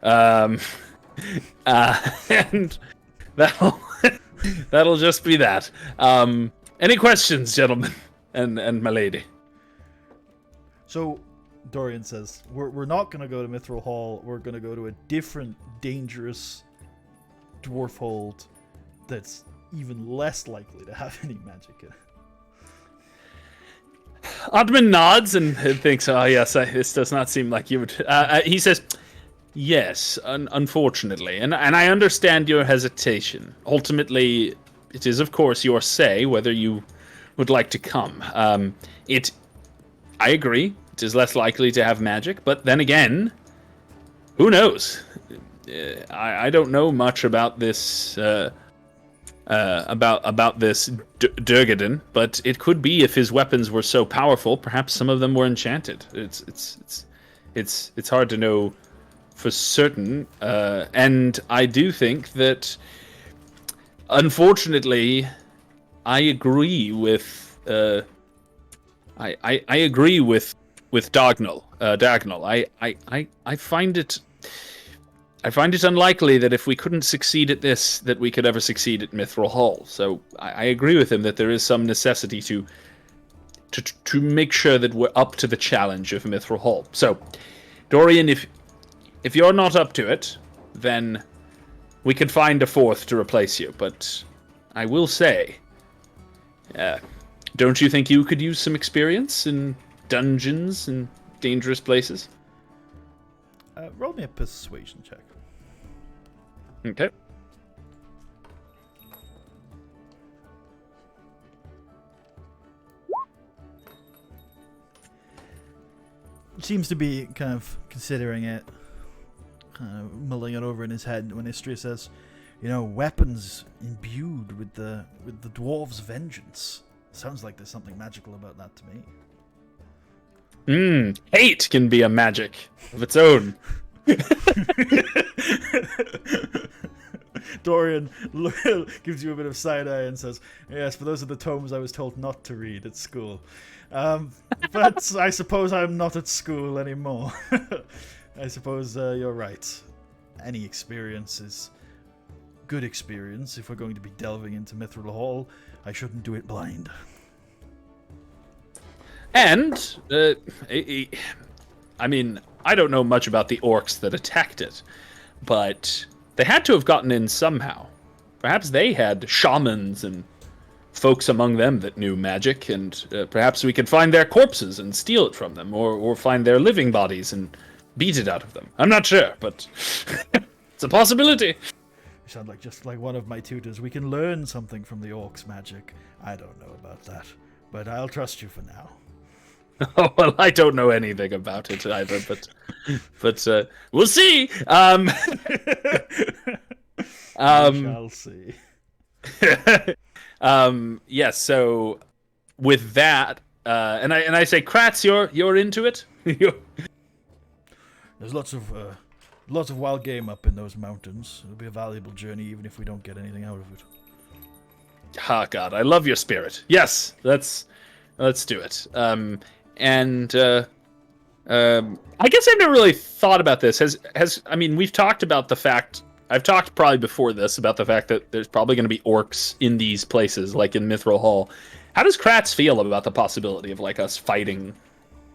And that'll just be that. Any questions, gentlemen and my lady? So Dorian says, we're not going to go to Mithril Hall. We're going to go to a different dangerous dwarf hold that's even less likely to have any magic in it. Admand nods and thinks, oh yes, this does not seem like you would... he says, yes, unfortunately, and I understand your hesitation. Ultimately, it is of course your say whether you would like to come. I agree, it is less likely to have magic, but then again, who knows? I don't know much about this about this Durgaden, but it could be if his weapons were so powerful, perhaps some of them were enchanted. It's hard to know for certain, and I do think that, unfortunately, I agree with I agree with Dagnall. I find it unlikely that if we couldn't succeed at this, that we could ever succeed at Mithril Hall. So I agree with him that there is some necessity to make sure that we're up to the challenge of Mithril Hall. So, Dorian, if you're not up to it, then we can find a fourth to replace you. But I will say, don't you think you could use some experience in dungeons and dangerous places? Roll me a persuasion check. Okay. Seems to be kind of considering it, kind of mulling it over in his head when Istria says, you know, weapons imbued with the dwarves' vengeance. Sounds like there's something magical about that to me. Hate can be a magic of its own. Dorian gives you a bit of side eye and says, yes, but those are the tomes I was told not to read at school. But I suppose I'm not at school anymore. I suppose you're right. Any experience is good experience. If we're going to be delving into Mithril Hall, I shouldn't do it blind. And, I mean, I don't know much about the orcs that attacked it, but they had to have gotten in somehow. Perhaps they had shamans and folks among them that knew magic, and perhaps we could find their corpses and steal it from them, or find their living bodies and beat it out of them. I'm not sure, but it's a possibility. You sound like just like one of my tutors. We can learn something from the orcs' magic. I don't know about that, but I'll trust you for now. Oh, well, I don't know anything about it either, but we'll see. We shall see. Yes. So with that, and I say, Kratz, you're into it. There's lots of wild game up in those mountains. It'll be a valuable journey, even if we don't get anything out of it. Ah, God, I love your spirit. Yes, let's do it. And I guess I've never really thought about this. I mean, we've talked about the fact, I've talked probably before this about the fact that there's probably going to be orcs in these places, like in Mithril Hall. How does Kratz feel about the possibility of like us fighting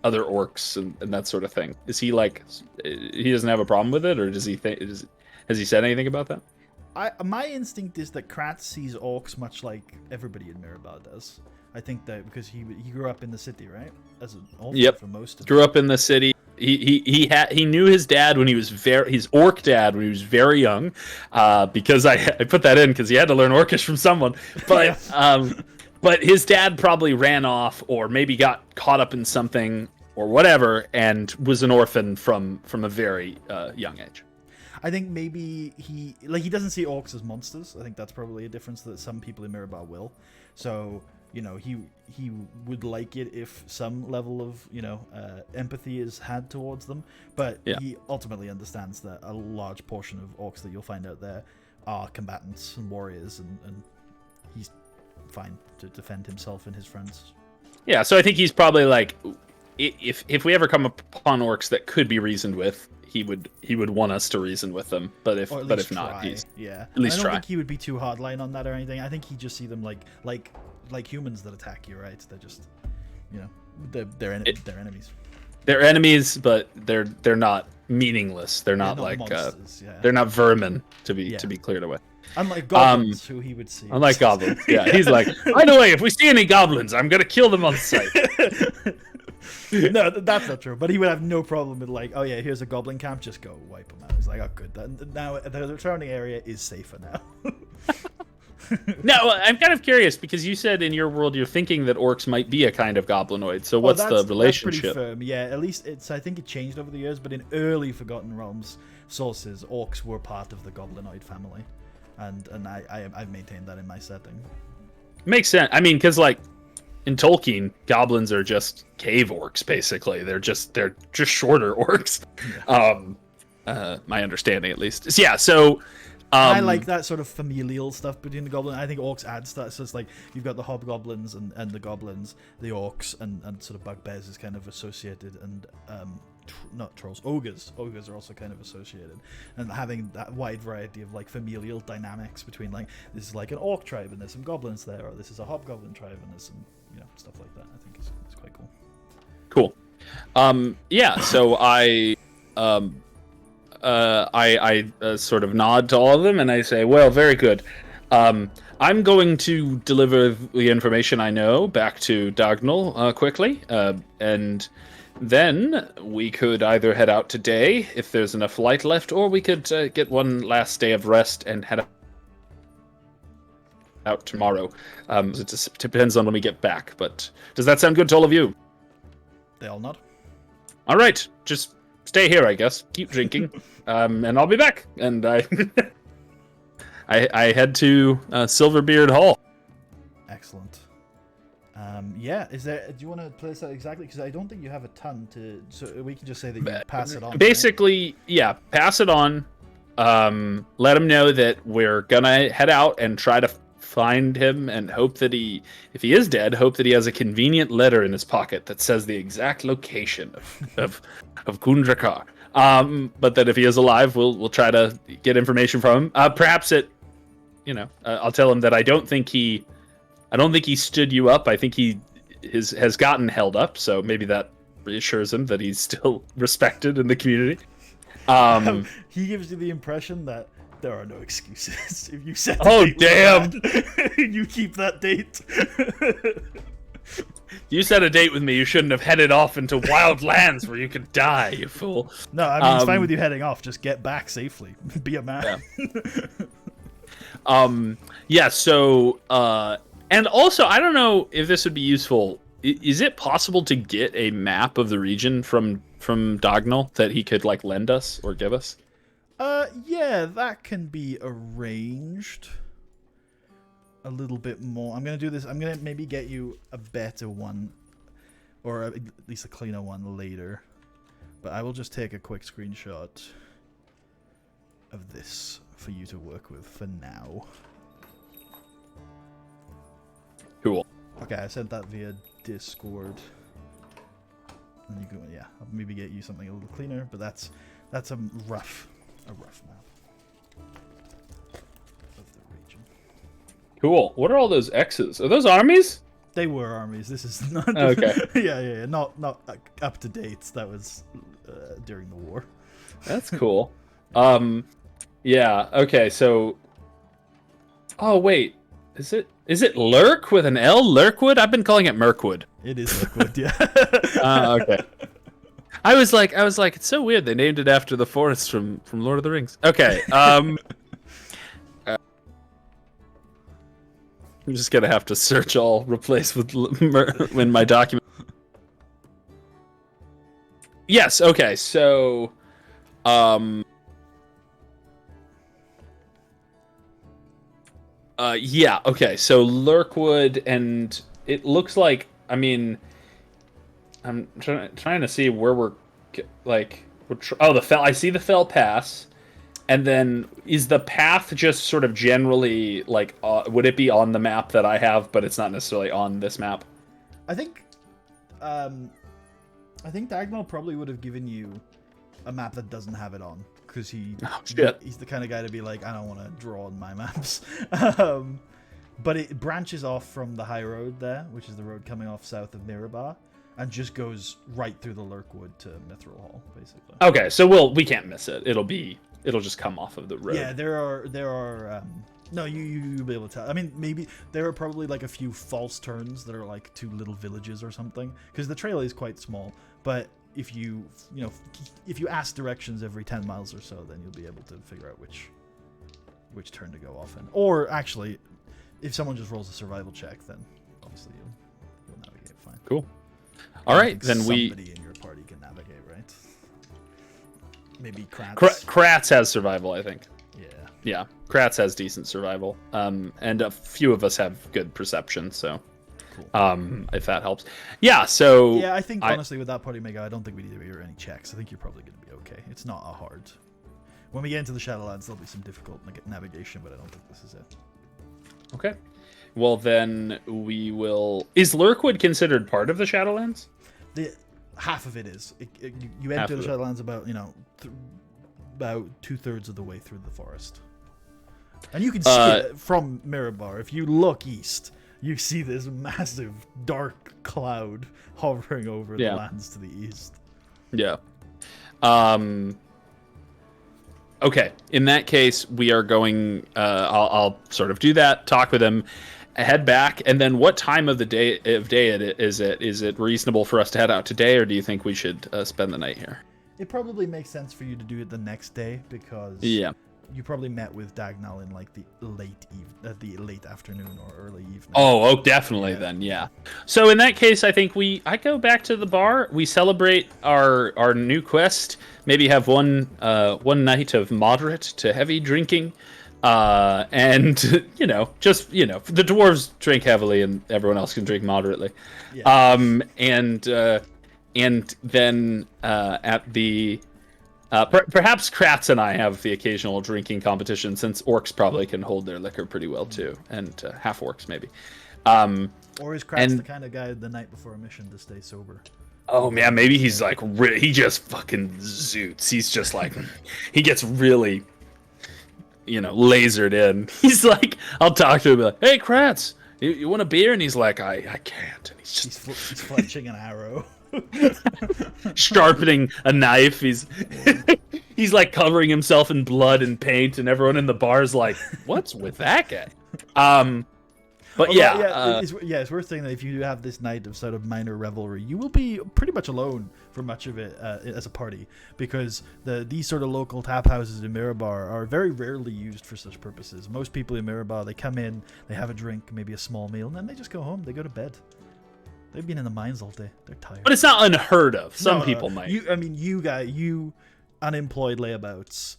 other orcs and that sort of thing? Is he like, he doesn't have a problem with it, or does he think? Has he said anything about that? My instinct is that Kratz sees orcs much like everybody in Mirabel does. I think that because he grew up in the city, right? As an orphan for most of Grew up in the city. He knew his dad when he was his orc dad when he was very young, because I put that in because he had to learn Orcish from someone. But but his dad probably ran off or maybe got caught up in something or whatever and was an orphan from a very young age. I think maybe he doesn't see orcs as monsters. I think that's probably a difference that some people in Mirabel will. So, you know, he would like it if some level of, you know, empathy is had towards them. But he ultimately understands that a large portion of orcs that you'll find out there are combatants and warriors, and he's fine to defend himself and his friends. Yeah, so I think he's probably like, if we ever come upon orcs that could be reasoned with, he would want us to reason with them, but if not, he's at least I don't try. think he would be too hardline on that or anything. I think he'd just see them like humans that attack you, right? They're just, you know, they're enemies. They're enemies, but they're not meaningless. They're not like monsters, they're not vermin to be clear to with. Unlike goblins, who he would see. Unlike goblins, yeah. He's like, by the way, if we see any goblins, I'm gonna kill them on sight. No, that's not true. But he would have no problem with like, oh yeah, here's a goblin camp, just go wipe them out. He's like, oh good, now the surrounding area is safer now. No, I'm kind of curious because you said in your world you're thinking that orcs might be a kind of goblinoid. So what's the relationship? That's pretty firm. Yeah, at least I think it changed over the years, but in early Forgotten Realms sources, orcs were part of the goblinoid family, and I've maintained that in my setting. Makes sense. I mean, because like in Tolkien, goblins are just cave orcs basically. They're just shorter orcs. Yeah. My understanding, at least. So, yeah. So. I like that sort of familial stuff between the goblins. I think orcs add stuff. So it's like you've got the hobgoblins and the goblins, the orcs, and sort of bugbears is kind of associated, and not trolls, ogres. Ogres are also kind of associated, and having that wide variety of like familial dynamics between like this is like an orc tribe and there's some goblins there, or this is a hobgoblin tribe and there's some stuff like that. I think it's quite cool. Cool. Yeah. So I sort of nod to all of them and I say, well, very good. I'm going to deliver the information I know back to Dagnall quickly, and then we could either head out today if there's enough light left, or we could get one last day of rest and head out tomorrow. It just depends on when we get back, but does that sound good to all of you? They all nod. All right, just stay here, I guess. Keep drinking, and I'll be back. And I head to Silverbeard Hall. Excellent. Yeah, do you want to place that exactly? Because I don't think you have a ton so we can just say that you pass it on. Basically, right? Yeah, pass it on. Let him know that we're gonna head out and try to find him, and hope that if he is dead, hope that he has a convenient letter in his pocket that says the exact location of Kundrakar. But that if he is alive, we'll try to get information from him. Perhaps I'll tell him that I don't think he stood you up. I think he has gotten held up. So maybe that reassures him that he's still respected in the community. He gives you the impression that there are no excuses. If you set damn, you keep that date. You set a date with me. You shouldn't have headed off into wild lands where you could die, you fool. No, I mean, it's fine with you heading off. Just get back safely. Be a man. Yeah. So, and also, I don't know if this would be useful. Is it possible to get a map of the region from Dagnall that he could like lend us or give us? Yeah, that can be arranged a little bit more. I'm going to do this. I'm going to maybe get you a better one, or at least a cleaner one later. But I will just take a quick screenshot of this for you to work with for now. Cool. Okay, I sent that via Discord. And you can, yeah, I'll maybe get you something a little cleaner, but that's a rough map of the region. Cool. What are all those X's? Are those armies? They were armies. This is not. Okay. Yeah. Not up to date. That was during the war. That's cool. Yeah. Okay. So Oh wait, is it Lurk with an L? Lurkwood? I've been calling it Mirkwood. It is liquid, yeah. Okay. I was like, it's so weird. They named it after the forest from Lord of the Rings. Okay. I'm just gonna have to search all replace with when my document. Yes. Okay. So, um, yeah. Okay. So Lurkwood, and it looks like. I mean, I'm trying to see where like. Oh, the fell. I see the fell pass. And then is the path just sort of generally like would it be on the map that I have, but it's not necessarily on this map? I think, Diagonal probably would have given you a map that doesn't have it on, because he's the kind of guy to be like, I don't want to draw on my maps. But it branches off from the high road there, which is the road coming off south of Mirabar, and just goes right through the Lurkwood to Mithril Hall, basically. Okay, so we can't miss it. It'll just come off of the road. Yeah, there are. No, you'll be able to tell. I mean, maybe there are probably like a few false turns that are like 2 little villages or something, because the trail is quite small. But if you ask directions every 10 miles or so, then you'll be able to figure out which turn to go off in. Or actually, if someone just rolls a survival check, then obviously you'll navigate fine. Cool. All right, then somebody in your party can navigate, right? Maybe Kratz. Kratz has survival, I think. Yeah. Yeah, Kratz has decent survival. And a few of us have good perception, so cool. If that helps. Yeah, so yeah, I think honestly with that party mega, I don't think we need to do any checks. I think you're probably going to be okay. It's not a hard. When we get into the Shadowlands, there'll be some difficult navigation, but I don't think this is it. Okay. Well, then we will. Is Lurkwood considered part of the Shadowlands? Half of it is. You enter the Shadowlands about about 2/3 of the way through the forest, and you can see it from Mirabar. If you look east, you see this massive dark cloud hovering over the lands to the east. Yeah. Okay. In that case, we are going. I'll sort of do that. Talk with him. Head back, and then what time of the day is it? Is it reasonable for us to head out today, or do you think we should spend the night here? It probably makes sense for you to do it the next day, because you probably met with Dagnall in like the late afternoon or early evening. Oh, definitely then. Yeah. So in that case, I think I go back to the bar. We celebrate our new quest. Maybe have one night of moderate to heavy drinking. And the dwarves drink heavily and everyone else can drink moderately. Yeah. And then at the perhaps Kratz and I have the occasional drinking competition, since orcs probably can hold their liquor pretty well too, and half orcs maybe. Or is Kratz the kind of guy the night before a mission to stay sober? Oh man, maybe he's like he just fucking zoots. He's just like he gets really lasered in. He's like, I'll talk to him like, hey Kratz, you want a beer? And he's like, I can't. And he's fletching an arrow. Sharpening a knife. He's like covering himself in blood and paint, and everyone in the bar is like, what's with that guy? But it's worth saying that if you have this night of sort of minor revelry, you will be pretty much alone for much of it as a party, because these sort of local tap houses in Mirabar are very rarely used for such purposes. Most people in Mirabar, they come in, they have a drink, maybe a small meal, and then they just go home. They go to bed. They've been in the mines all day. They're tired. But it's not unheard of. Some people might. You unemployed layabouts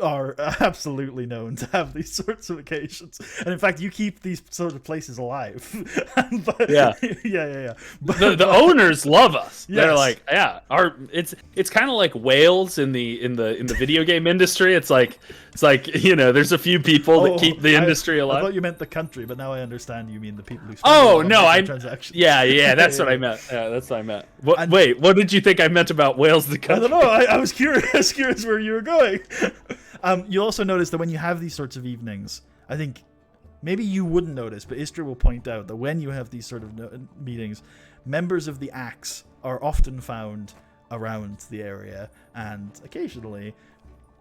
are absolutely known to have these sorts of occasions, and in fact you keep these sort of places alive. But, yeah. But the owners love us. Yes. They're like, it's kind of like whales in the video game industry. It's like there's a few people that keep the industry alive. I thought you meant the country, but now I understand you mean the people who transactions. That's what I meant. Yeah, that's what I meant. What did you think I meant about whales the country? I don't know. I was curious where you were going. You'll also notice that when you have these sorts of evenings, I think maybe you wouldn't notice, but Istra will point out that when you have these sort of meetings, members of the Axe are often found around the area, and occasionally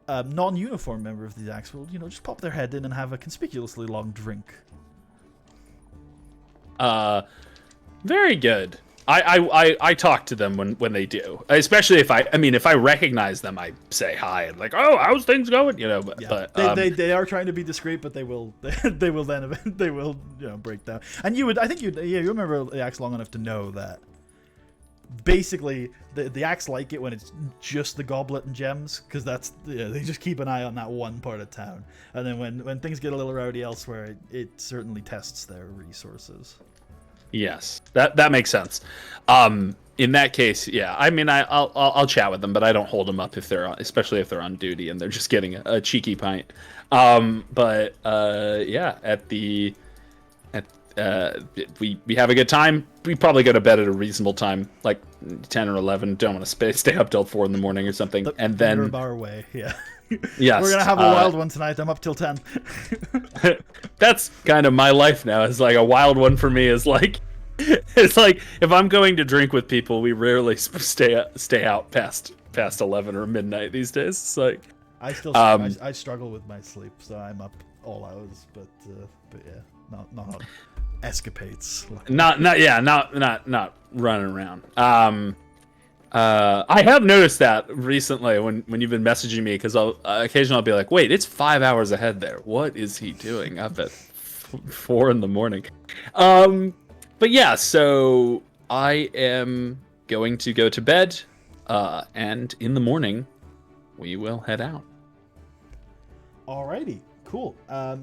non-uniform member of the Axe will, just pop their head in and have a conspicuously long drink. Very good. I talk to them when they do, especially if if I recognize them, I say hi and like, oh, how's things going, But, Yeah. but they are trying to be discreet, but they will break down. And you remember the Axe long enough to know that basically the Axe like it when it's just the goblet and gems, because they just keep an eye on that one part of town, and then when things get a little rowdy elsewhere, it certainly tests their resources. Yes, that makes sense. In that case, yeah. I'll chat with them, but I don't hold them up especially if they're on duty and they're just getting a cheeky pint. We have a good time. We probably go to bed at a reasonable time, like 10 or 11. Don't want to stay up till 4 in the morning or something. And then bar away, yeah. Yes, we're gonna have a wild one tonight. I'm up till 10. That's kind of my life now. It's like a wild one for me. Is like, it's like if I'm going to drink with people, we rarely stay out past 11 or midnight these days. It's like I still I struggle with my sleep, so I'm up all hours. But yeah, not escapades. Not running around. I have noticed that recently when you've been messaging me, because occasionally I'll be like, wait, it's 5 hours ahead there. What is he doing up at 4 in the morning? But yeah, so I am going to go to bed, and in the morning we will head out. Alrighty, cool. I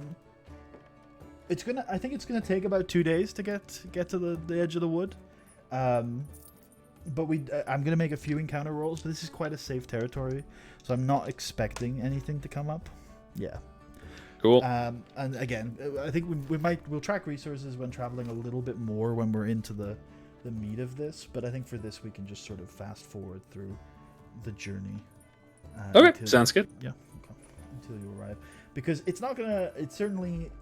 think it's gonna take about 2 days to get to the edge of the wood. But I'm going to make a few encounter rolls. This is quite a safe territory, so I'm not expecting anything to come up. Yeah. Cool. And again, I think we'll track resources when traveling a little bit more when we're into the meat of this, but I think for this we can just sort of fast forward through the journey. Okay, sounds good. Yeah, okay. Until you arrive. Because it's certainly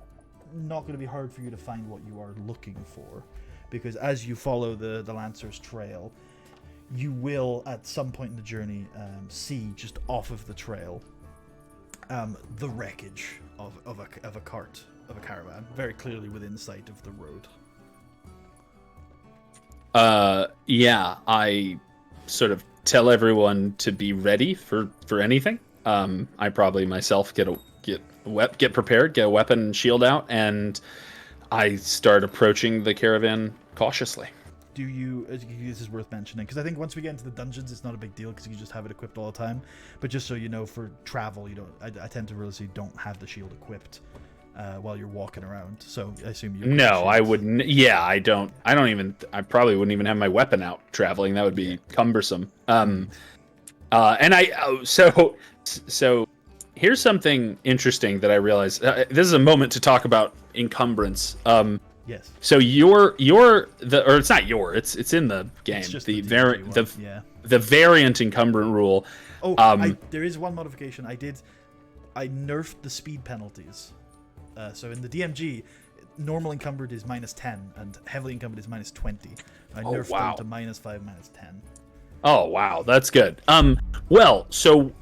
not going to be hard for you to find what you are looking for, because as you follow the Lancer's trail, you will at some point in the journey see just off of the trail the wreckage of a cart, of a caravan, very clearly within sight of the road. Yeah, I sort of tell everyone to be ready for anything. I probably myself get prepared, get a weapon and shield out, and I start approaching the caravan cautiously. This is worth mentioning, because I think once we get into the dungeons, it's not a big deal because you just have it equipped all the time. But just so you know, for travel, I tend to realize you don't have the shield equipped while you're walking around. So I assume you. No, I wouldn't. Yeah, I don't. I probably wouldn't even have my weapon out traveling. That would be cumbersome. So here's something interesting that I realized. This is a moment to talk about encumbrance. Yes. So it's not it's in the game. It's just the variant encumbrance rule. Oh, there is one modification. I nerfed the speed penalties. So in the DMG, normal encumbered is -10 and heavily encumbered is -20. I nerfed them to -5, -10. Oh wow, that's good. Well, so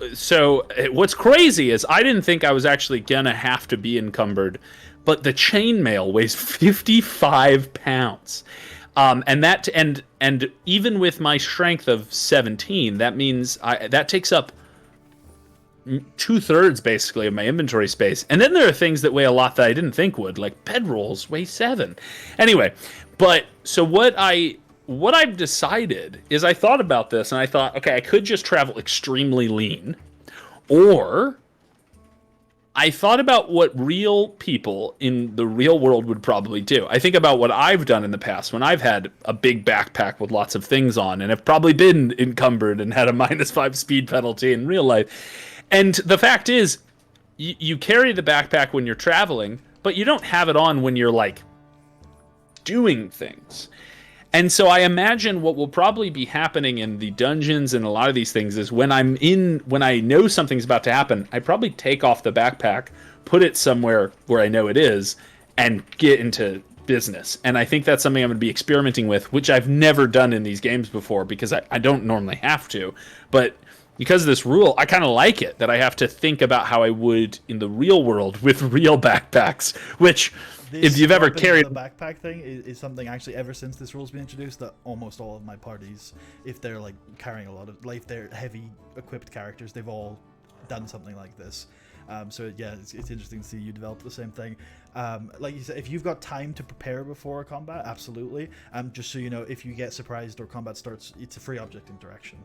what's crazy is I didn't think I was actually gonna have to be encumbered, but the chainmail weighs 55 pounds, and even with my strength of 17, that means that takes up 2/3 basically of my inventory space. And then there are things that weigh a lot that I didn't think would, like bedrolls weigh 7. Anyway, but so what I've decided is I thought about this and I thought, okay, I could just travel extremely lean, or I thought about what real people in the real world would probably do. I think about what I've done in the past when I've had a big backpack with lots of things on and have probably been encumbered and had a -5 speed penalty in real life. And the fact is, you carry the backpack when you're traveling, but you don't have it on when you're like doing things. And so I imagine what will probably be happening in the dungeons and a lot of these things is when I know something's about to happen, I probably take off the backpack, put it somewhere where I know it is, and get into business. And I think that's something I'm going to be experimenting with, which I've never done in these games before because I don't normally have to. But because of this rule, I kind of like it that I have to think about how I would in the real world with real backpacks, which if you've ever carried the backpack thing is something actually ever since this rule's been introduced that almost all of my parties, if they're like carrying a lot of, like if they're heavy equipped characters, they've all done something like this. So yeah, it's interesting to see you develop the same thing. Like you said, if you've got time to prepare before a combat, absolutely. Just so you know, if you get surprised or combat starts, it's a free object interaction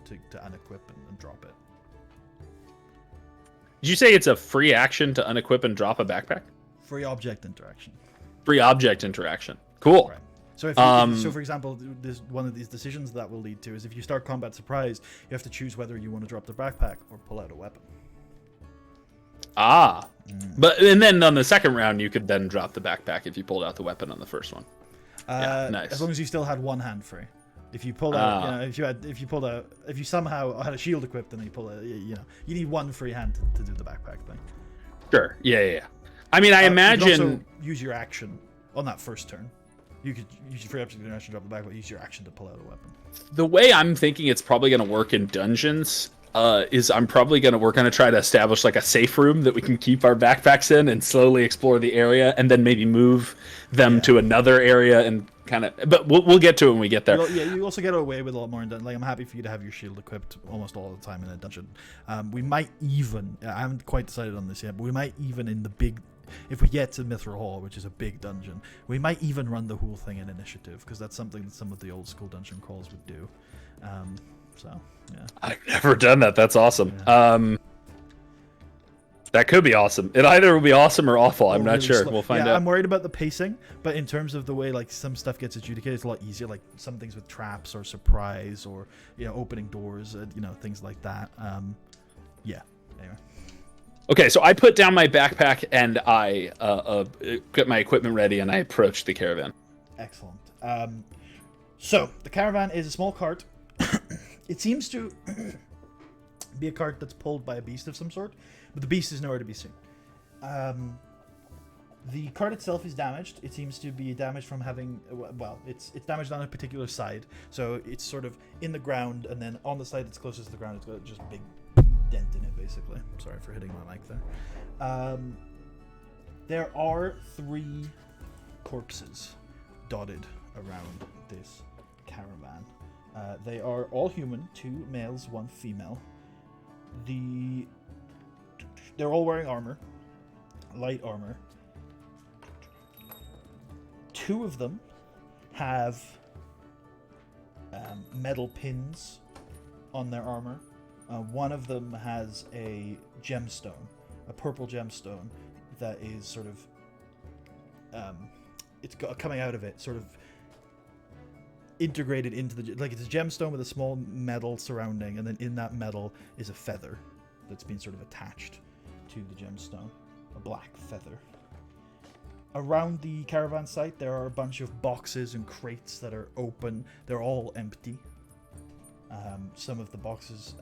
to unequip and drop it. Did you say it's a free action to unequip and drop a backpack? Free object interaction. Free object interaction. Cool. Right. So if you, so for example, this one of these decisions that will lead to is if you start combat surprised, you have to choose whether you want to drop the backpack or pull out a weapon. But and then on the second round, you could then drop the backpack if you pulled out the weapon on the first one. Yeah, nice. As long as you still had one hand free. If you pulled out, if you somehow had a shield equipped and you pull it, you need one free hand to do the backpack thing. Sure. Yeah. I mean, I imagine you could also use your action on that first turn. You could use your free object interaction to drop the backpack, use your action to pull out a weapon. The way I'm thinking it's probably going to work in dungeons is we're going to try to establish like a safe room that we can keep our backpacks in and slowly explore the area and then maybe move them to another area and kind of, but we'll get to it when we get there. You also get away with a lot more in dungeon. Like, I'm happy for you to have your shield equipped almost all the time in a dungeon. We might even, I haven't quite decided on this yet, but we might even in the big, if we get to Mithril Hall, which is a big dungeon, we might even run the whole thing in initiative, because that's something that some of the old school dungeon crawls would do. So, yeah. I've never done that. That's awesome. Yeah. That could be awesome. It either will be awesome or awful. I'm not really sure. slow. We'll find out. I'm worried about the pacing, but in terms of the way like some stuff gets adjudicated, it's a lot easier. Like some things with traps or surprise or opening doors, things like that. Yeah. Anyway. Okay, so I put down my backpack and I get my equipment ready and I approach the caravan. Excellent. So the caravan is a small cart. It seems to be a cart that's pulled by a beast of some sort, but the beast is nowhere to be seen. The cart itself is damaged. It seems to be damaged from having, it's damaged on a particular side. So it's sort of in the ground, and then on the side that's closest to the ground, it's got just a big dent in it, basically. Sorry for hitting my mic there. There are 3 corpses dotted around this caravan. They are all human, 2 males, 1 female. They're all wearing armor, light armor. 2 of them have metal pins on their armor. One of them has a gemstone, a purple gemstone that is sort of coming out of it, sort of integrated into it's a gemstone with a small metal surrounding, and then in that metal is a feather that's been sort of attached to the gemstone, a black feather. Around the caravan site there are a bunch of boxes and crates that are open. They're all empty. Some of the boxes,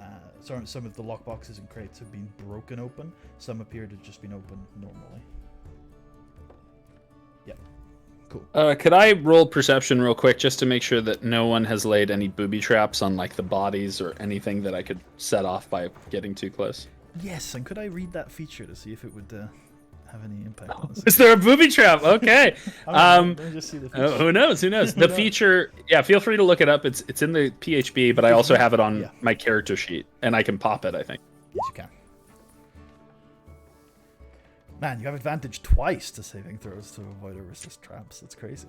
some of the lock boxes and crates have been broken open. Some appear to have just been open normally. Yeah. Cool. Could I roll perception real quick just to make sure that no one has laid any booby traps on like the bodies or anything that I could set off by getting too close? Yes, and could I read that feature to see if it would have any impact on this? Is there a booby trap? Okay. Let me just see the feature. Who knows? The feature, yeah, feel free to look it up. It's in the PHB, but I also have it on my character sheet, and I can pop it, I think. Yes, you can. Man, you have advantage twice to saving throws to avoid or resist traps. That's crazy.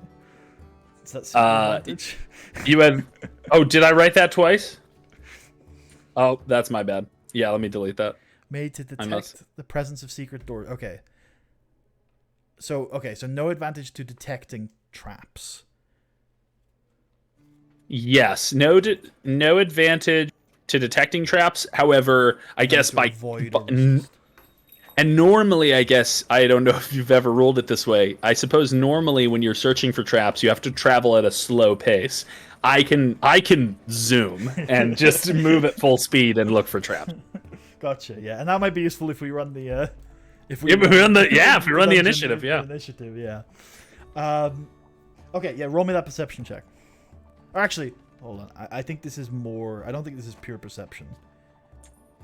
Is that super advantage? You had... Oh, did I write that twice? Oh, that's my bad. Yeah, let me delete that. Made to detect the presence of secret doors. Okay. So no advantage to detecting traps. Yes, no advantage to detecting traps. However, I guess by and normally, I guess, I don't know if you've ever ruled it this way. I suppose normally when you're searching for traps, you have to travel at a slow pace. I can zoom and just move at full speed and look for traps. Gotcha. Yeah, and that might be useful if we run the if we run the initiative. Yeah. Initiative. Yeah. Okay. Yeah. Roll me that perception check. Or actually, hold on. I think this is more. I don't think this is pure perception.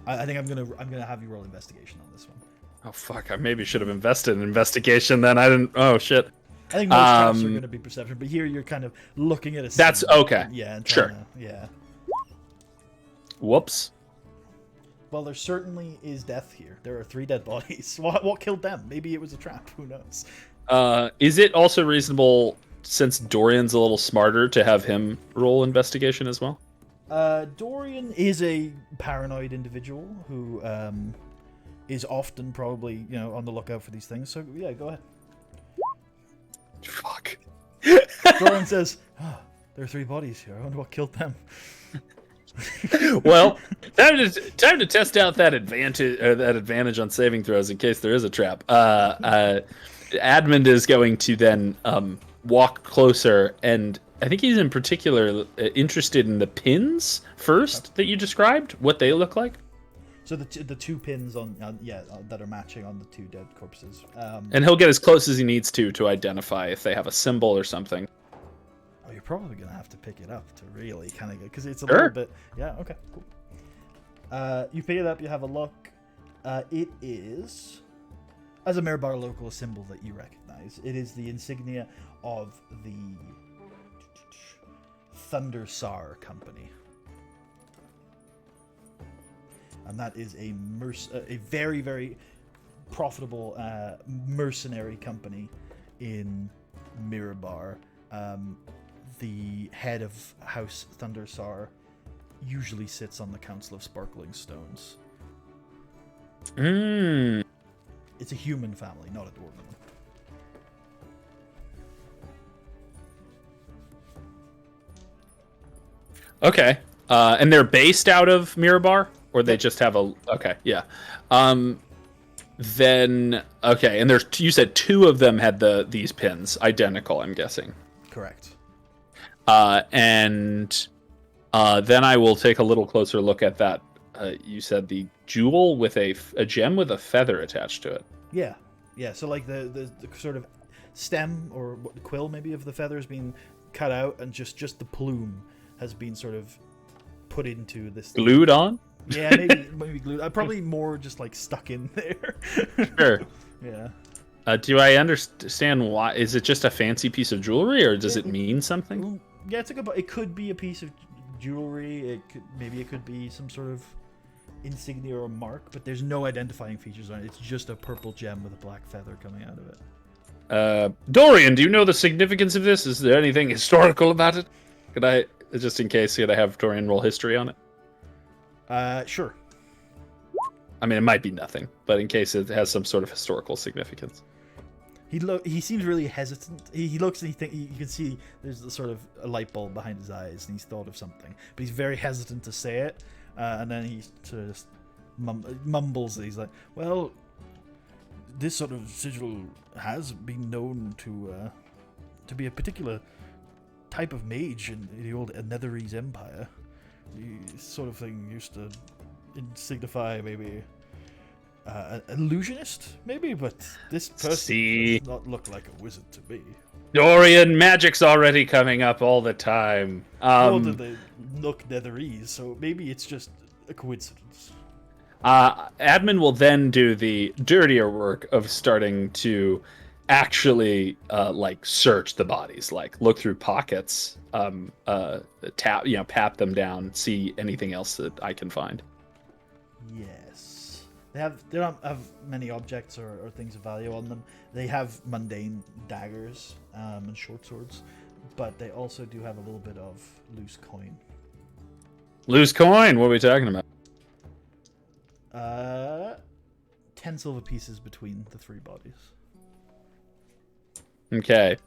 I think I'm gonna have you roll investigation on this one. Oh fuck! I maybe should have invested in investigation then. I didn't. Oh shit. I think most traps are gonna be perception, but here you're kind of looking at a. That's scene okay. and, yeah. And Sure. Yeah. Whoops. Well, there certainly is death here. There are 3 dead bodies. What killed them? Maybe it was a trap. Who knows? Is it also reasonable, since Dorian's a little smarter, to have him roll investigation as well? Dorian is a paranoid individual who is often probably on the lookout for these things. So yeah, go ahead. Fuck. Dorian says, "There are 3 bodies here. I wonder what killed them." Well, time to test out that advantage on saving throws in case there is a trap. Admand is going to then walk closer, and I think he's in particular interested in the pins first that you described, what they look like. So the 2 pins that are matching on the 2 dead corpses. And he'll get as close as he needs to identify if they have a symbol or something. Oh, you're probably gonna have to pick it up to really kind of because it's a Sure. little bit. Yeah. Okay. Cool. You pick it up. You have a look. It is, as a Mirabar local, a symbol that you recognize. It is the insignia of the Thunder Sar Company, and that is a very, very profitable mercenary company in Mirabar. The head of House Thundersar usually sits on the Council of Sparkling Stones. It's a human family, not a dwarven one. Okay. And they're based out of Mirabar? Or they just have a... Okay, yeah. Then... Okay, and there's... You said 2 of them had these pins. Identical, I'm guessing. Correct. And then I will take a little closer look at that. You said the jewel with a gem with a feather attached to it. Yeah. So like the sort of stem or quill maybe of the feather has been cut out, and just the plume has been sort of put into this. Glued on? Yeah, maybe glued. Probably more just like stuck in there. Sure. Yeah. Do I understand why? Is it just a fancy piece of jewelry, or does it mean something? Yeah, it's a good. It could be a piece of jewelry. Maybe it could be some sort of insignia or mark, but there's no identifying features on it. It's just a purple gem with a black feather coming out of it. Dorian, do you know the significance of this? Is there anything historical about it? Could I, just in case, could I have Dorian roll history on it? Sure. I mean, it might be nothing, but in case it has some sort of historical significance. He seems really hesitant. He looks and you can see there's a sort of a light bulb behind his eyes, and he's thought of something, but he's very hesitant to say it. And then he sort of just mumbles. He's like, "Well, this sort of sigil has been known to be a particular type of mage in the old Netherese Empire. The sort of thing used to signify maybe an illusionist, maybe, but this person does not look like a wizard to me." Dorian, magic's already coming up all the time. Well, they look Netherese, so maybe it's just a coincidence. Admin will then do the dirtier work of starting to actually search the bodies, like look through pockets, pat them down, see anything else that I can find. Yes. They don't have many objects or things of value on them. They have mundane daggers and short swords, but they also do have a little bit of loose coin. Loose coin? What are we talking about? 10 silver pieces between the 3 bodies. Okay.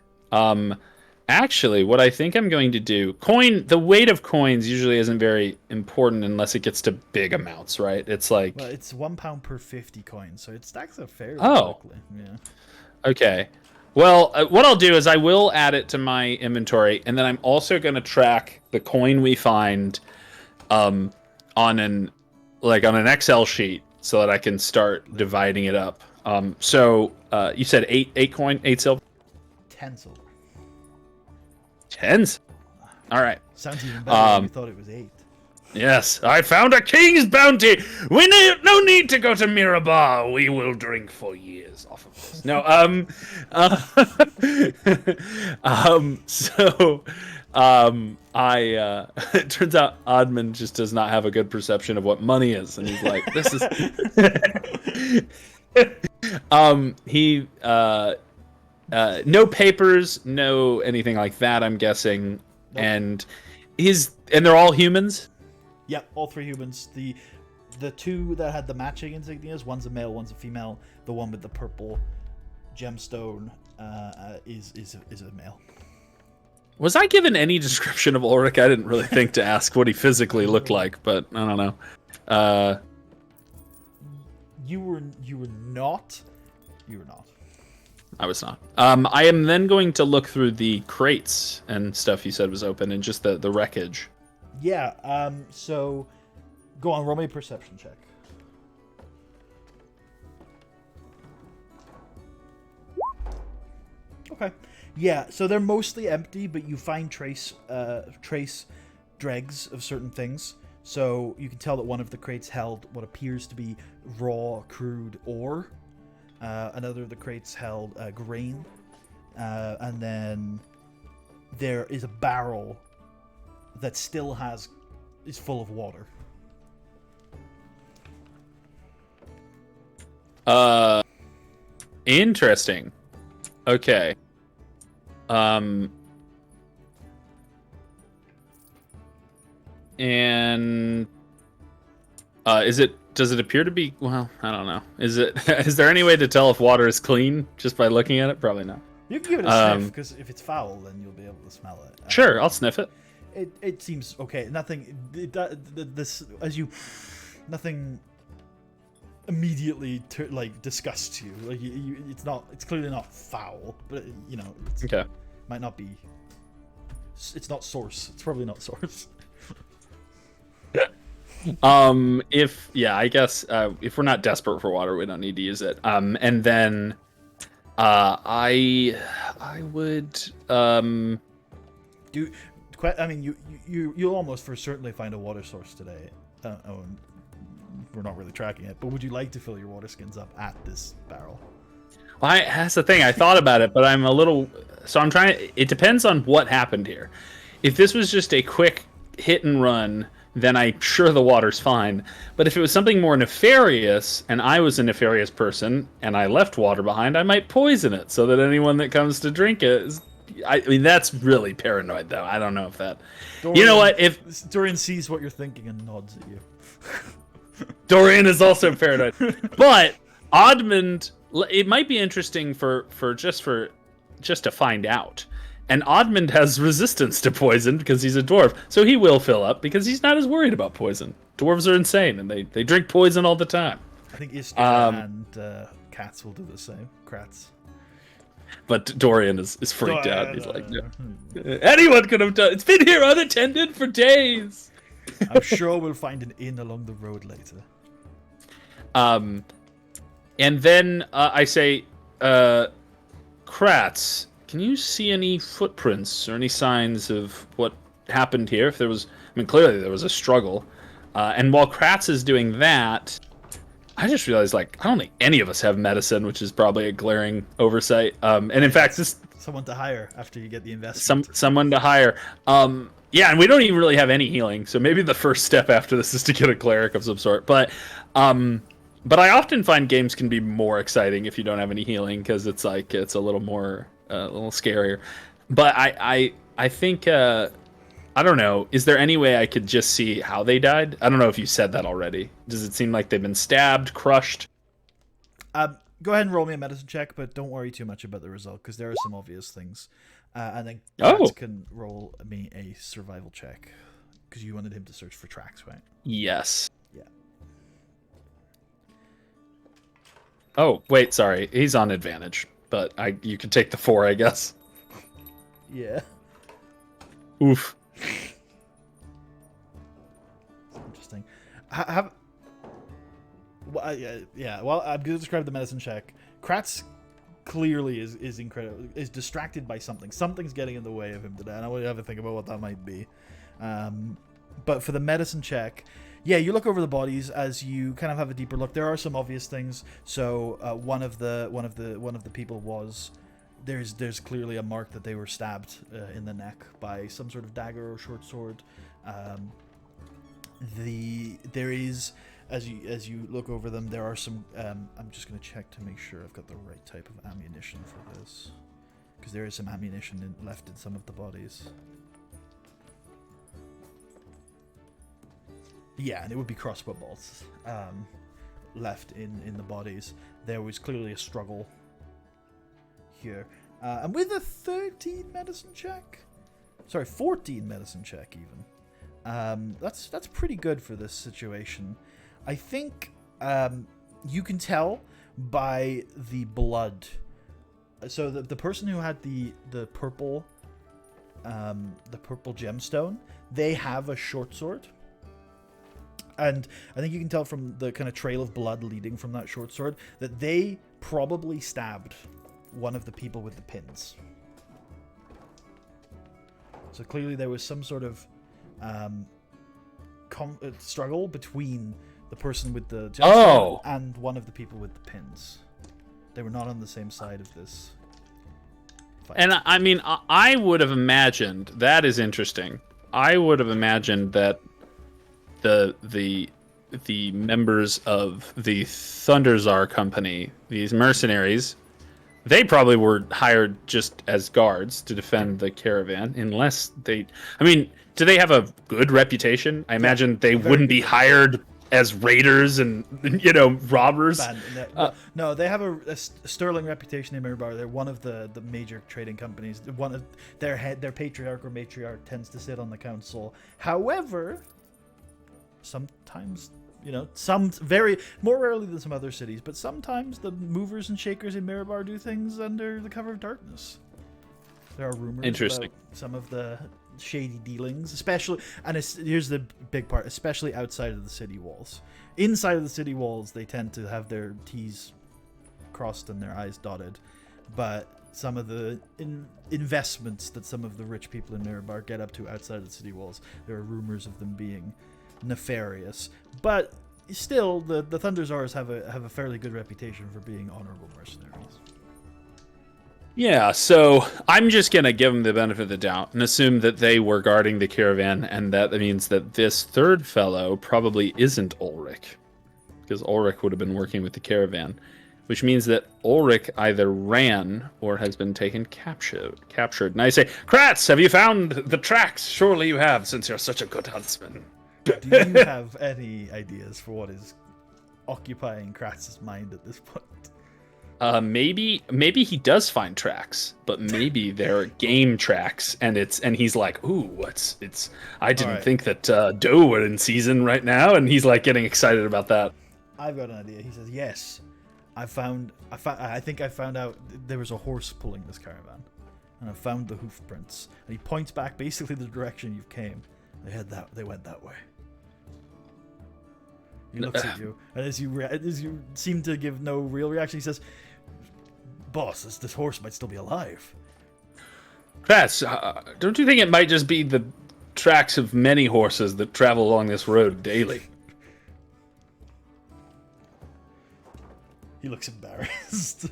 Actually, what I think I'm going to do... The weight of coins usually isn't very important unless it gets to big amounts, right? It's like... Well, it's £1 per 50 coins, so it stacks up fairly quickly. Yeah. Okay. Well, what I'll do is I will add it to my inventory, and then I'm also going to track the coin we find on an Excel sheet so that I can start dividing it up. So you said 8 silver? 10 silver. 10? All right. Sounds even better when you thought it was 8. Yes, I found a king's bounty. No need to go to Mirabar. We will drink for years off of this. No, uh, so, it turns out Admand just does not have a good perception of what money is, and he's like, this is, no papers, no anything like that, I'm guessing, Nope. and they're all humans. Yep, all 3 humans. The 2 that had the matching insignias, one's a male, one's a female. The one with the purple gemstone is a male. Was I given any description of Ulrich? I didn't really think to ask what he physically looked like, but I don't know. You were not. You were not. I was not. I am then going to look through the crates and stuff you said was open and just the wreckage. Yeah, so go on, roll me a perception check. Okay. Yeah, so they're mostly empty, but you find trace dregs of certain things. So you can tell that one of the crates held what appears to be raw, crude ore. Another of the crates held grain. And then there is a barrel that still is full of water. Interesting. Okay. And does it appear to be, well, I don't know. Is there any way to tell if water is clean just by looking at it? Probably not. You can give it a sniff, because if it's foul, then you'll be able to smell it. Sure, I'll sniff it. It seems okay. Nothing. Nothing immediately disgusts you. Like it's not. It's clearly not foul, but Okay. Might not be. It's not source. It's probably not source. I guess if we're not desperate for water, we don't need to use it. And then I would you'll almost for certainly find a water source today. We're not really tracking it, but would you like to fill your water skins up at this barrel? Well, that's the thing. I thought about it, but I'm a little. So I'm trying. It depends on what happened here. If this was just a quick hit and run, then I'm sure the water's fine. But if it was something more nefarious, and I was a nefarious person, and I left water behind, I might poison it so that anyone that comes to drink it is. I mean, that's really paranoid, though. I don't know if that. You know what? If Dorian sees what you're thinking and nods at you. Dorian is also paranoid, but Admand, it might be interesting for just to find out. And Admand has resistance to poison because he's a dwarf, so he will fill up because he's not as worried about poison. Dwarves are insane and they drink poison all the time. I think Iskra and cats will do the same. Krats. But Dorian is freaked out. He's like, no. Anyone could have done. It's been here unattended for days. I'm sure we'll find an inn along the road later. And then I say, Kratz, can you see any footprints or any signs of what happened here? If there was, clearly there was a struggle. And while Kratz is doing that, I just realized, I don't think any of us have medicine, which is probably a glaring oversight. And in fact, someone to hire after you get the investment. Someone to hire. Yeah, and we don't even really have any healing, so maybe the first step after this is to get a cleric of some sort. But I often find games can be more exciting if you don't have any healing, because it's a little more, a little scarier. But I think, I don't know, is there any way I could just see how they died? I don't know if you said that already. Does it seem like they've been stabbed, crushed? Go ahead and roll me a medicine check, but don't worry too much about the result, because there are some obvious things. And then Kratz can roll me a survival check, because you wanted him to search for tracks, right? Yes. Yeah. Oh, wait, sorry. He's on advantage, but you can take the 4, I guess. Yeah. Oof. Interesting. Well, I'm going to describe the medicine check. Kratz clearly is incredible. Is distracted by something. Something's getting in the way of him today, and I want to have a think about what that might be. But for the medicine check, yeah, you look over the bodies as you kind of have a deeper look. There are some obvious things. So one of the people was there's clearly a mark that they were stabbed in the neck by some sort of dagger or short sword. There is, as you look over them, there are some. I'm just gonna check to make sure I've got the right type of ammunition for this, because there is some ammunition left in some of the bodies. Yeah, and it would be crossbow bolts left in the bodies. There was clearly a struggle here. And with a 13 medicine check? Sorry, 14 medicine check even. That's pretty good for this situation. I think you can tell by the blood. So the person who had the purple gemstone, they have a short sword. And I think you can tell from the kind of trail of blood leading from that short sword that they probably stabbed one of the people with the pins. So clearly there was some sort of struggle between the person with the gemstone and one of the people with the pins. They were not on the same side of this fight. And I mean, I would have imagined, that is interesting. I would have imagined that the members of the Thunderzar company, these mercenaries, they probably were hired just as guards to defend the caravan, unless they... I mean, do they have a good reputation? I imagine they wouldn't be hired as raiders and, robbers. No, they have a sterling reputation in Mirabar. They're one of the major trading companies. One of their patriarch or matriarch tends to sit on the council. However, sometimes, some very more rarely than some other cities, but sometimes the movers and shakers in Mirabar do things under the cover of darkness. There are rumors about some of the shady dealings, especially, and here's the big part, especially outside of the city walls. Inside of the city walls, they tend to have their T's crossed and their I's dotted, but some of the investments that some of the rich people in Mirabar get up to outside of the city walls, there are rumors of them being nefarious, but still the Thunderzars have a fairly good reputation for being honorable mercenaries. Yeah, so I'm just gonna give them the benefit of the doubt and assume that they were guarding the caravan, and that means that this third fellow probably isn't Ulrich, because Ulrich would have been working with the caravan, which means that Ulrich either ran or has been captured. And I say, Kratz, have you found the tracks? Surely you have, since you're such a good huntsman. Do you have any ideas for what is occupying Kratz's mind at this point? Maybe he does find tracks, but maybe they're game tracks, and he's like, ooh, I didn't think that doe were in season right now, and he's like getting excited about that. I've got an idea. He says, yes, I think I found out there was a horse pulling this caravan, and I found the hoof prints, and he points back basically the direction you came. They went that way. He looks at you, and as you seem to give no real reaction, he says, "Boss, this horse might still be alive." Kratz, don't you think it might just be the tracks of many horses that travel along this road daily? He looks embarrassed.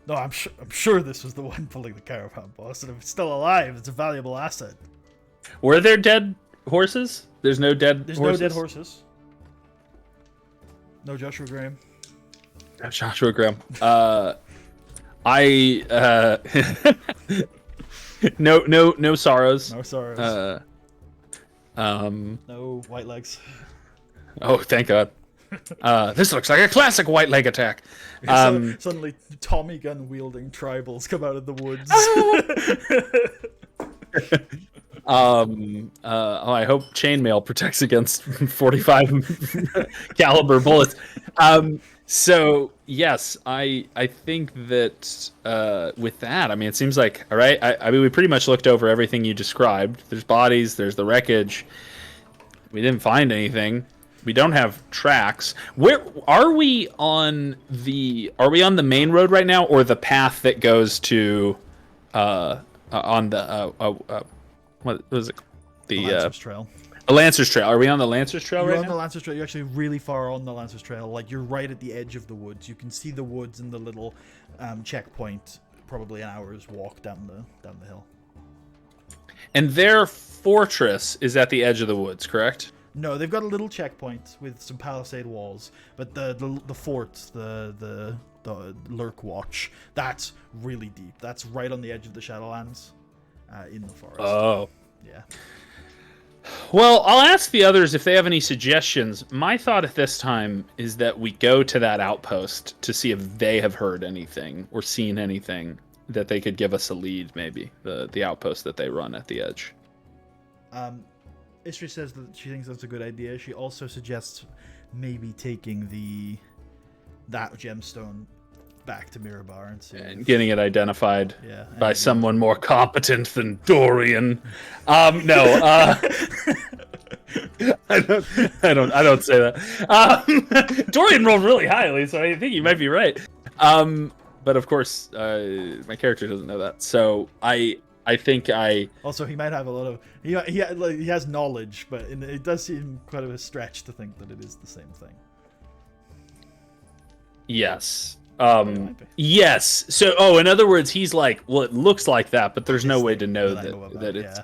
No, I'm sure this was the one pulling the caravan, boss, and if it's still alive, it's a valuable asset. Were there dead horses? There's no dead horses? No dead horses. No Joshua Graham. Joshua Graham. No sorrows. No sorrows. No white legs. Oh, thank God. This looks like a classic white leg attack. Suddenly, Tommy gun wielding tribals come out of the woods. I hope chainmail protects against 45 caliber bullets. So yes, I think that with that, I mean, it seems like, all right. I mean, we pretty much looked over everything you described. There's bodies. There's the wreckage. We didn't find anything. We don't have tracks. Where are we on the? Are we on the main road right now, or the path that goes to on the what was it? The Lancer's Trail. Lancer's Trail. Are we on the Lancer's Trail You're right on now? the Lancer's Trail. You're actually really far on the Lancer's Trail. Like, you're right at the edge of the woods. You can see the woods and the little checkpoint. Probably an hour's walk down the hill. And their fortress is at the edge of the woods, correct? No, they've got a little checkpoint with some palisade walls, but the fort, the Lurk Watch, that's really deep. That's right on the edge of the Shadowlands, in the forest. Oh. Yeah. Well, I'll ask the others if they have any suggestions. My thought at this time is that we go to that outpost to see if they have heard anything or seen anything that they could give us a lead, maybe. The outpost that they run at the edge. Istri says that she thinks that's a good idea. She also suggests maybe taking that gemstone back to Mirabar and see. And getting it identified by and someone more competent than Dorian. No. I don't say that. Dorian rolled really highly, so I think you might be right. But of course, my character doesn't know that. So I think also, he might have a lot of he has knowledge, but it does seem quite of a stretch to think that it is the same thing. Yes. Yes. So, in other words, he's like, well, it looks like that, but there's no way to know that it's.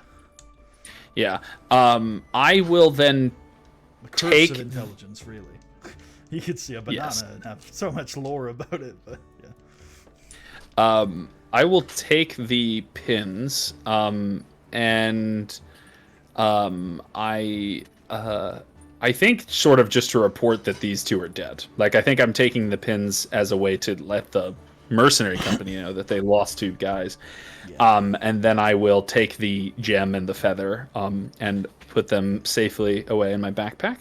Yeah. I will then the curse take of intelligence. Really, you could see a banana and have so much lore about it, but yeah. I will take the pins, and I think sort of just to report that these two are dead. Like, I think I'm taking the pins as a way to let the mercenary company know that they lost two guys. Yeah. And then I will take the gem and the feather, and put them safely away in my backpack.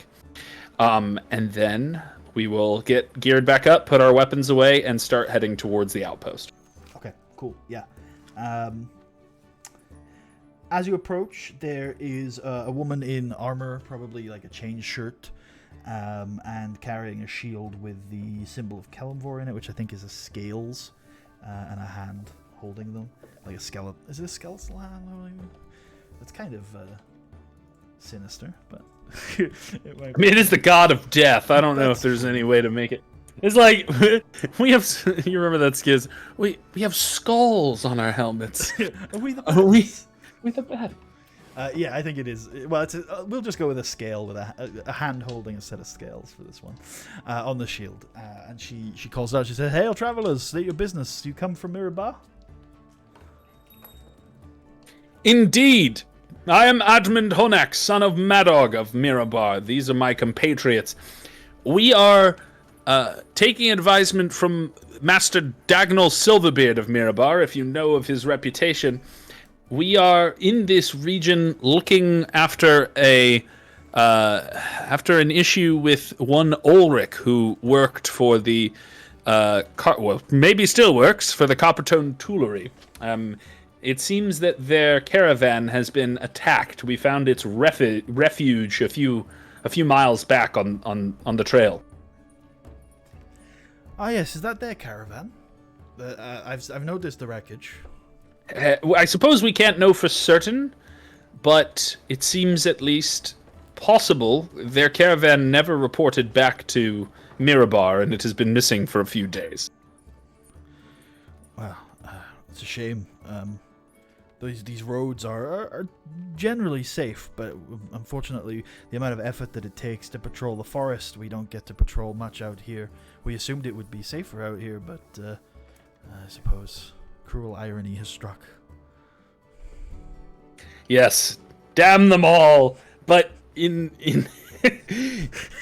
And then we will get geared back up, put our weapons away, and start heading towards the outpost. Okay, cool. Yeah. As you approach, there is a woman in armor, probably like a chain shirt, and carrying a shield with the symbol of Kelemvor in it, which I think is a scales, and a hand holding them, like a skeleton. Is it a skeletal hand? It's kind of sinister, but it might be. I mean, it is the god of death. I don't know if there's any way to make it. It's like we have. You remember that skizz? We have skulls on our helmets. Are we the bad? We the bad? Yeah, I think it is. Well, we'll just go with a scale with a hand holding a set of scales for this one on the shield. And she calls out. She says, "Hail, travelers! State your business. You come from Mirabar?" Indeed. I am Admand Honak, son of Madog of Mirabar. These are my compatriots. We are taking advisement from Master Dagnall Silverbeard of Mirabar, if you know of his reputation. We are in this region looking after after an issue with one Ulrich, who worked for the maybe still works for the Coppertone Toolery. It seems that their caravan has been attacked. We found its refuge a few miles back on the trail. Ah, yes, is that their caravan? I've noticed the wreckage. I suppose we can't know for certain, but it seems at least possible. Their caravan never reported back to Mirabar, and it has been missing for a few days. Well, it's a shame. These roads are generally safe, but unfortunately, the amount of effort that it takes to patrol the forest, we don't get to patrol much out here. We assumed it would be safer out here, but I suppose cruel irony has struck. Yes, damn them all. But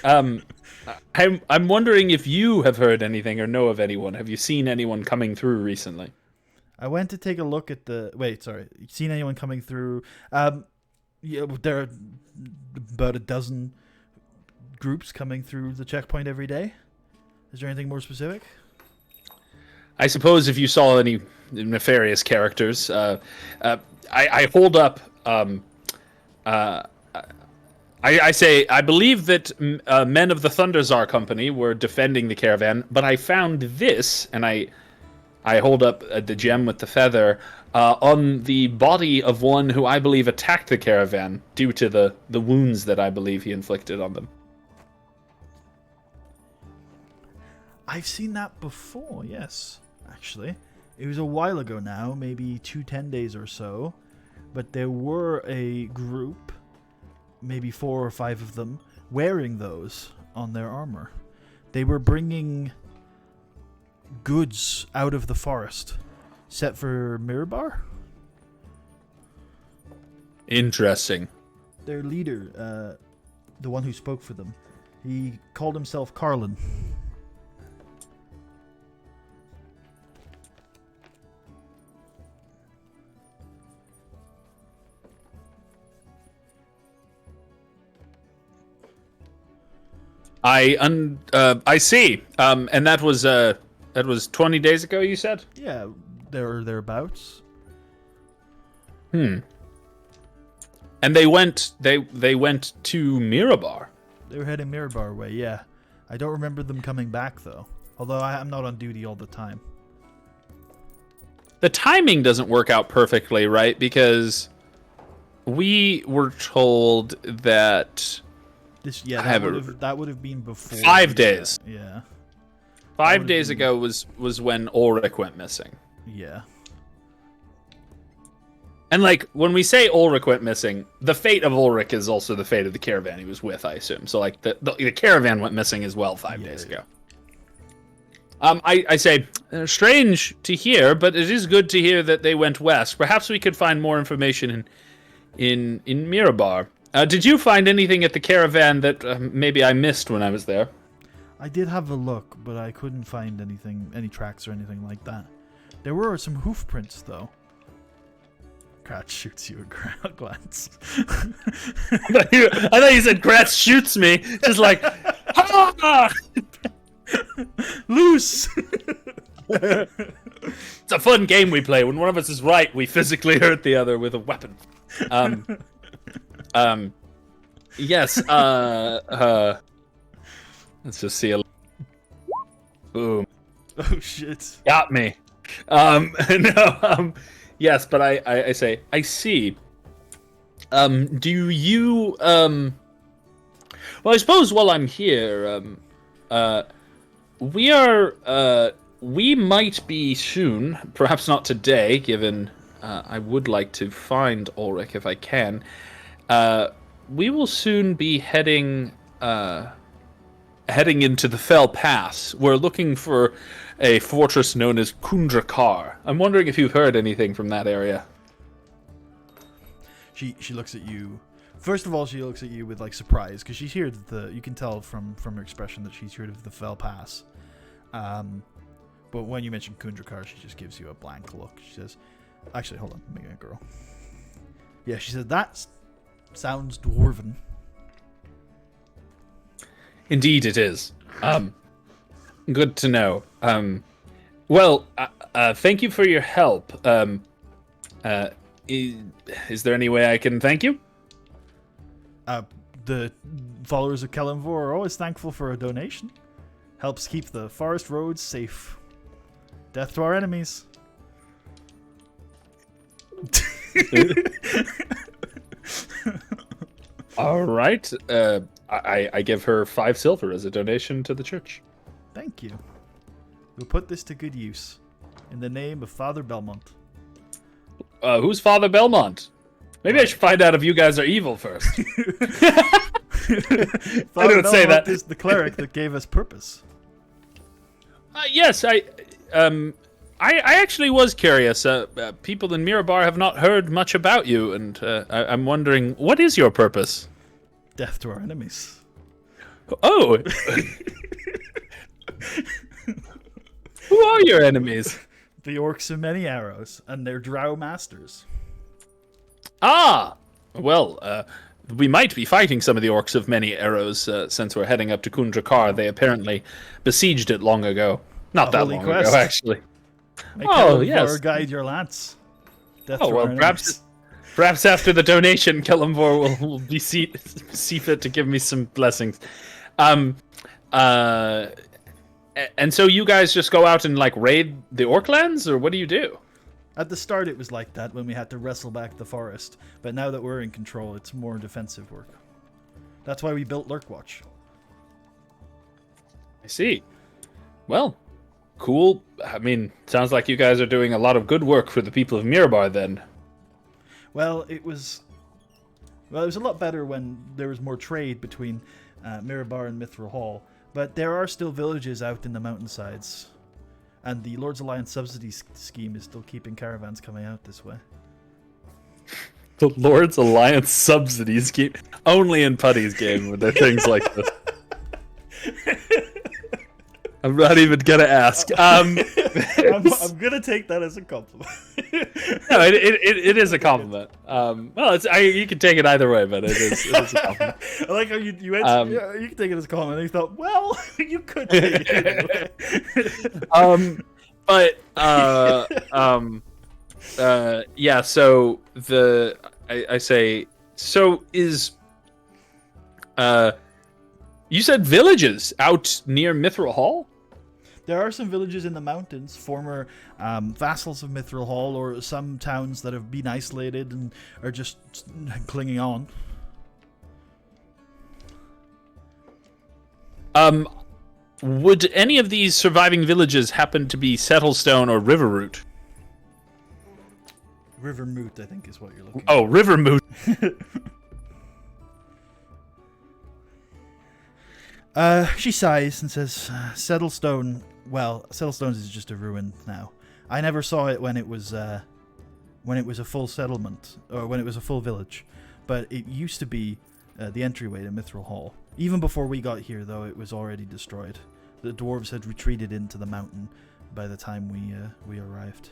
I'm wondering if you have heard anything or know of anyone. Have you seen anyone coming through recently? I went to take a look at the... Wait, sorry. You seen anyone coming through? Yeah, there are about a dozen groups coming through the checkpoint every day. Is there anything more specific? I suppose if you saw any nefarious characters, I hold up. I say I believe that men of the Thunderzar Company were defending the caravan, but I found this, and I hold up the gem with the feather. on the body of one who I believe attacked the caravan due to the wounds that I believe he inflicted on them. I've seen that before, yes, actually. It was a while ago now, maybe 10 days or so. But there were a group, maybe 4 or 5 of them, wearing those on their armor. They were bringing goods out of the forest, set for Mirabar. Interesting. Their leader, the one who spoke for them, he called himself Carlin. I see. And that was 20 days ago, you said? Yeah, thereabouts. And they went to Mirabar. They were heading Mirabar way, yeah. I don't remember them coming back though. Although I'm not on duty all the time. The timing doesn't work out perfectly, right? Because we were told that that would have been before 5 days. Yeah. 5 days ago was when Ulrich went missing. Yeah. And like when we say Ulrich went missing, the fate of Ulrich is also the fate of the caravan he was with, I assume. So like the caravan went missing as well 5 days ago. I say strange to hear, but it is good to hear that they went west. Perhaps we could find more information in Mirabar. Did you find anything at the caravan that maybe I missed when I was there? I did have a look, but I couldn't find any tracks or anything like that. There were some hoof prints, though. Kratz shoots you a glance. I thought you said Kratz shoots me, just like, ah! Loose! It's a fun game we play. When one of us is right, we physically hurt the other with a weapon. Yes, let's just see boom. Oh, shit. Got me. Yes, but I say, I see. Do you, well, I suppose while I'm here, we might be soon, perhaps not today, given, I would like to find Ulrich if I can. We will soon be heading into the Fell Pass. We're looking for a fortress known as Kundrakar. I'm wondering if you've heard anything from that area. She looks at you. First of all, she looks at you with like surprise because she's heard you can tell from her expression that she's heard of the Fell Pass. But when you mention Kundrakar, she just gives you a blank look. She says, "Actually, hold on, let me get a girl." Yeah, she said that sounds dwarven. Indeed, it is. Good to know. Well, thank you for your help. Is there any way I can thank you? The followers of Kellenvor are always thankful for a donation. Helps keep the forest roads safe. Death to our enemies. All right. I give her 5 silver as a donation to the church. Thank you. We'll put this to good use. In the name of Father Belmont. Who's Father Belmont? Maybe I should find out if you guys are evil first. Father Belmont say that is the cleric that gave us purpose. Yes, I actually was curious. People in Mirabar have not heard much about you, and I'm wondering, what is your purpose? Death to our enemies. Oh! Who are your enemies? The orcs of many arrows, and their drow masters. Ah! Well, we might be fighting some of the orcs of many arrows, since we're heading up to Kundrakar. They apparently besieged it long ago. Not that long ago, actually. Yes. Guide your lance. Death to our enemies. Perhaps after the donation, Kellenvor will see fit to give me some blessings. And so you guys just go out and like raid the Orc lands, or what do you do? At the start, it was like that when we had to wrestle back the forest. But now that we're in control, it's more defensive work. That's why we built Lurkwatch. I see. Well, cool. I mean, sounds like you guys are doing a lot of good work for the people of Mirabar then. Well, it was a lot better when there was more trade between Mirabar and Mithril Hall. But there are still villages out in the mountainsides. And the Lord's Alliance subsidy scheme is still keeping caravans coming out this way. The Lord's Alliance subsidy scheme? Only in Putty's game were there things like this. I'm not even gonna ask. I'm gonna take that as a compliment. No, it is a compliment. Well, you can take it either way, but it is a compliment. I like how you answered, yeah, you can take it as a compliment. And you thought, well, you could take it anyway. Yeah. So I say, so is you said villages out near Mithril Hall? There are some villages in the mountains, former vassals of Mithril Hall, or some towns that have been isolated and are just clinging on. Would any of these surviving villages happen to be Settlestone or Riverroot? Rivermoot, I think, is what you're looking at. Oh, Rivermoot. She sighs and says, Settlestone, well, Settlestone is just a ruin now. I never saw it when it was a full settlement, or when it was a full village. But it used to be the entryway to Mithril Hall. Even before we got here, though, it was already destroyed. The dwarves had retreated into the mountain by the time we arrived.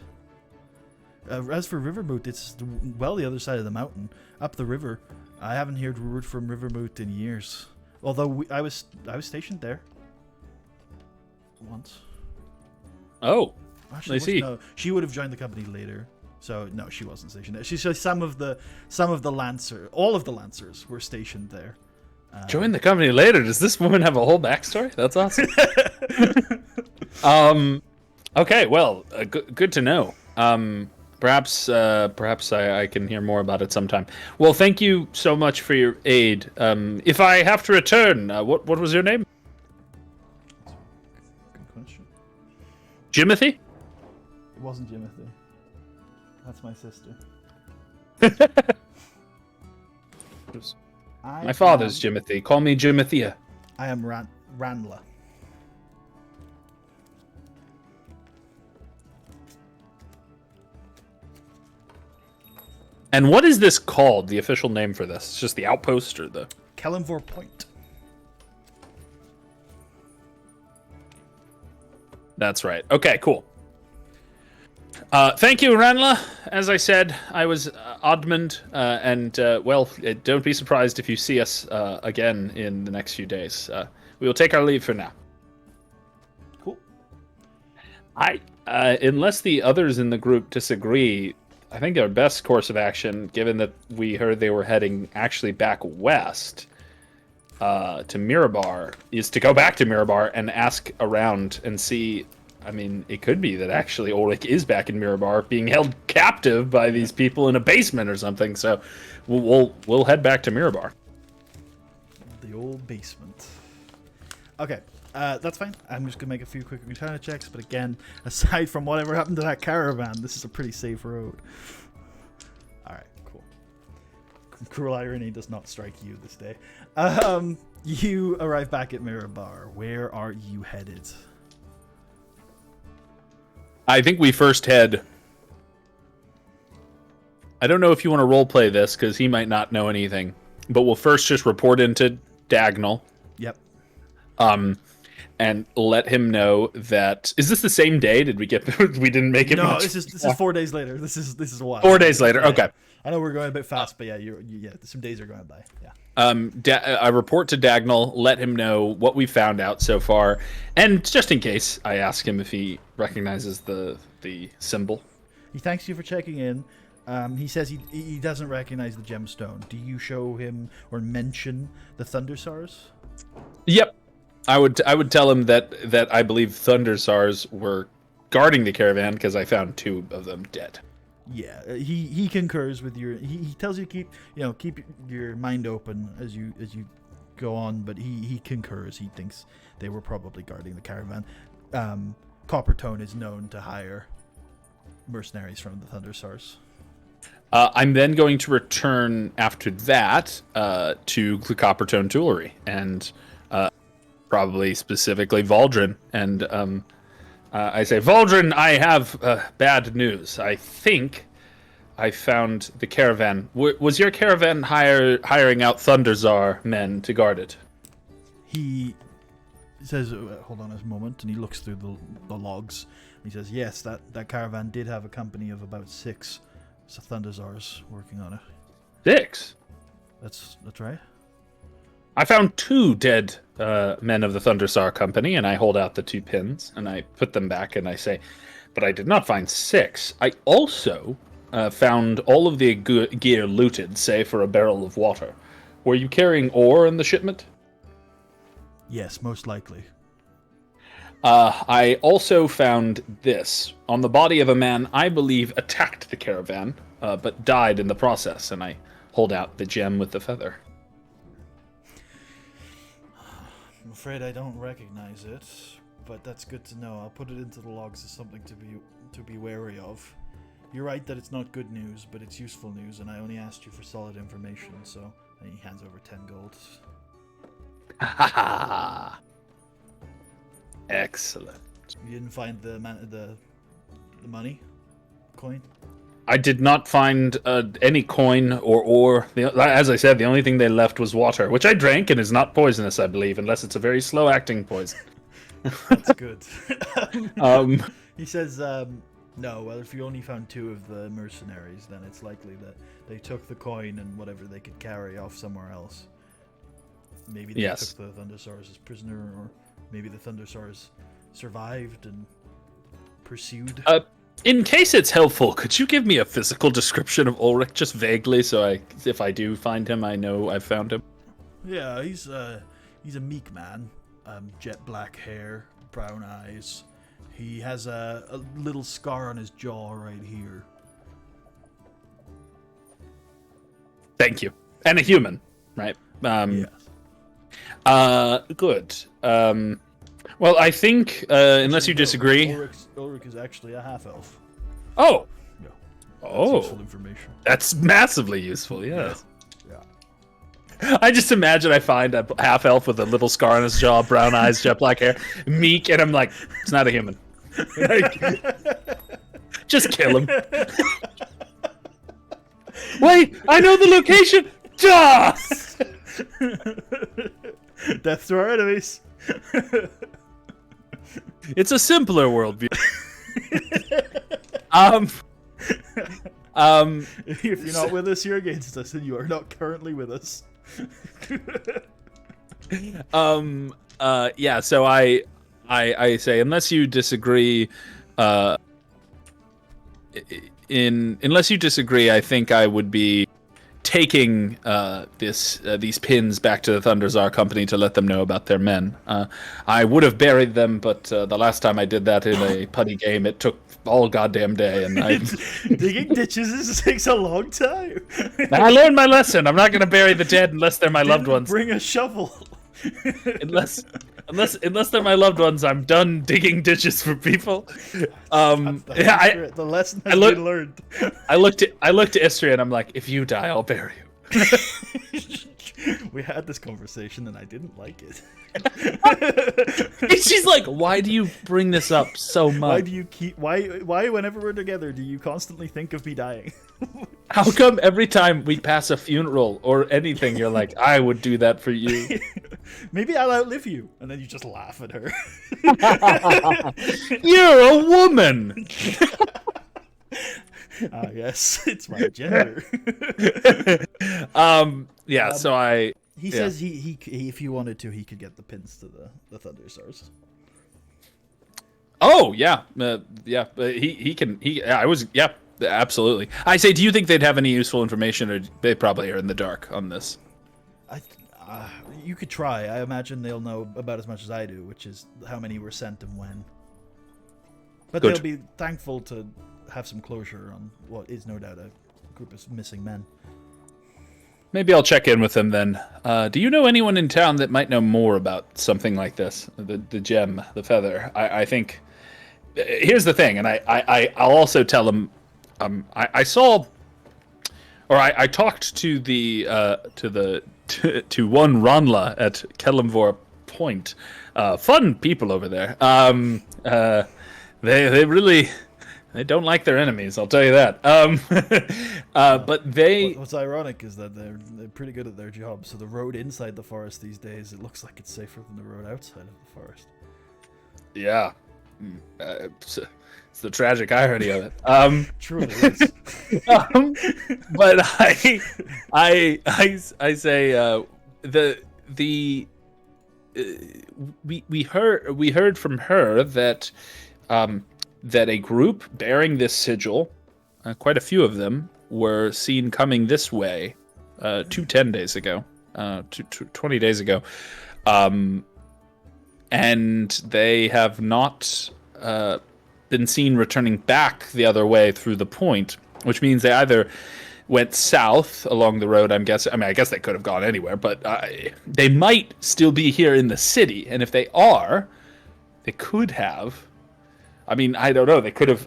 As for Rivermoot, it's well the other side of the mountain, up the river. I haven't heard word from Rivermoot in years. Although I was stationed there once. Oh, actually, I see. No, she would have joined the company later. So no, she wasn't stationed there. She said some of the Lancers, all of the Lancers were stationed there. Join the company later. Does this woman have a whole backstory? That's awesome. Okay, well, good to know. Perhaps I can hear more about it sometime. Well, thank you so much for your aid. If I have to return, what was your name? Good question. Jimothy? It wasn't Jimothy. That's my sister. My father's Jimothy. Call me Jimothea. I am Ranla. And what is this called, the official name for this? It's just the outpost or the... Kellenvor Point. That's right. Okay, cool. Thank you, Ranla. As I said, I was Admand, and, well, don't be surprised if you see us again in the next few days. We will take our leave for now. Cool. Unless the others in the group disagree, I think our best course of action, given that we heard they were heading actually back west to Mirabar, is to go back to Mirabar and ask around and see. I mean, it could be that actually Ulrich is back in Mirabar, being held captive by these people in a basement or something. So we'll head back to Mirabar. The old basement. Okay. That's fine. I'm just going to make a few quick return checks. But again, aside from whatever happened to that caravan, this is a pretty safe road. Alright, cool. Cruel irony does not strike you this day. You arrive back at Mirabar. Where are you headed? I think we first head... I don't know if you want to roleplay this, because he might not know anything. But we'll first just report into Dagnall. Yep. And let him know that... Is this the same day? Did we get... we didn't make it No, much? this is 4 days later. This is a while. 4 days later, Yeah. okay. I know we're going a bit fast, but yeah, some days are going by. Yeah. I report to Dagnall, let him know what we found out so far, and just in case, I ask him if he recognizes the symbol. He thanks you for checking in. He says he doesn't recognize the gemstone. Do you show him or mention the Thundersars? Yep. I would tell him that I believe Thundersars were guarding the caravan because I found 2 of them dead. Yeah, he concurs with your. He tells you keep your mind open as you go on, but he concurs. He thinks they were probably guarding the caravan. Coppertone is known to hire mercenaries from the Thundersars. I'm then going to return after that to the Coppertone Jewelry and probably specifically Valdrin. And I say, Valdrin, I have bad news. I think I found the caravan. Was your caravan hiring out Thunderzar men to guard it? He says, hold on a moment, and he looks through the logs. He says, yes, that caravan did have a company of about 6 Thunderzars working on it. 6? That's right. I found 2 dead men of the Thunderzar company, and I hold out the 2 pins, and I put them back, and I say, but I did not find 6. I also found all of the gear looted, save for a barrel of water. Were you carrying ore in the shipment? Yes, most likely. I also found this. On the body of a man I believe attacked the caravan, but died in the process, and I hold out the gem with the feather. I'm afraid I don't recognize it, but that's good to know. I'll put it into the logs as something to be wary of. You're right that it's not good news, but it's useful news, and I only asked you for solid information, so... And he hands over 10 gold. Ha ha! Excellent. You didn't find the money? Coin? I did not find any coin or ore. As I said, the only thing they left was water, which I drank and is not poisonous, I believe, unless it's a very slow-acting poison. That's good. um, he says, no, well, if you only found 2 of the mercenaries, then it's likely that they took the coin and whatever they could carry off somewhere else. Maybe they took the Thundersars as prisoner, or maybe the Thundersars survived and pursued. In case it's helpful, could you give me a physical description of Ulrich, just vaguely, so if I do find him, I know I've found him? Yeah, he's a meek man. Jet black hair, brown eyes. He has a little scar on his jaw right here. Thank you. And a human, right? Yeah. Good. Well, I think, unless you disagree... Ulrich is actually a half-elf. Oh! Yeah. Oh! That's useful information. That's massively useful, yes. Yeah. I just imagine I find a half-elf with a little scar on his jaw, brown eyes, jet black hair, meek, and I'm like, it's not a human. Just kill him. Wait, I know the location! Duh! Death to our enemies. It's a simpler worldview. If you're not with us, you're against us, and you are not currently with us. Yeah, so I say, unless you disagree, unless you disagree, I think I would be taking these pins back to the Thunderzar company to let them know about their men. I would have buried them, but the last time I did that in a putty game, it took all goddamn day, and digging ditches takes a long time. I learned my lesson. I'm not going to bury the dead unless they're my loved ones. Bring a shovel. Unless they're my loved ones, I'm done digging ditches for people. The lesson has been learned. I looked at Istria and I'm like, if you die, I'll bury you. We had this conversation and I didn't like it. She's like, why do you bring this up so much? Why whenever we're together do you constantly think of me dying? How come every time we pass a funeral or anything, you're like, I would do that for you? Maybe I'll outlive you. And then you just laugh at her. You're a woman! Yes, it's my gender. So I... He says he if he wanted to, he could get the pins to the Thundersars. Oh, yeah. Absolutely. I say, do you think they'd have any useful information, or they probably are in the dark on this? You could try. I imagine they'll know about as much as I do, which is how many were sent and when. But Good. they'll be thankful to have some closure on what is no doubt a group of missing men. Maybe I'll check in with them then. Do you know anyone in town that might know more about something like this? The gem, the feather. I think. Here's the thing, and I'll also tell them. I saw, or I talked to the to one Ranla at Kellamvor Point. Fun people over there. They really. They don't like their enemies, I'll tell you that. But they... What's ironic is that they're pretty good at their job. So the road inside the forest these days, it looks like it's safer than the road outside of the forest. Yeah. It's the tragic irony of it. Truly is. But I say we heard from her that that a group bearing this sigil, quite a few of them, were seen coming this way 10 days ago, 20 days ago. And they have not been seen returning back the other way through the point, which means they either went south along the road, I'm guessing. I mean, I guess they could have gone anywhere, but they might still be here in the city. And if they are, they could have... I mean, I don't know. They could have...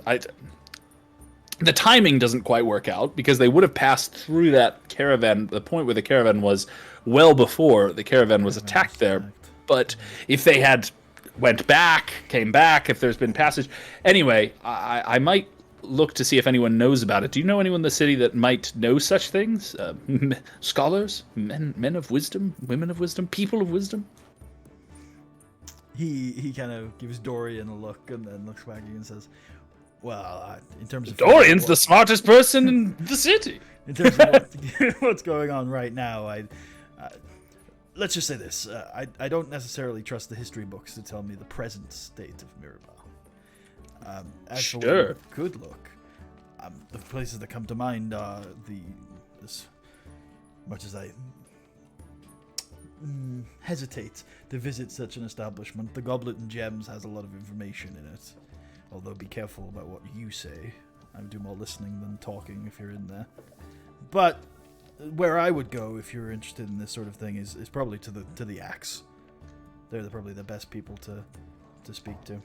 The timing doesn't quite work out because they would have passed through that caravan, the point where the caravan was, well before the caravan was attacked there. But if they had went back, came back, if there's been passage... Anyway, I might look to see if anyone knows about it. Do you know anyone in the city that might know such things? Scholars? Men of wisdom? Women of wisdom? People of wisdom? He kind of gives Dorian a look and then looks back and says, well, in terms of... Dorian's the smartest person in the city. In terms of what's going on right now, let's just say this. I don't necessarily trust the history books to tell me the present state of Mirabel. As for where it could look, the places that come to mind are as much as I hesitate to visit such an establishment, the Goblet and Gems has a lot of information in it. Although be careful about what you say. I would do more listening than talking if you're in there. But where I would go if you're interested in this sort of thing is probably to the Axe. They're probably the best people to speak to.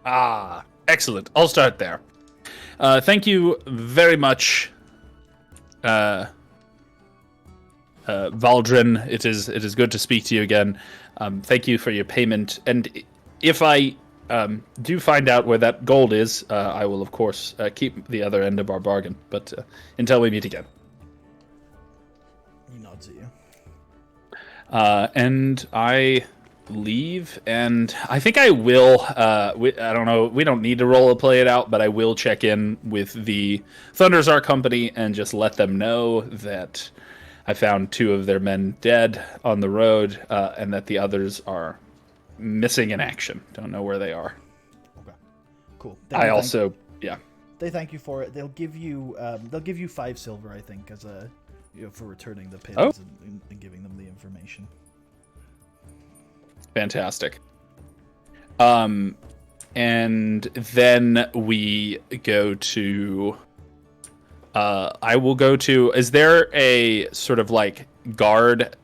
Ah, excellent. I'll start there. Thank you very much, Valdrin. It is good to speak to you again. Thank you for your payment. And if I do find out where that gold is, I will, of course, keep the other end of our bargain. But until we meet again. He nods at you. And I leave, and I think I will, I don't know, we don't need to roll a play it out, but I will check in with the Thunderzar company and just let them know that I found 2 of their men dead on the road, and that the others are missing in action. Don't know where they are. Okay, cool. They thank you for it. They'll give you 5 silver, I think, as a for returning the pins and giving them the information. Fantastic. And then we go to... I will go to... Is there a sort of like guard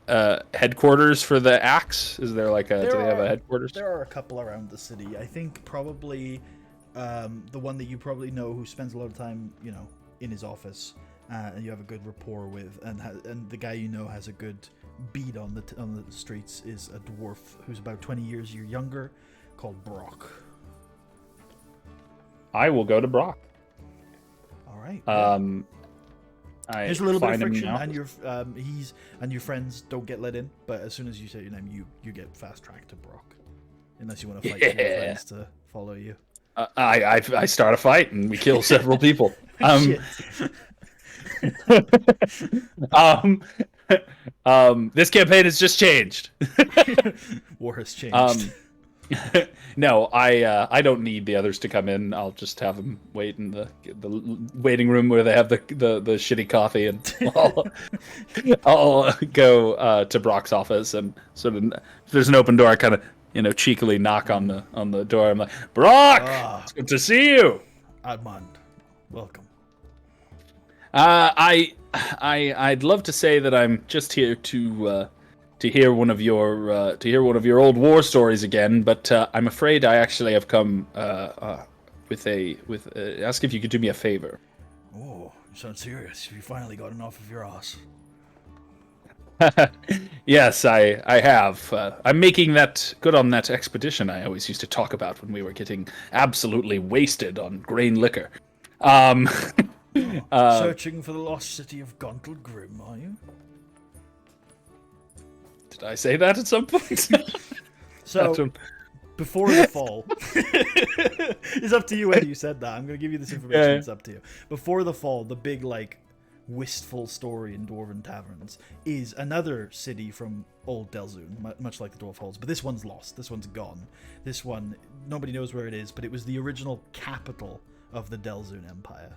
headquarters for the Axe? Is there like a... Do they have a headquarters? There are a couple around the city. I think probably the one that you probably know who spends a lot of time, in his office, and you have a good rapport with, and the guy has a good beat on the streets is a dwarf who's about 20 years younger, called Brock. I will go to Brock. All right. There's a little bit of friction, and your friends don't get let in. But as soon as you say your name, you get fast tracked to Brock, unless you want to fight your friends to follow you. I start a fight and we kill several people. This campaign has just changed. War has changed. No, I don't need the others to come in. I'll just have them wait in the waiting room where they have the shitty coffee, and I'll go to Brock's office and sort of, if there's an open door, I kind of cheekily knock on the door. I'm like, Brock, it's good to see you. Admand, welcome. I'd love to say that I'm just here to hear one of your old war stories again, but I'm afraid I actually have come ask if you could do me a favor. Oh, you sound serious. You finally got enough of your ass. Yes, I have. I'm making that good on that expedition I always used to talk about when we were getting absolutely wasted on grain liquor. Um, Searching for the lost city of Grim, are you? Did I say that at some point? So, before the fall, it's up to you whether you said that. I'm going to give you this information. Yeah. It's up to you. Before the fall, the big wistful story in Dwarven Taverns is another city from old Delzoon, much like the Dwarf Halls, but this one's lost. This one's gone. This one, nobody knows where it is, but it was the original capital of the Delzoon Empire.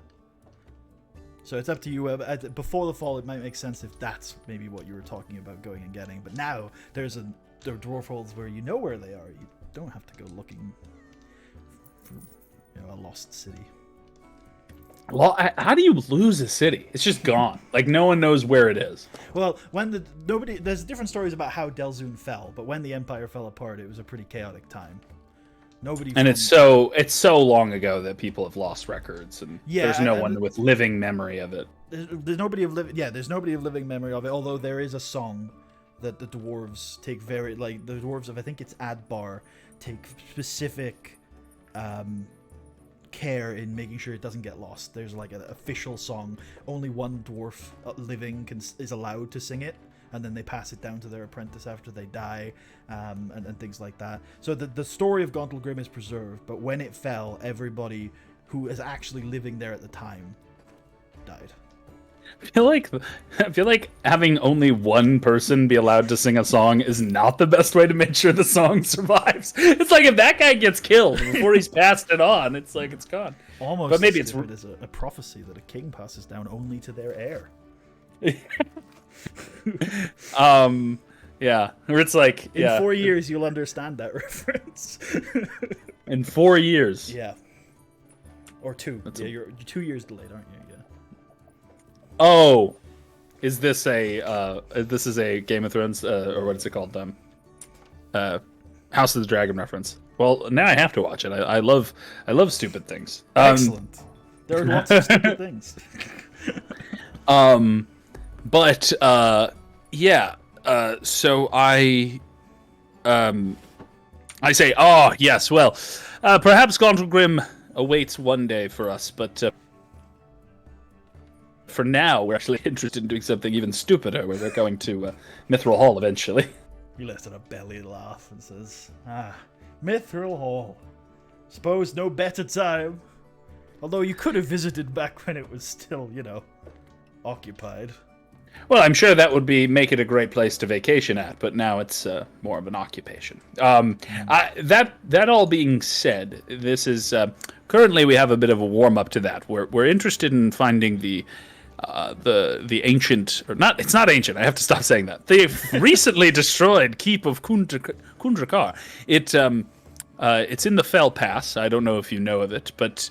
So it's up to you. Before the fall, it might make sense if that's maybe what you were talking about going and getting, but now there are Dwarf Halls where you know where they are. You don't have to go looking for a lost city. Well, how do you lose a city? It's just gone. No one knows where it is. Well, there's different stories about how Delzoon fell, but when the Empire fell apart, it was a pretty chaotic time. It's so long ago that people have lost records, and there's no one with living memory of it. There's nobody of living memory of it. Although there is a song that the dwarves take the dwarves of, I think it's Adbar, take specific care in making sure it doesn't get lost. There's an official song. Only one dwarf living is allowed to sing it, and then they pass it down to their apprentice after they die, and things like that. So the story of Grim is preserved, but when it fell, everybody who is actually living there at the time died. I feel like having only one person be allowed to sing a song is not the best way to make sure the song survives. It's if that guy gets killed before he's passed it on, it's it's gone. Almost. But maybe it's a prophecy that a king passes down only to their heir. Yeah, or it's in 4 years you'll understand that reference. In 4 years. Yeah. Or 2. You're 2 years delayed, aren't you? Yeah. Oh, is this a Game of Thrones or what is it called? House of the Dragon reference. Well, now I have to watch it. I love stupid things. Excellent. There are lots of stupid things. But yeah. So I say, oh yes, well, perhaps Grim awaits one day for us, but for now, we're actually interested in doing something even stupider, where we're going to Mithril Hall eventually. He lets out a belly laugh and says, Mithril Hall. Suppose no better time. Although you could have visited back when it was still, occupied. Well, I'm sure that would make it a great place to vacation at, but now it's more of an occupation. That all being said, this is currently we have a bit of a warm up to that. We're interested in finding the ancient, or not. It's not ancient. I have to stop saying that. The recently destroyed keep of Kundrakar. It's in the Fell Pass. I don't know if you know of it, but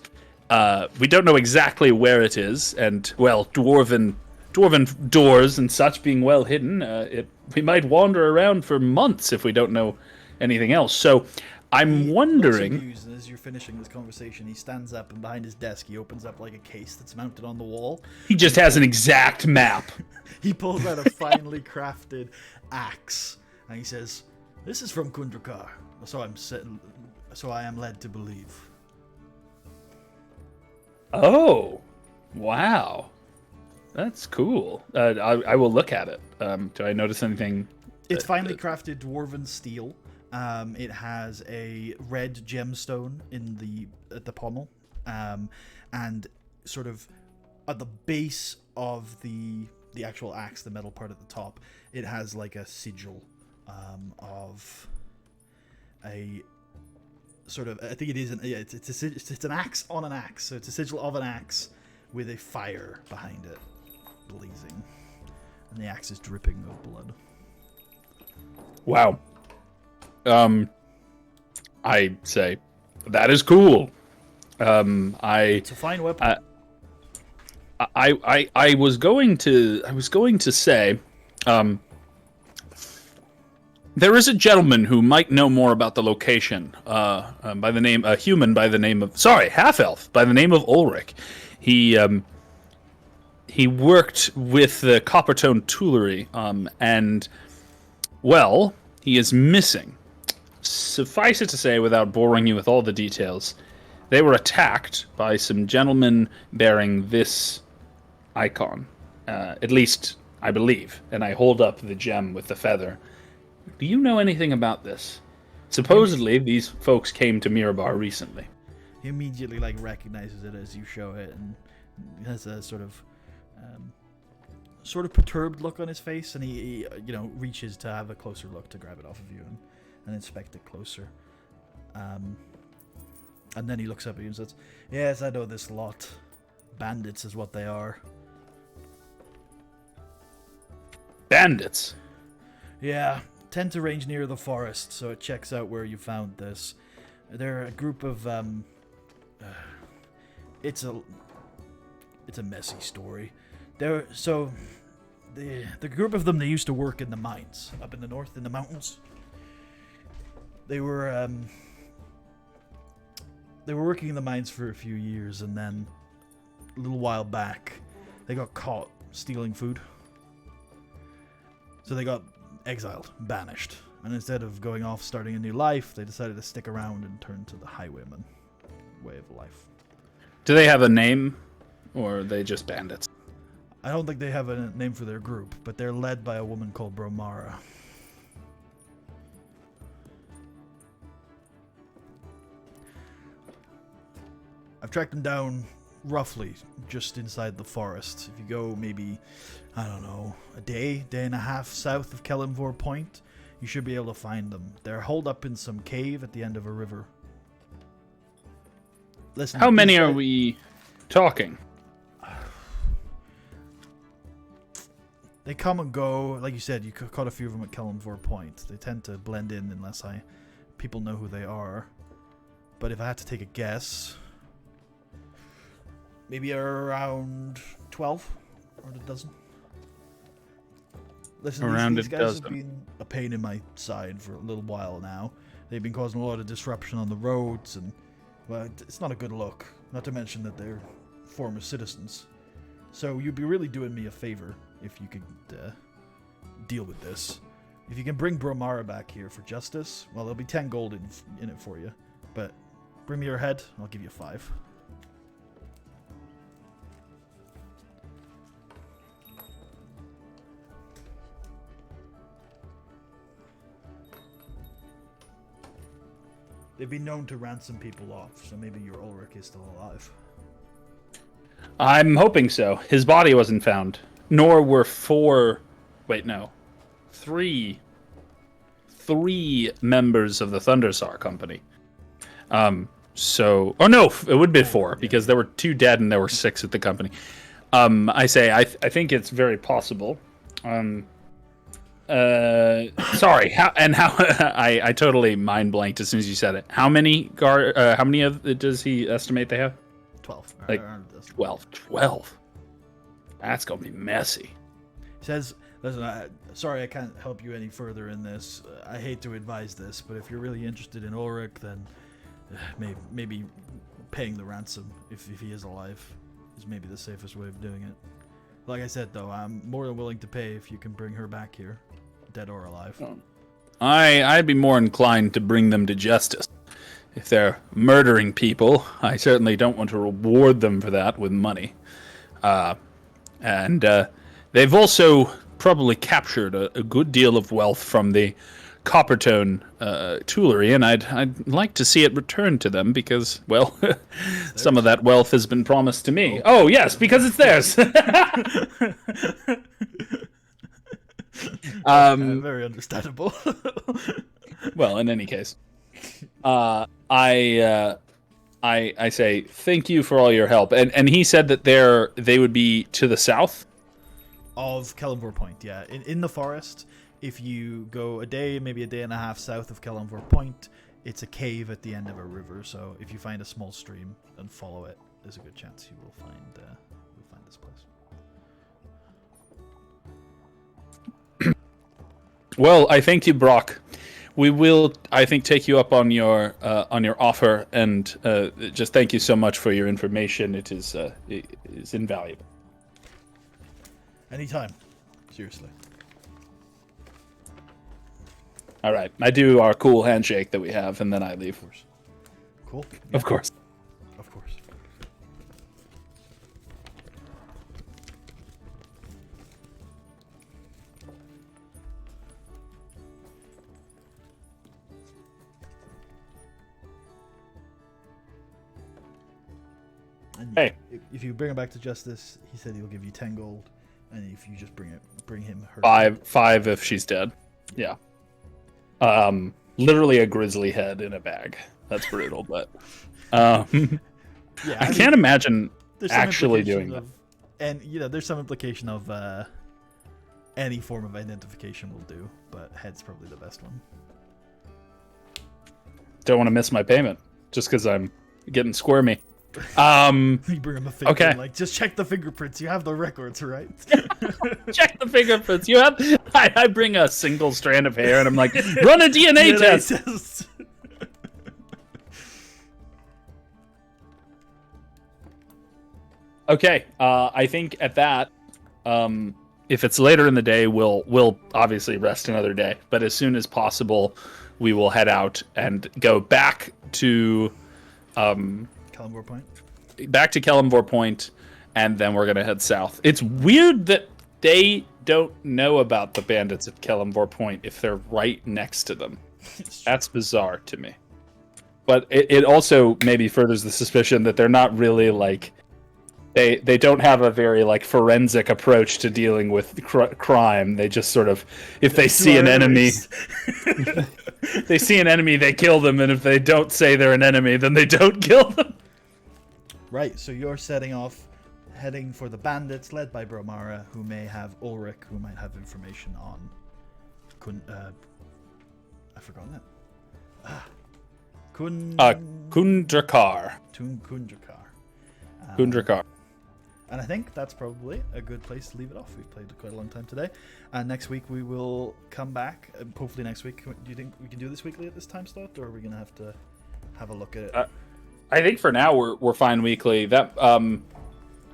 we don't know exactly where it is. And well, dwarven doors and such being well hidden, we might wander around for months if we don't know anything else. So I'm wondering. As you're finishing this conversation, he stands up, and behind his desk he opens up a case that's mounted on the wall. He just has an exact map. He pulls out a finely crafted axe, and he says, "This is from Kundrakar, so I am led to believe." Oh, wow. That's cool. I will look at it. Do I notice anything? It's finely crafted dwarven steel. It has a red gemstone at the pommel, and sort of at the base of the actual axe, the metal part at the top, it has a sigil of a sort of, I think it is it's an axe on an axe, so it's a sigil of an axe with a fire behind it, blazing, and the axe is dripping with blood. Wow. I say, that is cool. It's a fine weapon. I was going to say, there is a gentleman who might know more about the location, by the name, a human by the name of, sorry, half elf by the name of Ulrich. He worked with the Coppertone Toolery, and well, he is missing. Suffice it to say, without boring you with all the details, they were attacked by some gentlemen bearing this icon. At least, I believe. And I hold up the gem with the feather. Do you know anything about this? Supposedly, these folks came to Mirabar recently. He immediately recognizes it as you show it, and has a sort of perturbed look on his face, and he reaches to have a closer look to grab it off of you and inspect it closer. And then he looks up at you and says, "Yes, I know this lot. Bandits is what they are." Bandits? Yeah, tend to range near the forest, so it checks out where you found this. They're a group of, it's a messy story. The group of them, they used to work in the mines up in the north in the mountains. They were working in the mines for a few years, and then a little while back, they got caught stealing food. So they got exiled, banished. And instead of going off starting a new life, they decided to stick around and turn to the highwayman way of life. Do they have a name, or are they just bandits? I don't think they have a name for their group, but they're led by a woman called Bromara. I've tracked them down roughly just inside the forest. If you go maybe, I don't know, a day and a half south of Kellenvor Point, you should be able to find them. They're holed up in some cave at the end of a river. Listen, how many are we talking? They come and go. Like you said, you caught a few of them at Kellenvor Point. They tend to blend in unless people know who they are. But if I had to take a guess, maybe around 12 or a dozen. Listen, these guys have been a pain in my side for a little while now. They've been causing a lot of disruption on the roads, and, well, it's not a good look. Not to mention that they're former citizens. So you'd be really doing me a favor if you could deal with this. If you can bring Bromara back here for justice, well, there'll be 10 gold in it for you. But bring me your head, and I'll give you 5. They've been known to ransom people off, so maybe your Ulrich is still alive. I'm hoping so. His body wasn't found. Nor were three members of the Thundersar Company. It would be 4, because there were 2 dead and there were 6 at the company. I think it's very possible. Sorry. I totally mind blanked as soon as you said it. How many does he estimate they have? 12. 12. That's gonna be messy. He says, "Listen, sorry I can't help you any further in this. I hate to advise this, but if you're really interested in Ulrich, then maybe paying the ransom if he is alive is maybe the safest way of doing it. Like I said, though, I'm more than willing to pay if you can bring her back here, dead or alive." I'd be more inclined to bring them to justice. If they're murdering people, I certainly don't want to reward them for that with money. And they've also probably captured a good deal of wealth from the Coppertone Toolery, and I'd like to see it returned to them because, well, some of that wealth has been promised to me. Oh yes, because it's theirs. Very understandable. Well, in any case, I say thank you for all your help. And he said that they would be to the south of Kellenvor Point. Yeah, in the forest. If you go a day, maybe a day and a half south of Kellenvor Point, It's a cave at the end of a river, so if you find a small stream and follow it, there's a good chance you will find this place. Well, I thank you, Brock. We will, I think, take you up on your offer, and just thank you so much for your information. It is invaluable. Anytime, seriously. All right, I do our cool handshake that we have, and then I leave. Of course. Cool. Yeah. Of course. Of course. And hey, if you bring him back to justice, he said he'll give you 10 gold, and if you just bring him her five if she's dead. Yeah. Literally a grizzly head in a bag. That's brutal, but yeah, I can't imagine actually doing that. And there's some implication of any form of identification will do, but head's probably the best one. Don't want to miss my payment just because I'm getting squirmy. You bring him a finger, okay. Like, just check the fingerprints. You have the records, right? Check the fingerprints. You have. I bring a single strand of hair, and I'm like, run a DNA test. Okay. I think at that, if it's later in the day, we'll obviously rest another day. But as soon as possible, we will head out and go back to. Kellenvor Point. Back to Kellenvor Point, and then we're gonna head south. It's weird that they don't know about the bandits at Kellenvor Point if they're right next to them. That's bizarre to me. But it also maybe furthers the suspicion that they're not really like they don't have a very like forensic approach to dealing with crime. They just sort of if they see an enemy. They see an enemy, they kill them, and if they don't say they're an enemy, then they don't kill them. Right, so you're setting off, heading for the bandits led by Bromara, who may have Ulrich, who might have information on I've forgotten it. Kundrakar. Kundrakar. And I think that's probably a good place to leave it off. We've played quite a long time today. And next week we will come back. Hopefully next week. Do you think we can do this weekly at this time slot? Or are we going to have to have a look at it? I think for now we're fine weekly. That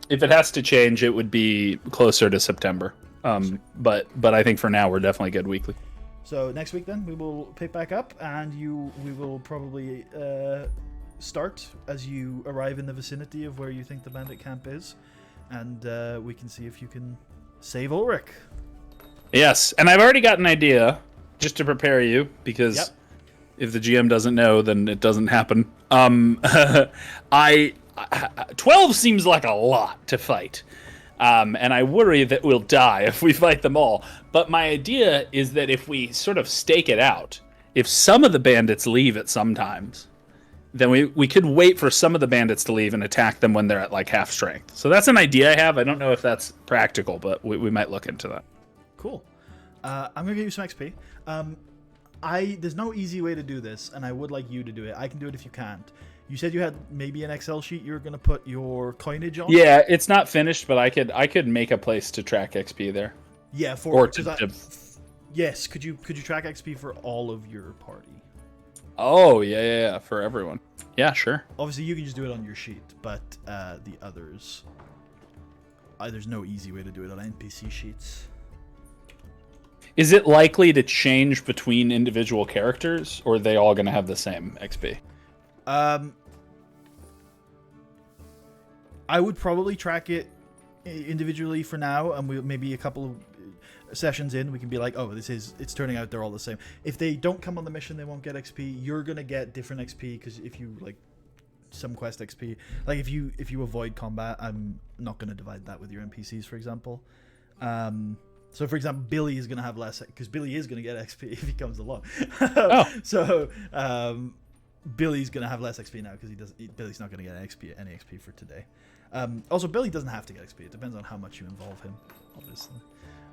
if it has to change, it would be closer to September. But I think for now we're definitely good weekly. So next week then we will pick back up, and we will probably start as you arrive in the vicinity of where you think the bandit camp is, and we can see if you can save Ulrich. Yes, and I've already got an idea just to prepare you because if the GM doesn't know, then it doesn't happen. 12 seems like a lot to fight. And I worry that we'll die if we fight them all. But my idea is that if we sort of stake it out, if some of the bandits leave at some times, then we could wait for some of the bandits to leave and attack them when they're at like half strength. So that's an idea I have. I don't know if that's practical, but we might look into that. Cool. I'm going to give you some XP. There's no easy way to do this, and I would like you to do it. I can do it if you can't. You said you had maybe an Excel sheet you were going to put your coinage on? Yeah, it's not finished, but I could make a place to track XP there. Yeah, yes, could you track XP for all of your party? Oh, yeah, for everyone. Yeah, sure. Obviously, you can just do it on your sheet, but the others... there's no easy way to do it on NPC sheets. Is it likely to change between individual characters, or are they all going to have the same XP? I would probably track it individually for now, and maybe a couple of sessions in, we can be like, oh, it's turning out they're all the same. If they don't come on the mission, they won't get XP. You're gonna get different XP because if you like some quest XP, like if you avoid combat, I'm not gonna divide that with your NPCs, for example. So, for example, Billy is gonna have less because Billy is gonna get XP if he comes along. So, Billy's gonna have less XP now because Billy's not gonna get any XP for today. Also, Billy doesn't have to get XP. It depends on how much you involve him, obviously.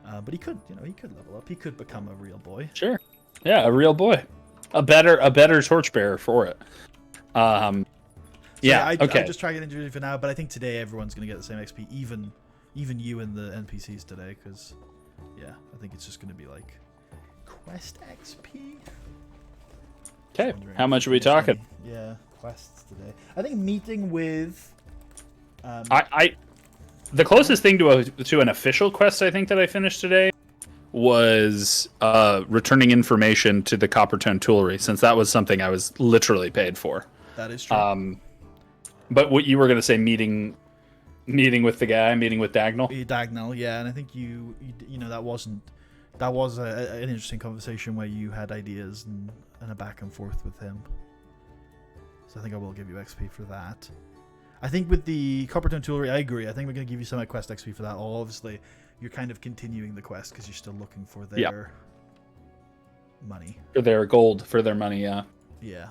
But he could level up. He could become a real boy. Sure. Yeah, a real boy. a better torchbearer for it. Yeah. I Okay. just try to get injury for now, but I think today everyone's gonna get the same XP, even you and the NPCs today, because yeah, I think it's just gonna be like quest XP. Okay. How much are we talking? Yeah, quests today. I think meeting with. The closest thing to an official quest I think that I finished today was returning information to the Coppertone Toolery, since that was something I was literally paid for. That is true. But what you were going to say, meeting with the guy, meeting with Dagnall? Dagnall, yeah, and I think you know that was an interesting conversation where you had ideas and a back and forth with him. So I think I will give you XP for that. I think with the Coppertone Toolery, I agree. I think we're going to give you some quest XP for that. Obviously, you're kind of continuing the quest because you're still looking for their money. For their gold, for their money, yeah. Yeah.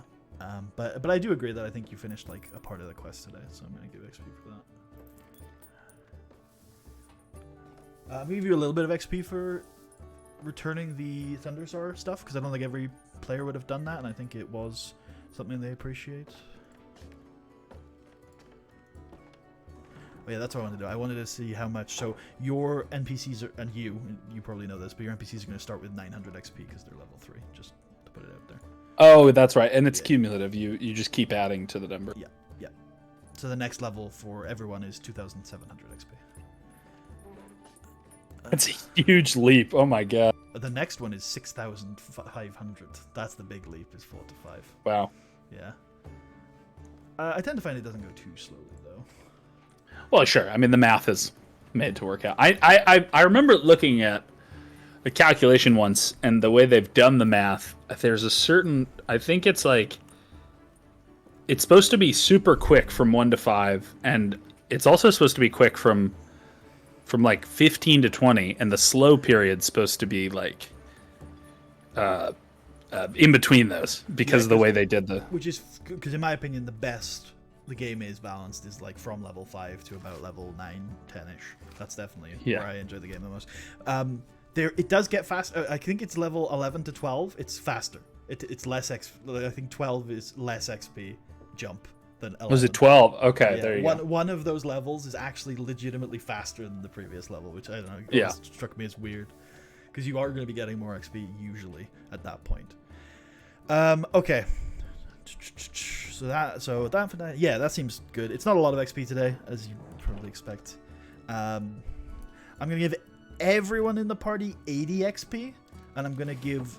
But I do agree that I think you finished like a part of the quest today, so I'm going to give XP for that. I'm going to give you a little bit of XP for returning the Thunderstar stuff, because I don't think every player would have done that, and I think it was something they appreciate. Oh yeah, that's what I wanted to do. I wanted to see how much. So your NPCs are, and you probably know this, but your NPCs are going to start with 900 XP because they're level 3. Just to put it out there. Oh, that's right, and it's cumulative. You just keep adding to the number. Yeah, yeah. So the next level for everyone is 2,700 XP. That's a huge leap. Oh my god. The next one is 6,500. That's the big leap. Is 4 to 5. Wow. Yeah. I tend to find it doesn't go too slowly though. Well, sure. I mean, the math is made to work out. I remember looking at a calculation once, and the way they've done the math, there's a certain, I think it's like, it's supposed to be super quick from 1 to 5, and it's also supposed to be quick from like 15 to 20, and the slow period's supposed to be like in between those, because of the way they did the... Which is, because in my opinion, the best the game is balanced is like from level 5 to about level 9, 10-ish. That's definitely where I enjoy the game the most. It does get fast. I think it's level 11 to 12. It's faster. It's less XP. I think 12 is less XP jump than 11. Was it 12? Okay, yeah, there you go. One of those levels is actually legitimately faster than the previous level, which I don't know. It struck me as weird, because you are going to be getting more XP usually at that point. Okay. So that for that, yeah, that seems good. It's not a lot of XP today, as you probably expect. I'm gonna give everyone in the party 80 XP, and I'm gonna give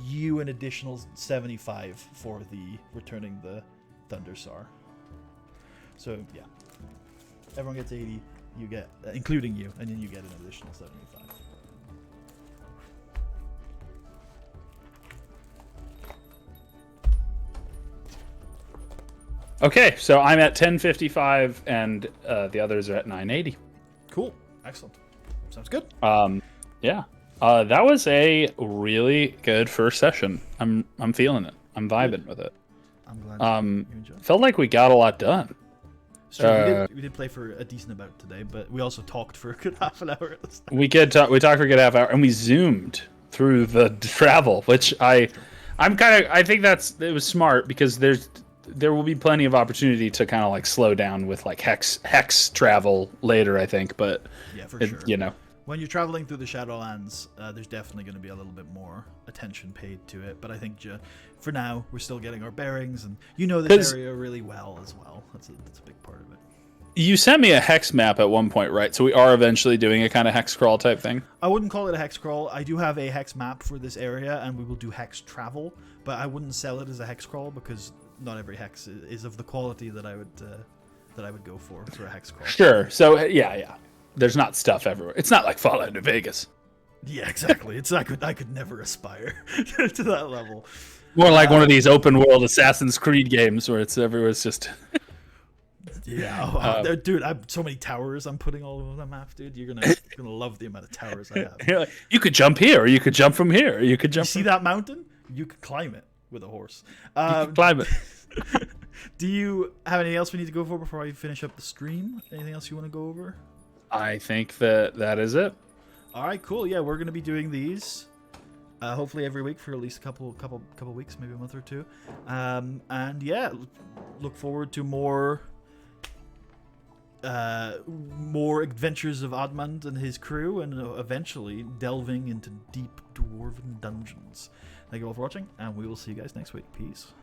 you an additional 75 for the returning the Thunderstar. So yeah, everyone gets 80. You get, including you, and then you get an additional 75. Okay, so I'm at 1055, and the others are at 980. Cool, excellent, sounds good. Yeah, that was a really good first session. I'm feeling it. I'm vibing with it. I'm glad you enjoyed. Felt like we got a lot done. We did play for a decent amount today, but we also talked for a good half an hour at the start. We talked for a good half hour, and we zoomed through the travel, which I think it was smart, because there will be plenty of opportunity to kind of like slow down with like hex travel later, I think, but yeah, for sure. You know, when you're traveling through the Shadowlands, there's definitely going to be a little bit more attention paid to it, but I think for now we're still getting our bearings, and you know this area really well as well. That's a big part of it. You sent me a hex map at one point, right? So we are eventually doing a kind of hex crawl type thing. I wouldn't call it a hex crawl. I do have a hex map for this area, and we will do hex travel, but I wouldn't sell it as a hex crawl, because not every hex is of the quality that I would go for a hex crawl. Sure. So yeah. There's not stuff everywhere. It's not like Fallout New Vegas. Yeah, exactly. I could never aspire to that level. More like one of these open world Assassin's Creed games where it's everywhere's just. Yeah, dude, I have so many towers I'm putting all over the map, dude. You're gonna love the amount of towers I have. You could jump here, or you could jump from here, or you could jump. See that mountain? You could climb it with a horse. You could climb it. Do you have anything else we need to go over before I finish up the stream? Anything else you want to go over? I think that is it. All right, cool. Yeah, we're going to be doing these hopefully every week for at least a couple weeks, maybe a month or two. And yeah, look forward to more adventures of Admand and his crew, and eventually delving into deep dwarven dungeons. Thank you all for watching, and we will see you guys next week. Peace.